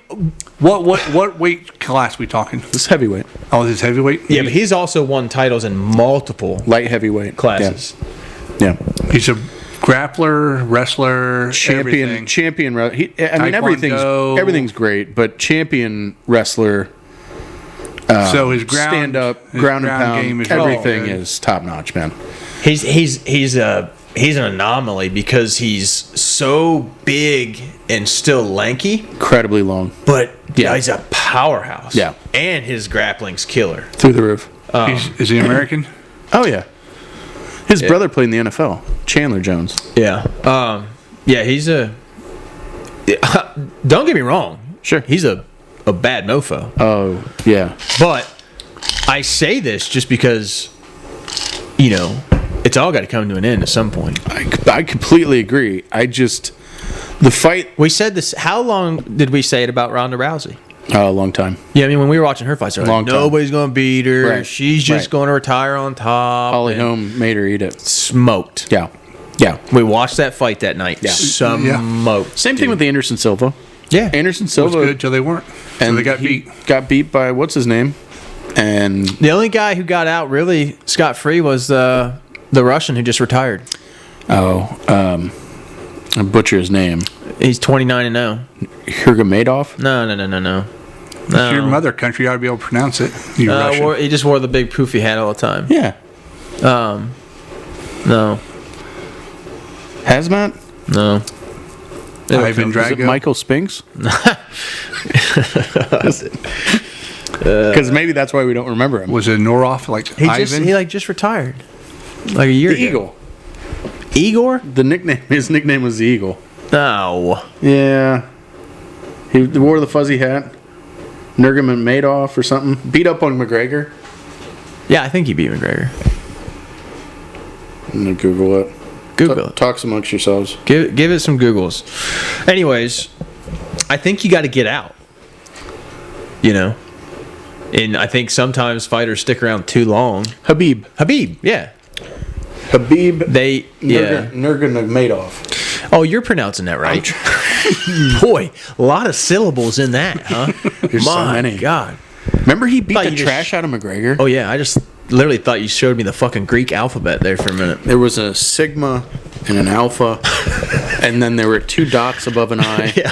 [SPEAKER 3] What weight class we talking?
[SPEAKER 2] this heavyweight,
[SPEAKER 3] Oh, this heavyweight?
[SPEAKER 1] yeah, but he's also won titles in multiple
[SPEAKER 2] light heavyweight
[SPEAKER 1] classes.
[SPEAKER 2] Yeah.
[SPEAKER 3] He's a grappler, wrestler,
[SPEAKER 2] Champion,
[SPEAKER 3] everything.
[SPEAKER 2] champion. I mean,
[SPEAKER 3] Taekwondo.
[SPEAKER 2] everything's great, but champion wrestler,
[SPEAKER 3] So his ground
[SPEAKER 2] stand up,
[SPEAKER 3] his
[SPEAKER 2] ground and pound,
[SPEAKER 3] game is
[SPEAKER 2] everything
[SPEAKER 3] really good.
[SPEAKER 2] is top notch, man.
[SPEAKER 1] He's an anomaly because he's so big and still lanky,
[SPEAKER 2] Incredibly long,
[SPEAKER 1] but
[SPEAKER 2] Yeah.
[SPEAKER 1] he's a powerhouse.
[SPEAKER 2] Yeah.
[SPEAKER 1] and his grappling's killer.
[SPEAKER 2] through the roof.
[SPEAKER 3] Is he American?
[SPEAKER 2] Oh yeah, his brother played in the NFL, Chandler Jones.
[SPEAKER 1] Yeah, yeah, he's a. Don't get me wrong.
[SPEAKER 2] Sure.
[SPEAKER 1] he's a bad mofo.
[SPEAKER 2] Oh yeah,
[SPEAKER 1] But I say this just because, it's all got to come to an end at some point.
[SPEAKER 2] I completely agree. The fight,
[SPEAKER 1] We said this. How long did we say it about Ronda Rousey?
[SPEAKER 2] a long time.
[SPEAKER 1] Yeah, I mean, when we were watching her fights, they're
[SPEAKER 2] Long
[SPEAKER 1] like,
[SPEAKER 2] time.
[SPEAKER 1] nobody's going to beat her.
[SPEAKER 2] Right.
[SPEAKER 1] She's just
[SPEAKER 2] Right.
[SPEAKER 1] going to retire on top.
[SPEAKER 2] Holly
[SPEAKER 1] and
[SPEAKER 2] Holm made her eat it.
[SPEAKER 1] smoked.
[SPEAKER 2] Yeah, yeah.
[SPEAKER 1] We watched that fight that night.
[SPEAKER 2] Yeah.
[SPEAKER 1] Smoked.
[SPEAKER 2] Same thing with the Anderson Silva.
[SPEAKER 1] Yeah.
[SPEAKER 2] Anderson
[SPEAKER 3] It was
[SPEAKER 2] Silva
[SPEAKER 3] good till they weren't. And they got
[SPEAKER 2] he
[SPEAKER 3] beat.
[SPEAKER 2] Got beat by what's his name, and
[SPEAKER 1] The only guy who got out really scot-free was the Russian who just retired.
[SPEAKER 2] I butcher his name.
[SPEAKER 1] He's 29-0.
[SPEAKER 2] Hirgamadoff?
[SPEAKER 1] No.
[SPEAKER 3] It's your mother country. You ought to be able to pronounce it. You Russian.
[SPEAKER 1] He just wore the big poofy hat all the time.
[SPEAKER 2] Yeah.
[SPEAKER 1] No.
[SPEAKER 2] Hazmat?
[SPEAKER 1] No.
[SPEAKER 3] Ivan
[SPEAKER 2] Is it
[SPEAKER 3] Drago.
[SPEAKER 2] Michael Spinks? Because maybe that's why we don't remember him.
[SPEAKER 3] Was it Noroff like Ivan?
[SPEAKER 1] He just retired. Like a year
[SPEAKER 2] The
[SPEAKER 1] ago.
[SPEAKER 2] Eagle.
[SPEAKER 1] Igor?
[SPEAKER 2] His nickname was the Eagle.
[SPEAKER 1] No.
[SPEAKER 2] Yeah. He wore the fuzzy hat. Nurmagomedov or something. Beat up on McGregor.
[SPEAKER 1] Yeah, I think he beat McGregor.
[SPEAKER 2] I'm gonna Google it.
[SPEAKER 1] Google it.
[SPEAKER 2] Talks amongst yourselves.
[SPEAKER 1] Give it some Googles. Anyways, I think you got to get out. You know? And I think sometimes fighters stick around too long.
[SPEAKER 2] Habib,
[SPEAKER 1] yeah.
[SPEAKER 2] Yeah. Nurmagomedov.
[SPEAKER 1] Oh, you're pronouncing that right. Boy, a lot of syllables in that, huh?
[SPEAKER 2] There's so many.
[SPEAKER 1] God.
[SPEAKER 2] Remember he beat
[SPEAKER 1] Thought
[SPEAKER 2] the
[SPEAKER 1] you
[SPEAKER 2] trash out of McGregor?
[SPEAKER 1] Oh, yeah. I just literally thought you showed me the fucking Greek alphabet there for a minute.
[SPEAKER 2] There was a sigma and an alpha, and then there were 2 dots above an I.
[SPEAKER 1] Yeah.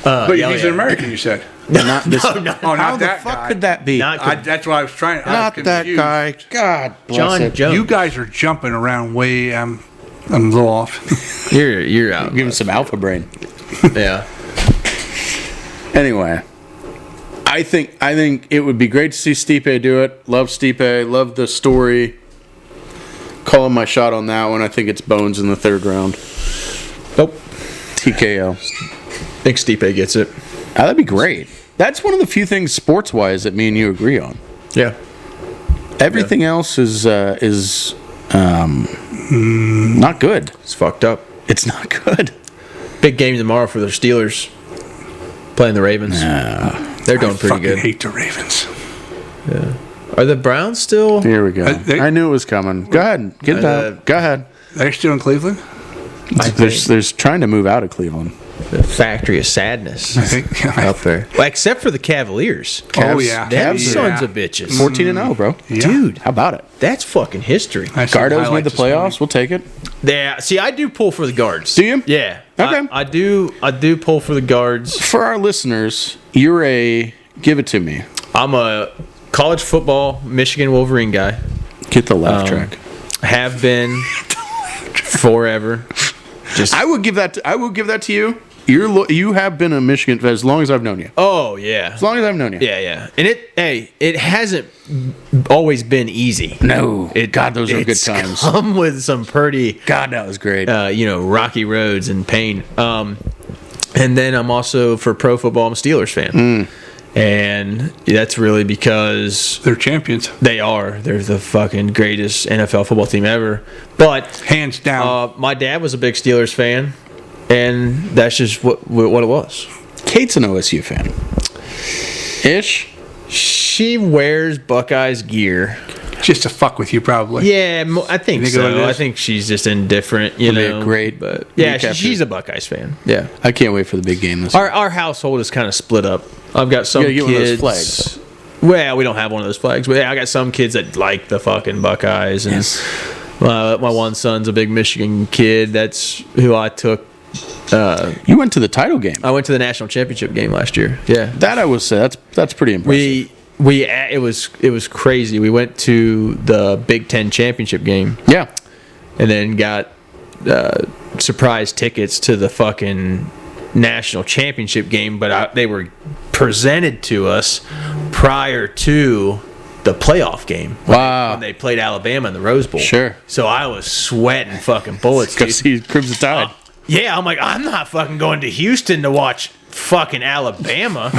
[SPEAKER 3] But he's an American, you said.
[SPEAKER 2] Not this.
[SPEAKER 1] No.
[SPEAKER 3] Oh,
[SPEAKER 2] How
[SPEAKER 3] not
[SPEAKER 2] the
[SPEAKER 3] that
[SPEAKER 2] fuck
[SPEAKER 3] guy.
[SPEAKER 2] could that be?
[SPEAKER 3] That's what I was trying.
[SPEAKER 2] Not that guy. God bless
[SPEAKER 1] John
[SPEAKER 2] it.
[SPEAKER 1] Jones.
[SPEAKER 3] You guys are jumping around way. I'm a little off.
[SPEAKER 1] You're out.
[SPEAKER 2] Give him some alpha brain.
[SPEAKER 1] Yeah.
[SPEAKER 2] Anyway, I think it would be great to see Stipe do it. Love Stipe. Love the story. Calling my shot on that one. I think it's Bones in the 3rd round.
[SPEAKER 1] Nope.
[SPEAKER 2] TKO.
[SPEAKER 1] I think Stipe gets it.
[SPEAKER 2] That'd be great. That's one of the few things sports-wise that me and you agree on.
[SPEAKER 1] Yeah.
[SPEAKER 2] Everything else is not good.
[SPEAKER 1] It's fucked up.
[SPEAKER 2] It's not good.
[SPEAKER 1] Big game tomorrow for the Steelers. Playing the Ravens. They're doing pretty
[SPEAKER 3] fucking
[SPEAKER 1] good.
[SPEAKER 3] hate the Ravens.
[SPEAKER 1] Are the Browns still?
[SPEAKER 2] Here we go.
[SPEAKER 3] They-
[SPEAKER 2] I knew it was coming. Go ahead. Get it out. Go ahead.
[SPEAKER 3] They're still in Cleveland.
[SPEAKER 2] There's trying to move out of Cleveland.
[SPEAKER 1] The factory of sadness
[SPEAKER 3] I think.
[SPEAKER 1] up there. Well, except for the Cavaliers.
[SPEAKER 3] Oh yeah,
[SPEAKER 1] Them
[SPEAKER 2] Cavs,
[SPEAKER 1] sons of bitches.
[SPEAKER 2] 14-0, bro.
[SPEAKER 3] Yeah.
[SPEAKER 1] Dude,
[SPEAKER 2] How about it?
[SPEAKER 1] that's fucking history.
[SPEAKER 3] I saw
[SPEAKER 2] Gardo's made
[SPEAKER 3] highlights
[SPEAKER 2] the
[SPEAKER 3] this morning.
[SPEAKER 2] playoffs. We'll take it.
[SPEAKER 1] Yeah. See, I do pull for the guards.
[SPEAKER 2] Do you?
[SPEAKER 1] Yeah.
[SPEAKER 2] Okay.
[SPEAKER 1] I do pull for the guards.
[SPEAKER 2] For our listeners, give it to me.
[SPEAKER 1] I'm a college football Michigan Wolverine guy.
[SPEAKER 2] Get the laugh track.
[SPEAKER 1] Have been forever. Just
[SPEAKER 2] I will give that to you. You have been a Michigan fan as long as I've known you.
[SPEAKER 1] oh yeah.
[SPEAKER 2] As long as I've known you.
[SPEAKER 1] Yeah. And it hasn't always been easy.
[SPEAKER 2] No. God, those are good
[SPEAKER 1] It's
[SPEAKER 2] times.
[SPEAKER 1] come with some pretty
[SPEAKER 2] God, that was great.
[SPEAKER 1] rocky roads and pain. And then I'm also, for pro football, I'm a Steelers fan. And that's really because
[SPEAKER 3] They're champions,
[SPEAKER 1] they are. They're the fucking greatest NFL football team ever. But
[SPEAKER 3] hands down.
[SPEAKER 1] my dad was a big Steelers fan, and that's just what it was.
[SPEAKER 2] Kate's an OSU fan. Ish.
[SPEAKER 1] She wears Buckeyes gear.
[SPEAKER 3] Just to fuck with you, probably.
[SPEAKER 1] Yeah, I think
[SPEAKER 3] You think what it
[SPEAKER 1] so.
[SPEAKER 3] is?
[SPEAKER 1] I think she's just indifferent,
[SPEAKER 2] It'll be a great
[SPEAKER 1] But yeah,
[SPEAKER 2] recap
[SPEAKER 1] she's a Buckeyes fan. Yeah.
[SPEAKER 2] I can't wait for the big game this year.
[SPEAKER 1] Our household is kind of split up. I've got some
[SPEAKER 2] You gotta get
[SPEAKER 1] kids.
[SPEAKER 2] one of those flags.
[SPEAKER 1] Well, we don't have one of those flags, but yeah, I got some kids that like the fucking Buckeyes, and my one son's a big Michigan kid. That's who I took.
[SPEAKER 2] You went to the title game.
[SPEAKER 1] I went to the national championship game last year. Yeah,
[SPEAKER 2] That I will say that's pretty impressive.
[SPEAKER 1] it was crazy. We went to the Big Ten championship game,
[SPEAKER 2] Yeah.
[SPEAKER 1] and then got surprise tickets to the fucking national championship game, but they were presented to us prior to the playoff game.
[SPEAKER 2] Wow.
[SPEAKER 1] When they played Alabama in the Rose Bowl.
[SPEAKER 2] Sure.
[SPEAKER 1] So I was sweating fucking bullets.
[SPEAKER 2] Go
[SPEAKER 1] dude.
[SPEAKER 2] see Crimson Tide.
[SPEAKER 1] Yeah, I'm like, I'm not fucking going to Houston to watch fucking Alabama.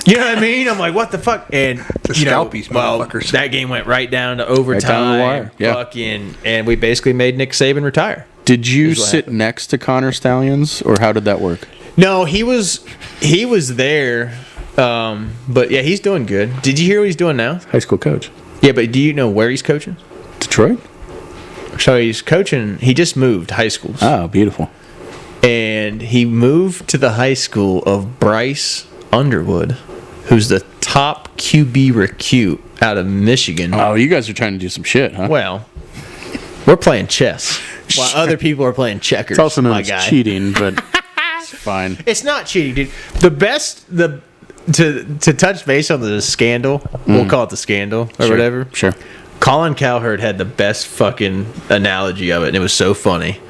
[SPEAKER 1] You know what I mean? I'm like, what the fuck? And
[SPEAKER 3] The scalpies, motherfuckers.
[SPEAKER 1] that game went right down to overtime.
[SPEAKER 2] Right down the wire, yeah.
[SPEAKER 1] Fucking, and we basically made Nick Saban retire.
[SPEAKER 2] Did you
[SPEAKER 1] Here's what
[SPEAKER 2] sit
[SPEAKER 1] happened.
[SPEAKER 2] next to Connor Stallions, or how did that work?
[SPEAKER 1] No, he was there. But yeah, he's doing good. Did you hear what he's doing now?
[SPEAKER 2] High school coach.
[SPEAKER 1] Yeah, but do you know where he's coaching?
[SPEAKER 2] Detroit?
[SPEAKER 1] So he's coaching. He just moved high schools,
[SPEAKER 2] Oh, beautiful.
[SPEAKER 1] and he moved to the high school of Bryce Underwood, who's the top QB recruit out of Michigan.
[SPEAKER 2] Oh, you guys are trying to do some shit, huh?
[SPEAKER 1] Well, we're playing chess while other people are playing checkers.
[SPEAKER 2] It's also known
[SPEAKER 1] my
[SPEAKER 2] as
[SPEAKER 1] guy.
[SPEAKER 2] cheating, but fine.
[SPEAKER 1] It's not cheating, dude. To touch base on the scandal, we'll call it the scandal or whatever.
[SPEAKER 2] Sure.
[SPEAKER 1] Colin Cowherd had the best fucking analogy of it, and it was so funny.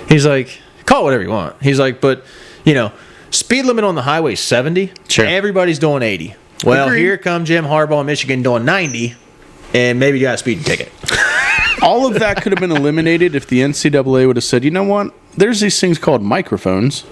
[SPEAKER 1] He's like, call it whatever you want. He's like, but, speed limit on the highway is 70.
[SPEAKER 2] Sure.
[SPEAKER 1] Everybody's doing 80. Well,
[SPEAKER 2] Agreed.
[SPEAKER 1] here come Jim Harbaugh in Michigan doing 90, and maybe you got a speeding ticket.
[SPEAKER 2] All of that could have been eliminated if the NCAA would have said, you know what? There's these things called microphones.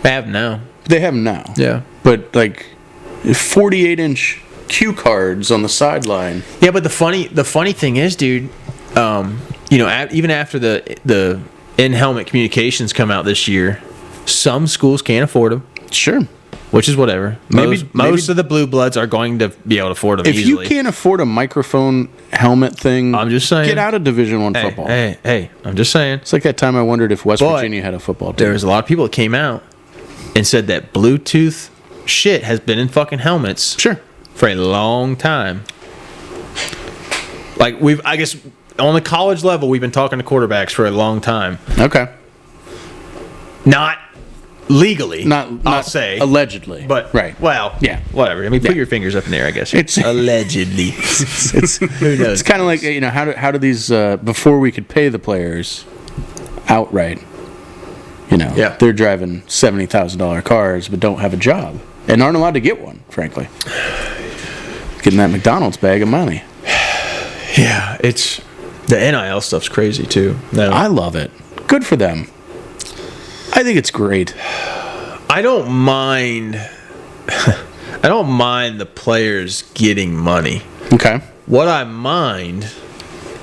[SPEAKER 1] They have now.
[SPEAKER 2] They have them now.
[SPEAKER 1] Yeah.
[SPEAKER 2] But, 48-inch cue cards on the sideline.
[SPEAKER 1] Yeah, but the funny thing is, dude, even after the in-helmet communications come out this year, some schools can't afford them.
[SPEAKER 2] Sure.
[SPEAKER 1] Which is whatever.
[SPEAKER 2] Maybe
[SPEAKER 1] Most of the blue bloods are going to be able to afford them
[SPEAKER 2] if
[SPEAKER 1] easily.
[SPEAKER 2] you can't afford a microphone helmet thing,
[SPEAKER 1] I'm just saying.
[SPEAKER 2] get out of Division I football.
[SPEAKER 1] Hey, I'm just saying.
[SPEAKER 2] It's like that time I wondered if West
[SPEAKER 1] But
[SPEAKER 2] Virginia had a football team.
[SPEAKER 1] There was a lot of people that came out and said that Bluetooth shit has been in fucking helmets
[SPEAKER 2] Sure.
[SPEAKER 1] for a long time. I guess on the college level, we've been talking to quarterbacks for a long time.
[SPEAKER 2] Okay.
[SPEAKER 1] Not legally,
[SPEAKER 2] Not
[SPEAKER 1] I'll say.
[SPEAKER 2] allegedly.
[SPEAKER 1] But,
[SPEAKER 2] right.
[SPEAKER 1] well,
[SPEAKER 2] Yeah.
[SPEAKER 1] whatever. I mean, put your fingers up in the air, I guess.
[SPEAKER 2] It's-
[SPEAKER 1] allegedly. Who knows?
[SPEAKER 2] It's kind of like, how do these, before we could pay the players outright,
[SPEAKER 1] Yeah.
[SPEAKER 2] they're driving $70,000 cars but don't have a job and aren't allowed to get one, frankly. Getting that McDonald's bag of money.
[SPEAKER 1] Yeah, it's the NIL stuff's crazy too. No,
[SPEAKER 2] I love it. Good for them. I think it's great.
[SPEAKER 1] I don't mind. I don't mind the players getting money.
[SPEAKER 2] Okay.
[SPEAKER 1] What I mind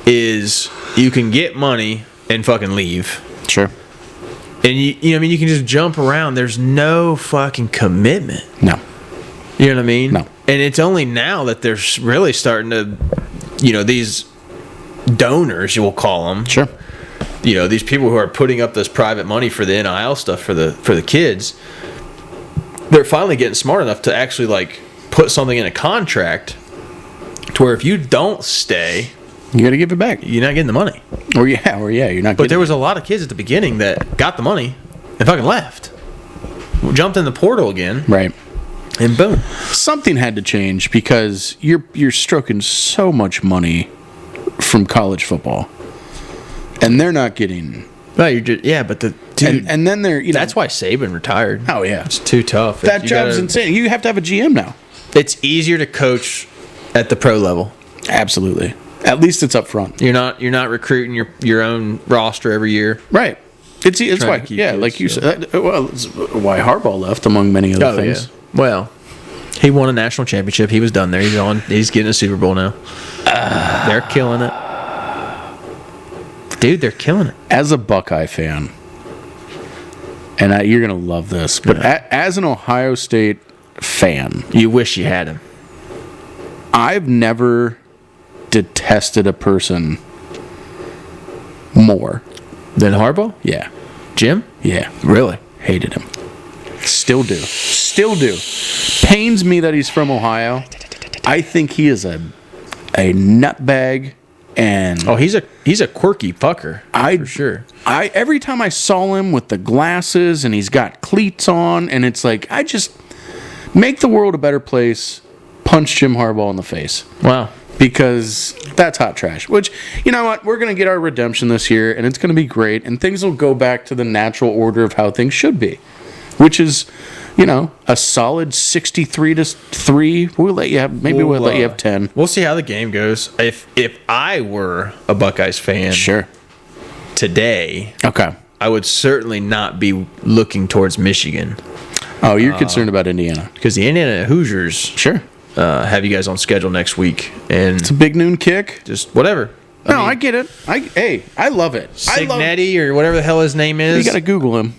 [SPEAKER 1] is you can get money and fucking leave,
[SPEAKER 2] Sure.
[SPEAKER 1] and you can just jump around. There's no fucking commitment.
[SPEAKER 2] No.
[SPEAKER 1] You know what I mean?
[SPEAKER 2] No.
[SPEAKER 1] And it's only now that they're really starting to, these donors, you will call them.
[SPEAKER 2] Sure.
[SPEAKER 1] These people who are putting up this private money for the NIL stuff for the kids, they're finally getting smart enough to actually put something in a contract to where if you don't stay,
[SPEAKER 2] You got to give it back.
[SPEAKER 1] you're not getting the money.
[SPEAKER 2] Or you're not getting
[SPEAKER 1] But there was a lot of kids at the beginning that got the money and fucking left, jumped in the portal again,
[SPEAKER 2] right.
[SPEAKER 1] and boom.
[SPEAKER 2] Something had to change because you're stroking so much money from college football, and they're not getting.
[SPEAKER 1] No, you're just but the dude,
[SPEAKER 2] And then they're
[SPEAKER 1] that's why Saban retired.
[SPEAKER 2] Oh yeah,
[SPEAKER 1] It's too tough.
[SPEAKER 2] that
[SPEAKER 1] You
[SPEAKER 2] job's
[SPEAKER 1] gotta-
[SPEAKER 2] insane. You have to have a GM now.
[SPEAKER 1] It's easier to coach at the pro level.
[SPEAKER 2] Absolutely. At least it's up front.
[SPEAKER 1] You're not recruiting your own roster every year.
[SPEAKER 2] Right. It's
[SPEAKER 1] Trying
[SPEAKER 2] why
[SPEAKER 1] to keep
[SPEAKER 2] yeah,
[SPEAKER 1] kids,
[SPEAKER 2] like you
[SPEAKER 1] so.
[SPEAKER 2] said. Well, it's why Harbaugh left among many other things.
[SPEAKER 1] Well, he won a national championship. He was done there. He's getting a Super Bowl now. They're killing it. Dude, they're killing it.
[SPEAKER 2] As a Buckeye fan, and you're gonna love this, but as an Ohio State fan,
[SPEAKER 1] You wish you had him.
[SPEAKER 2] I've never detested a person more.
[SPEAKER 1] Then Harbaugh?
[SPEAKER 2] Yeah.
[SPEAKER 1] Jim?
[SPEAKER 2] Yeah.
[SPEAKER 1] Really?
[SPEAKER 2] Hated him. Still do. Pains me that he's from Ohio. I think he is a nutbag, and
[SPEAKER 1] Oh, he's a quirky fucker. For sure.
[SPEAKER 2] every time I saw him with the glasses and he's got cleats on, and it's like, I just make the world a better place. Punch Jim Harbaugh in the face.
[SPEAKER 1] Wow.
[SPEAKER 2] Because that's hot trash. Which, you know what? We're going to get our redemption this year, and it's going to be great, and things will go back to the natural order of how things should be, which is, a solid 63-3. We'll let you have. Maybe we'll let you have 10.
[SPEAKER 1] We'll see how the game goes. If I were a Buckeyes fan
[SPEAKER 2] Sure.
[SPEAKER 1] today,
[SPEAKER 2] Okay.
[SPEAKER 1] I would certainly not be looking towards Michigan
[SPEAKER 2] Oh, you're concerned about Indiana.
[SPEAKER 1] because the Indiana Hoosiers
[SPEAKER 2] Sure.
[SPEAKER 1] have you guys on schedule next week, and
[SPEAKER 2] It's a big noon kick.
[SPEAKER 1] just whatever.
[SPEAKER 2] I get it. I love it.
[SPEAKER 1] Signetti or whatever the hell his name
[SPEAKER 2] You
[SPEAKER 1] is.
[SPEAKER 2] got to Google him.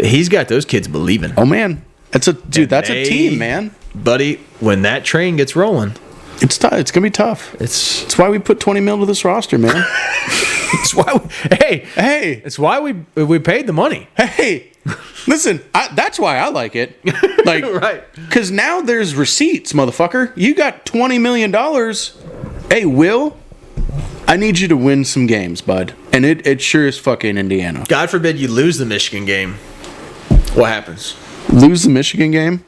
[SPEAKER 1] He's got those kids believing.
[SPEAKER 2] Oh man, that's a team, man.
[SPEAKER 1] Buddy, when that train gets rolling,
[SPEAKER 2] It's tough. It's gonna be tough.
[SPEAKER 1] it's
[SPEAKER 2] That's why we put 20 mil to this roster, man.
[SPEAKER 1] why hey,
[SPEAKER 2] hey,
[SPEAKER 1] it's why we paid the money.
[SPEAKER 2] hey. Listen, that's why I like it. Like,
[SPEAKER 1] Right.
[SPEAKER 2] Because now there's receipts, motherfucker. You got $20 million. Hey, Will, I need you to win some games, bud. And it sure is fucking Indiana.
[SPEAKER 1] God forbid you lose the Michigan game. What happens?
[SPEAKER 2] Lose the Michigan game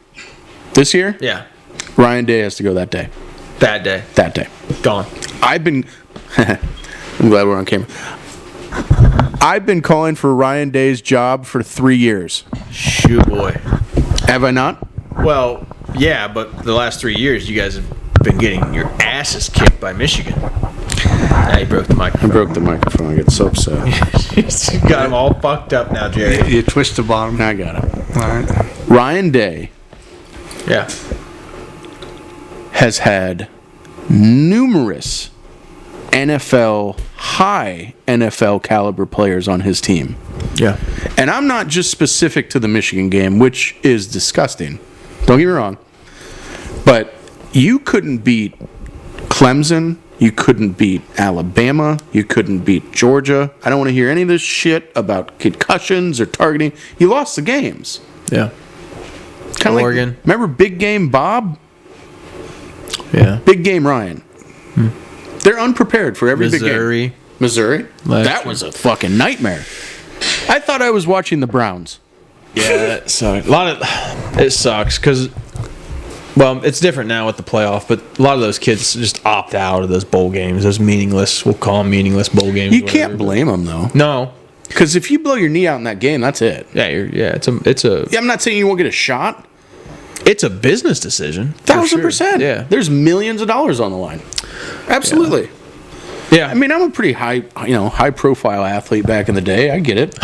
[SPEAKER 2] this year?
[SPEAKER 1] Yeah.
[SPEAKER 2] Ryan Day has to go that day.
[SPEAKER 1] Bad day.
[SPEAKER 2] That day.
[SPEAKER 1] Gone.
[SPEAKER 2] I'm glad we're on camera. I've been calling for Ryan Day's job for 3 years.
[SPEAKER 1] Shoot, boy.
[SPEAKER 2] Have I not?
[SPEAKER 1] Well, yeah, but the last 3 years, you guys have been getting your asses kicked by Michigan. Now you broke the
[SPEAKER 2] I
[SPEAKER 1] microphone.
[SPEAKER 2] broke the microphone. I get so upset.
[SPEAKER 1] You got them all fucked up now, Jerry.
[SPEAKER 3] You twist the bottom.
[SPEAKER 2] I got it.
[SPEAKER 3] All right.
[SPEAKER 2] Ryan Day
[SPEAKER 1] Yeah.
[SPEAKER 2] has had numerous high NFL caliber players on his team.
[SPEAKER 1] Yeah.
[SPEAKER 2] And I'm not just specific to the Michigan game, which is disgusting. Don't get me wrong. But you couldn't beat Clemson. You couldn't beat Alabama. You couldn't beat Georgia. I don't want to hear any of this shit about concussions or targeting. You lost the games.
[SPEAKER 1] Yeah.
[SPEAKER 2] Kind of
[SPEAKER 1] Oregon.
[SPEAKER 2] Like, remember Big Game Bob?
[SPEAKER 1] Yeah.
[SPEAKER 2] Big Game Ryan. They're unprepared for every big game. Missouri.
[SPEAKER 1] Last
[SPEAKER 2] That was a fucking nightmare. I thought I was watching the Browns.
[SPEAKER 1] Yeah, that sucks. It sucks because, well, it's different now with the playoff, but a lot of those kids just opt out of those bowl games, those meaningless, we'll call them meaningless bowl games.
[SPEAKER 2] You can't blame them though,
[SPEAKER 1] No.
[SPEAKER 2] because if you blow your knee out in that game, that's it.
[SPEAKER 1] Yeah,
[SPEAKER 2] Yeah, I'm not saying you won't get a shot.
[SPEAKER 1] it's a business decision. for
[SPEAKER 2] 1,000%.
[SPEAKER 1] sure. Yeah.
[SPEAKER 2] There's millions of dollars on the line. Absolutely.
[SPEAKER 1] Yeah.
[SPEAKER 2] I mean, I'm a pretty high profile athlete back in the day. I get it.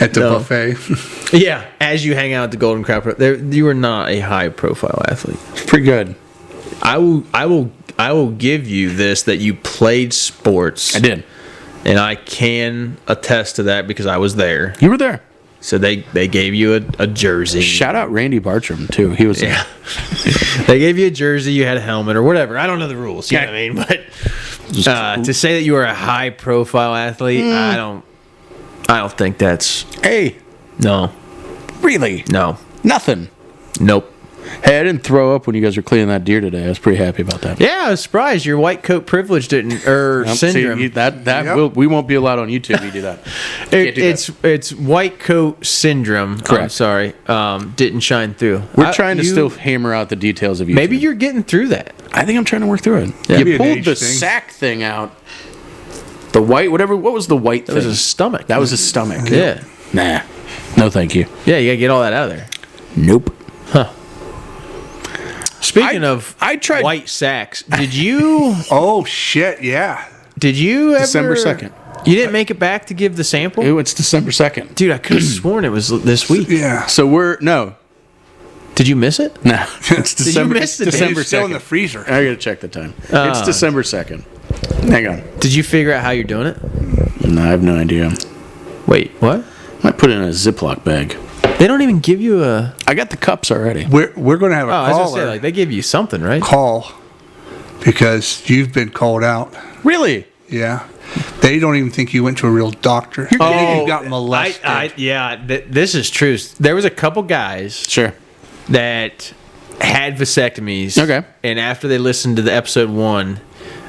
[SPEAKER 3] At the
[SPEAKER 1] No.
[SPEAKER 3] buffet.
[SPEAKER 1] Yeah, as you hang out at the Golden Crown, you are not a high profile athlete.
[SPEAKER 2] It's pretty good.
[SPEAKER 1] I will give you this, that you played sports.
[SPEAKER 2] I did.
[SPEAKER 1] And I can attest to that because I was there.
[SPEAKER 2] You were there.
[SPEAKER 1] So they gave you a jersey.
[SPEAKER 2] Shout out Randy Bartram too. He was
[SPEAKER 1] Yeah. They gave you a jersey, you had a helmet or whatever. I don't know the rules, you know what I mean? But to say that you are a high profile athlete, I don't think that's
[SPEAKER 2] Hey,
[SPEAKER 1] no.
[SPEAKER 2] really?
[SPEAKER 1] No.
[SPEAKER 2] Nothing.
[SPEAKER 1] Nope.
[SPEAKER 2] Hey, I didn't throw up when you guys were cleaning that deer today. I was pretty happy about that.
[SPEAKER 1] Yeah, I was surprised your white coat privilege didn't
[SPEAKER 2] Yep,
[SPEAKER 1] syndrome.
[SPEAKER 2] See, that
[SPEAKER 3] Yep.
[SPEAKER 2] we won't be allowed on YouTube if you do that. Can't do that.
[SPEAKER 1] It's white coat syndrome.
[SPEAKER 2] Correct.
[SPEAKER 1] I'm sorry. Didn't shine through.
[SPEAKER 2] We're trying to still hammer out the details of YouTube.
[SPEAKER 1] Maybe you're getting through that.
[SPEAKER 2] I think I'm trying to work through it.
[SPEAKER 3] Maybe
[SPEAKER 2] You
[SPEAKER 3] an
[SPEAKER 2] pulled
[SPEAKER 3] age
[SPEAKER 2] the
[SPEAKER 3] thing.
[SPEAKER 2] sack thing out. The white, whatever. What was the white thing?
[SPEAKER 1] That was his stomach.
[SPEAKER 2] That was his stomach.
[SPEAKER 1] Yeah.
[SPEAKER 2] Nah. No, thank you.
[SPEAKER 1] Yeah, you gotta get all that out of there.
[SPEAKER 2] Nope.
[SPEAKER 1] Speaking of
[SPEAKER 2] I tried-
[SPEAKER 1] white sacks, did you
[SPEAKER 3] Oh, shit, yeah.
[SPEAKER 1] ever
[SPEAKER 2] December 2nd.
[SPEAKER 1] You didn't make it back to give the sample?
[SPEAKER 2] It's December 2nd.
[SPEAKER 1] Dude, I could have sworn it was this week.
[SPEAKER 3] Yeah.
[SPEAKER 2] So no.
[SPEAKER 1] Did you miss it?
[SPEAKER 2] No. It's
[SPEAKER 1] you
[SPEAKER 2] December.
[SPEAKER 1] miss the day?
[SPEAKER 2] December
[SPEAKER 3] It's still in
[SPEAKER 2] 2nd.
[SPEAKER 3] the freezer.
[SPEAKER 2] I gotta check the time. It's December 2nd. Hang on.
[SPEAKER 1] Did you figure out how you're doing it?
[SPEAKER 2] No, I have no idea.
[SPEAKER 1] Wait, what?
[SPEAKER 2] I might put it in a Ziploc bag.
[SPEAKER 1] They don't even give you a.
[SPEAKER 2] I got the cups already.
[SPEAKER 3] We're going to have a
[SPEAKER 1] Oh, I was gonna
[SPEAKER 3] caller
[SPEAKER 1] say, like, they give you something, right?
[SPEAKER 3] call because you've been called out.
[SPEAKER 2] Really?
[SPEAKER 3] Yeah. They don't even think you went to a real doctor. You're
[SPEAKER 1] Oh,
[SPEAKER 3] you got molested.
[SPEAKER 1] This is true. There was a couple guys
[SPEAKER 2] Sure.
[SPEAKER 1] that had vasectomies.
[SPEAKER 2] Okay.
[SPEAKER 1] And after they listened to the episode 1,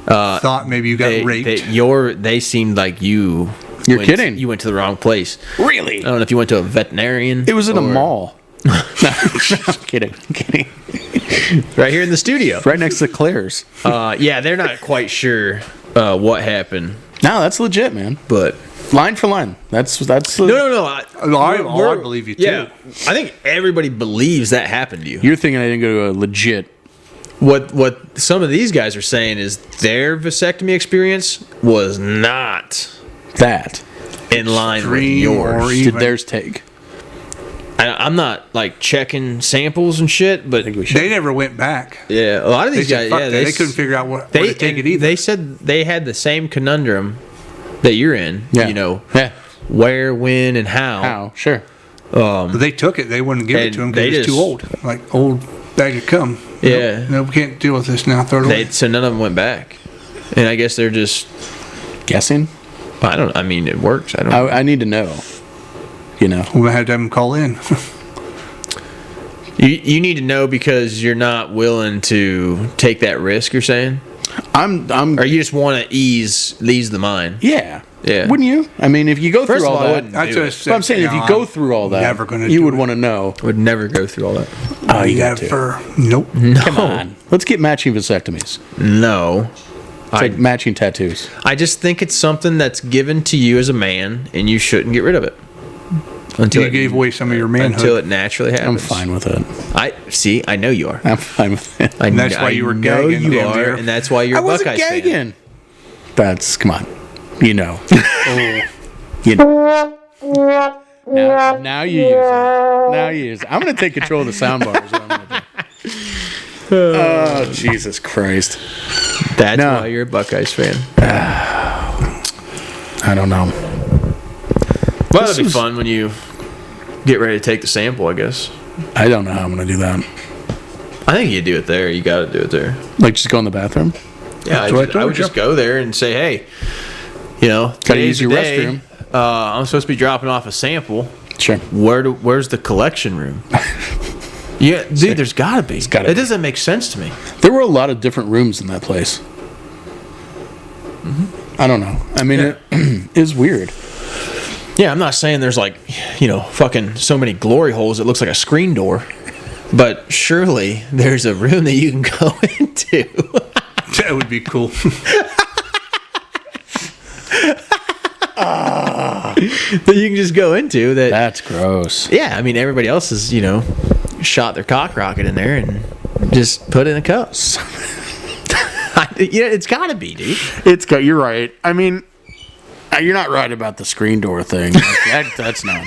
[SPEAKER 3] Thought maybe you got raped.
[SPEAKER 1] they seemed like you.
[SPEAKER 2] You're kidding.
[SPEAKER 1] You went to the wrong place.
[SPEAKER 2] Really?
[SPEAKER 1] I don't know if you went to a veterinarian.
[SPEAKER 2] It was in a
[SPEAKER 1] or-
[SPEAKER 2] mall. No, I'm kidding. I'm kidding.
[SPEAKER 1] right here in the studio.
[SPEAKER 2] Right next to Claire's.
[SPEAKER 1] Yeah, they're not quite sure what happened,
[SPEAKER 2] No, that's legit, man.
[SPEAKER 1] but
[SPEAKER 2] Line for line. That's
[SPEAKER 1] no.
[SPEAKER 3] I believe you too.
[SPEAKER 1] Yeah, I think everybody believes that happened to you.
[SPEAKER 2] You're thinking I didn't go to a legit.
[SPEAKER 1] What some of these guys are saying is their vasectomy experience was not
[SPEAKER 2] That.
[SPEAKER 1] in line with
[SPEAKER 3] Extreme or
[SPEAKER 1] yours.
[SPEAKER 3] even-
[SPEAKER 2] Did theirs take?
[SPEAKER 1] I'm not like checking samples and shit, but
[SPEAKER 3] They never went back.
[SPEAKER 1] yeah, a lot of
[SPEAKER 3] They
[SPEAKER 1] these
[SPEAKER 3] said,
[SPEAKER 1] guys,
[SPEAKER 3] fuck
[SPEAKER 1] yeah,
[SPEAKER 3] that. They couldn't figure out where to take it either.
[SPEAKER 1] They said they had the same conundrum that you're in.
[SPEAKER 2] Yeah.
[SPEAKER 1] You know,
[SPEAKER 2] Yeah.
[SPEAKER 1] where, when, and how.
[SPEAKER 2] How? Sure.
[SPEAKER 3] But they took it. They wouldn't give it
[SPEAKER 1] And
[SPEAKER 3] to him
[SPEAKER 1] they
[SPEAKER 3] because it's too
[SPEAKER 1] just-
[SPEAKER 3] old. Like old bag of cum.
[SPEAKER 1] Yeah.
[SPEAKER 3] No, we can't deal with this now. Throw it away.
[SPEAKER 1] So none of them went back, and I guess they're just.
[SPEAKER 2] Guessing?
[SPEAKER 1] I mean, it works. I don't. know.
[SPEAKER 2] I need to know. You know.
[SPEAKER 3] We'll have them call in.
[SPEAKER 1] You need to know because you're not willing to take that risk. You're saying.
[SPEAKER 2] I'm
[SPEAKER 1] Or you just want to ease the mind.
[SPEAKER 2] yeah.
[SPEAKER 1] Yeah.
[SPEAKER 2] Wouldn't you? I mean, if you go
[SPEAKER 1] First
[SPEAKER 2] through
[SPEAKER 1] of
[SPEAKER 2] all
[SPEAKER 1] all, I
[SPEAKER 2] that,
[SPEAKER 1] wouldn't
[SPEAKER 3] That's
[SPEAKER 1] do
[SPEAKER 3] just
[SPEAKER 1] it.
[SPEAKER 2] but I'm saying if you go through all that,
[SPEAKER 3] never gonna
[SPEAKER 2] you
[SPEAKER 3] do
[SPEAKER 2] would
[SPEAKER 3] it.
[SPEAKER 2] want to know.
[SPEAKER 1] I would never go through all that.
[SPEAKER 2] Oh,
[SPEAKER 3] You
[SPEAKER 2] you
[SPEAKER 3] got
[SPEAKER 2] got to.
[SPEAKER 3] fur? Nope.
[SPEAKER 2] Come on. Let's get matching vasectomies.
[SPEAKER 1] No.
[SPEAKER 2] It's like matching tattoos.
[SPEAKER 1] I just think it's something that's given to you as a man, and you shouldn't get rid of it.
[SPEAKER 3] You gave away some of your manhood.
[SPEAKER 1] Until it naturally happens.
[SPEAKER 2] I'm fine with it.
[SPEAKER 1] I know you are.
[SPEAKER 2] I'm fine with it.
[SPEAKER 1] I,
[SPEAKER 3] And that's why you were
[SPEAKER 1] know
[SPEAKER 3] gagging,
[SPEAKER 1] you
[SPEAKER 3] damn
[SPEAKER 1] are,
[SPEAKER 3] dear.
[SPEAKER 1] and that's why you're
[SPEAKER 2] I
[SPEAKER 1] a
[SPEAKER 2] wasn't
[SPEAKER 1] Buckeyes fan.
[SPEAKER 2] gagging. That's come on. You know. You know. Now you use it. Now you use it. I'm gonna take control of the soundbar. Is what I'm gonna do. Oh Jesus Christ!
[SPEAKER 1] That's
[SPEAKER 2] No.
[SPEAKER 1] why you're a Buckeyes fan.
[SPEAKER 2] I don't know.
[SPEAKER 1] Well,
[SPEAKER 2] This
[SPEAKER 1] it'll be
[SPEAKER 2] is-
[SPEAKER 1] fun when you get ready to take the sample, I guess.
[SPEAKER 2] I don't know how I'm gonna do that.
[SPEAKER 1] I think you do it there. You got to do it there.
[SPEAKER 2] Like just go in the bathroom.
[SPEAKER 1] Yeah,
[SPEAKER 3] That's what I
[SPEAKER 1] I would
[SPEAKER 3] told you.
[SPEAKER 1] just go there and say, hey,
[SPEAKER 2] Gotta
[SPEAKER 1] today's
[SPEAKER 2] use your
[SPEAKER 1] the day.
[SPEAKER 2] restroom.
[SPEAKER 1] I'm supposed to be dropping off a sample.
[SPEAKER 2] Sure.
[SPEAKER 1] Where's the collection room? Yeah, dude, there's gotta be.
[SPEAKER 2] gotta
[SPEAKER 1] It
[SPEAKER 2] be.
[SPEAKER 1] doesn't make sense to me.
[SPEAKER 2] There were a lot of different rooms in that place. I don't know. I mean, it is weird.
[SPEAKER 1] Yeah, I'm not saying there's like, fucking so many glory holes it looks like a screen door, but surely there's a room that you can go into.
[SPEAKER 3] That would be cool.
[SPEAKER 1] That you can just go into that.
[SPEAKER 2] That's gross.
[SPEAKER 1] Yeah, I mean everybody else has shot their cock rocket in there and just put it in a cup. It's got to be, dude.
[SPEAKER 2] You're right. I mean, you're not right about the screen door thing. That's not.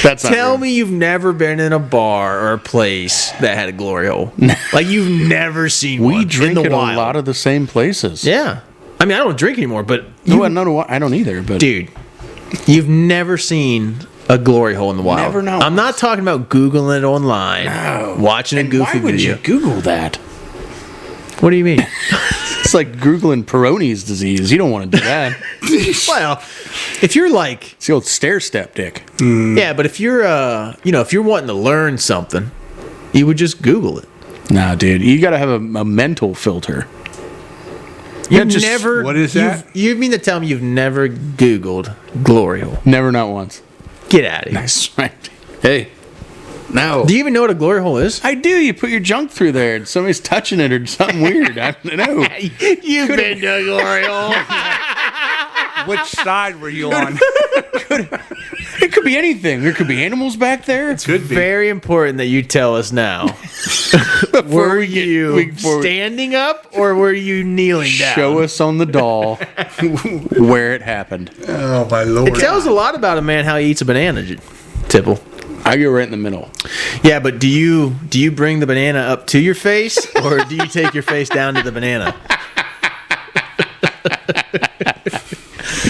[SPEAKER 2] That's not
[SPEAKER 1] Tell
[SPEAKER 2] real.
[SPEAKER 1] me you've never been in a bar or a place that had a glory hole. Like you've never seen one
[SPEAKER 2] We drink
[SPEAKER 1] in the
[SPEAKER 2] at
[SPEAKER 1] wild.
[SPEAKER 2] a lot of the same places.
[SPEAKER 1] Yeah, I mean I don't drink anymore, but
[SPEAKER 2] I don't either. But
[SPEAKER 1] dude, you've never seen a glory hole in the wild.
[SPEAKER 2] Never, not
[SPEAKER 1] I'm not talking about Googling it online, watching a goofy
[SPEAKER 2] why would
[SPEAKER 1] video.
[SPEAKER 2] you Google that?
[SPEAKER 1] What do you mean?
[SPEAKER 2] It's like Googling Peyronie's disease. You don't want to do that.
[SPEAKER 1] Well, if you're like,
[SPEAKER 2] It's the old stair step dick.
[SPEAKER 1] yeah, but if you're, if you're wanting to learn something, you would just Google it.
[SPEAKER 2] Nah, dude, you got to have a mental filter.
[SPEAKER 1] You've
[SPEAKER 2] just-
[SPEAKER 1] never.
[SPEAKER 3] what is that?
[SPEAKER 1] You mean to tell me you've never Googled glory hole?
[SPEAKER 2] Never, not once.
[SPEAKER 1] Get out of here.
[SPEAKER 2] That's right. Hey, no.
[SPEAKER 1] Do you even know what a glory hole is?
[SPEAKER 2] I do. You put your junk through there, and somebody's touching it or something weird. I don't know.
[SPEAKER 1] You've been to a glory hole.
[SPEAKER 3] Which side were you on?
[SPEAKER 2] It could be anything. There could be animals back there.
[SPEAKER 3] Could be.
[SPEAKER 1] Very important that you tell us now. Were you standing up or were you kneeling down?
[SPEAKER 2] Show us on the doll where it happened.
[SPEAKER 3] Oh my lord!
[SPEAKER 1] It tells a lot about a man how he eats a banana, Tipple.
[SPEAKER 2] I go right in the middle.
[SPEAKER 1] Yeah, but do you bring the banana up to your face or do you take your face down to the banana?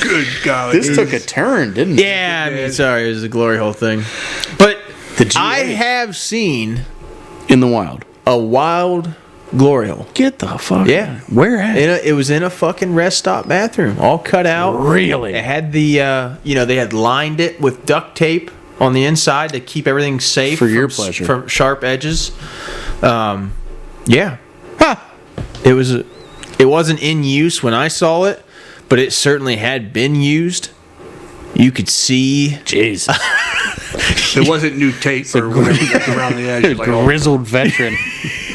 [SPEAKER 3] Good golly!
[SPEAKER 2] This took a turn, didn't it?
[SPEAKER 1] Yeah, I mean, sorry, it was a glory hole thing. But
[SPEAKER 2] The GA.
[SPEAKER 1] I have seen
[SPEAKER 2] In the wild.
[SPEAKER 1] a wild glory hole.
[SPEAKER 2] Get the fuck.
[SPEAKER 1] Yeah.
[SPEAKER 2] Where at?
[SPEAKER 1] It was in a fucking rest stop bathroom, all cut out.
[SPEAKER 2] Really?
[SPEAKER 1] It had the, they had lined it with duct tape on the inside to keep everything safe
[SPEAKER 2] For your
[SPEAKER 1] from
[SPEAKER 2] pleasure.
[SPEAKER 1] from sharp edges. Yeah.
[SPEAKER 2] Huh.
[SPEAKER 1] It wasn't in use when I saw it, but it certainly had been used. You could see.
[SPEAKER 2] Jeez.
[SPEAKER 3] It wasn't new tape or whatever that's around the edge. Like, oh,
[SPEAKER 2] Grizzled veteran.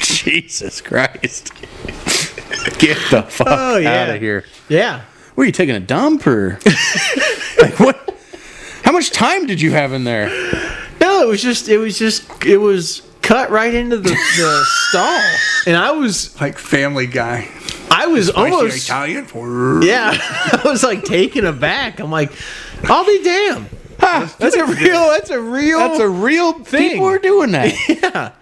[SPEAKER 2] Jesus Christ. Get the fuck
[SPEAKER 1] Oh, yeah.
[SPEAKER 2] out of here.
[SPEAKER 1] Yeah.
[SPEAKER 2] Were you taking a dump or? Like what? How much time did you have in there?
[SPEAKER 1] No, it was cut right into the stall, and I was
[SPEAKER 3] like Family Guy.
[SPEAKER 1] almost.
[SPEAKER 3] Italian for
[SPEAKER 1] Yeah, I was like taken aback. I'm like, I'll be damned. That's a real.
[SPEAKER 2] That's a real
[SPEAKER 1] thing.
[SPEAKER 2] People are doing that.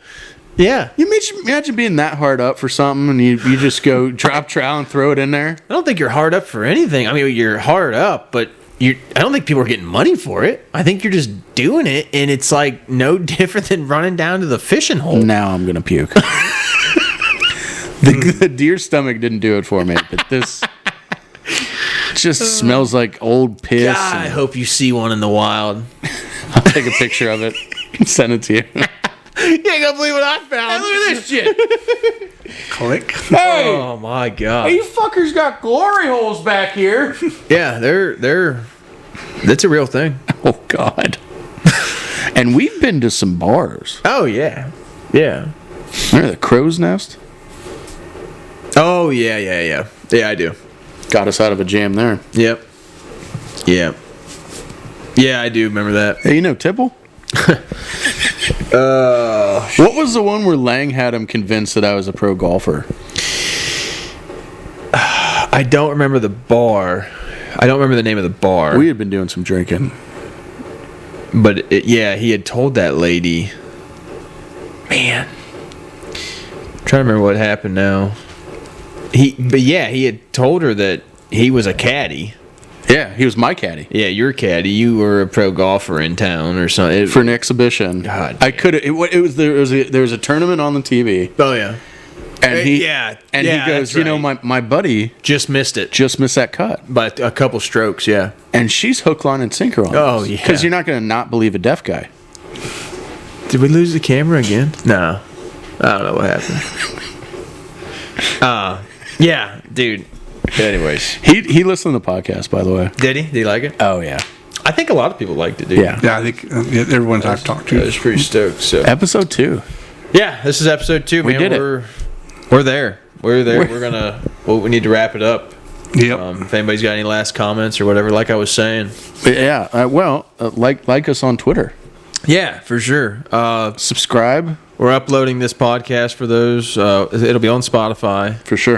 [SPEAKER 1] Yeah.
[SPEAKER 2] You imagine being that hard up for something and you just go drop trowel and throw it in there?
[SPEAKER 1] I don't think you're hard up for anything. I mean, you're hard up, but I don't think people are getting money for it. I think you're just doing it, and it's like no different than running down to the fishing hole.
[SPEAKER 2] Now I'm gonna puke. The deer stomach didn't do it for me, but this just smells like old piss.
[SPEAKER 1] God, I
[SPEAKER 2] and
[SPEAKER 1] hope you see one in the wild.
[SPEAKER 2] I'll take a picture of it and send it to you.
[SPEAKER 1] Yeah, ain't gonna believe what I found.
[SPEAKER 2] Look at this shit.
[SPEAKER 3] Click.
[SPEAKER 2] Hey,
[SPEAKER 1] Oh my god.
[SPEAKER 2] you fuckers got glory holes back here.
[SPEAKER 1] Yeah, that's a real thing.
[SPEAKER 2] Oh God. And we've been to some bars.
[SPEAKER 1] Oh yeah. Yeah.
[SPEAKER 2] Remember the Crow's Nest?
[SPEAKER 1] Oh yeah. Yeah, I do.
[SPEAKER 2] Got us out of a jam there.
[SPEAKER 1] Yep. Yeah. Yeah, I do remember that.
[SPEAKER 2] Hey, you know Tipple? What was the one where Lang had him convinced that I was a pro golfer?
[SPEAKER 1] I don't remember the bar. I don't remember the name of the bar.
[SPEAKER 2] We had been doing some drinking.
[SPEAKER 1] But he had told that lady. Man, I'm trying to remember what happened now. He had told her that he was a caddy.
[SPEAKER 2] Yeah, he was my caddy.
[SPEAKER 1] Yeah, you're a caddy. You were a pro golfer in town or something.
[SPEAKER 2] For an exhibition.
[SPEAKER 1] God,
[SPEAKER 2] I could. There was a tournament on the TV.
[SPEAKER 1] Oh yeah.
[SPEAKER 2] And he
[SPEAKER 1] he
[SPEAKER 2] goes, my buddy
[SPEAKER 1] just missed it.
[SPEAKER 2] just missed that cut.
[SPEAKER 1] By a couple strokes, yeah.
[SPEAKER 2] And she's hook, line, and sinker on
[SPEAKER 1] Oh,
[SPEAKER 2] this.
[SPEAKER 1] yeah.
[SPEAKER 2] Because you're not going to not believe a deaf guy.
[SPEAKER 1] Did we lose the camera again? No. I don't know what happened. Yeah, dude. Anyways.
[SPEAKER 2] He listened to the podcast, by the way.
[SPEAKER 1] Did he? Did he like it?
[SPEAKER 2] Oh, yeah.
[SPEAKER 1] I think a lot of people liked it, dude.
[SPEAKER 2] Yeah.
[SPEAKER 3] Yeah, I think everyone I've talked
[SPEAKER 1] I
[SPEAKER 3] to.
[SPEAKER 1] was pretty stoked. So
[SPEAKER 2] Episode 2.
[SPEAKER 1] yeah, this is episode 2, man.
[SPEAKER 2] We did it.
[SPEAKER 1] We're there. We're there. We're gonna. Well, we need to wrap it up.
[SPEAKER 3] Yep.
[SPEAKER 1] If anybody's got any last comments or whatever, like I was saying.
[SPEAKER 2] But yeah. Like us on Twitter.
[SPEAKER 1] Yeah, for sure.
[SPEAKER 2] Subscribe.
[SPEAKER 1] We're uploading this podcast for those. It'll be on Spotify.
[SPEAKER 2] For sure.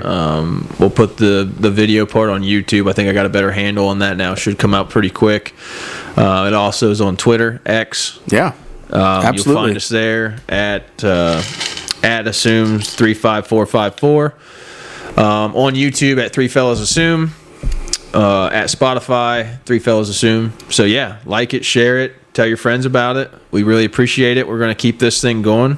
[SPEAKER 1] We'll put the video part on YouTube. I think I got a better handle on that now. Should come out pretty quick. It also is on Twitter, X.
[SPEAKER 2] Yeah. Absolutely.
[SPEAKER 1] You'll find us there at assumes 35454. On YouTube at Three Fellas Assume. At Spotify, Three Fellas Assume. So yeah, like it, share it, tell your friends about it. We really appreciate it. We're going to keep this thing going.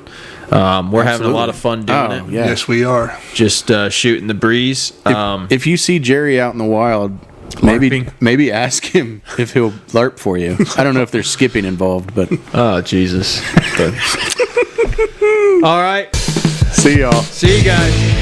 [SPEAKER 1] We're having a lot of fun doing it.
[SPEAKER 2] Yeah.
[SPEAKER 3] Yes, we are.
[SPEAKER 1] Just shooting the breeze.
[SPEAKER 2] If you see Jerry out in the wild, maybe ask him if he'll LARP for you. I don't know if there's skipping involved, but
[SPEAKER 1] Oh, Jesus. All right.
[SPEAKER 2] see y'all.
[SPEAKER 1] See you guys.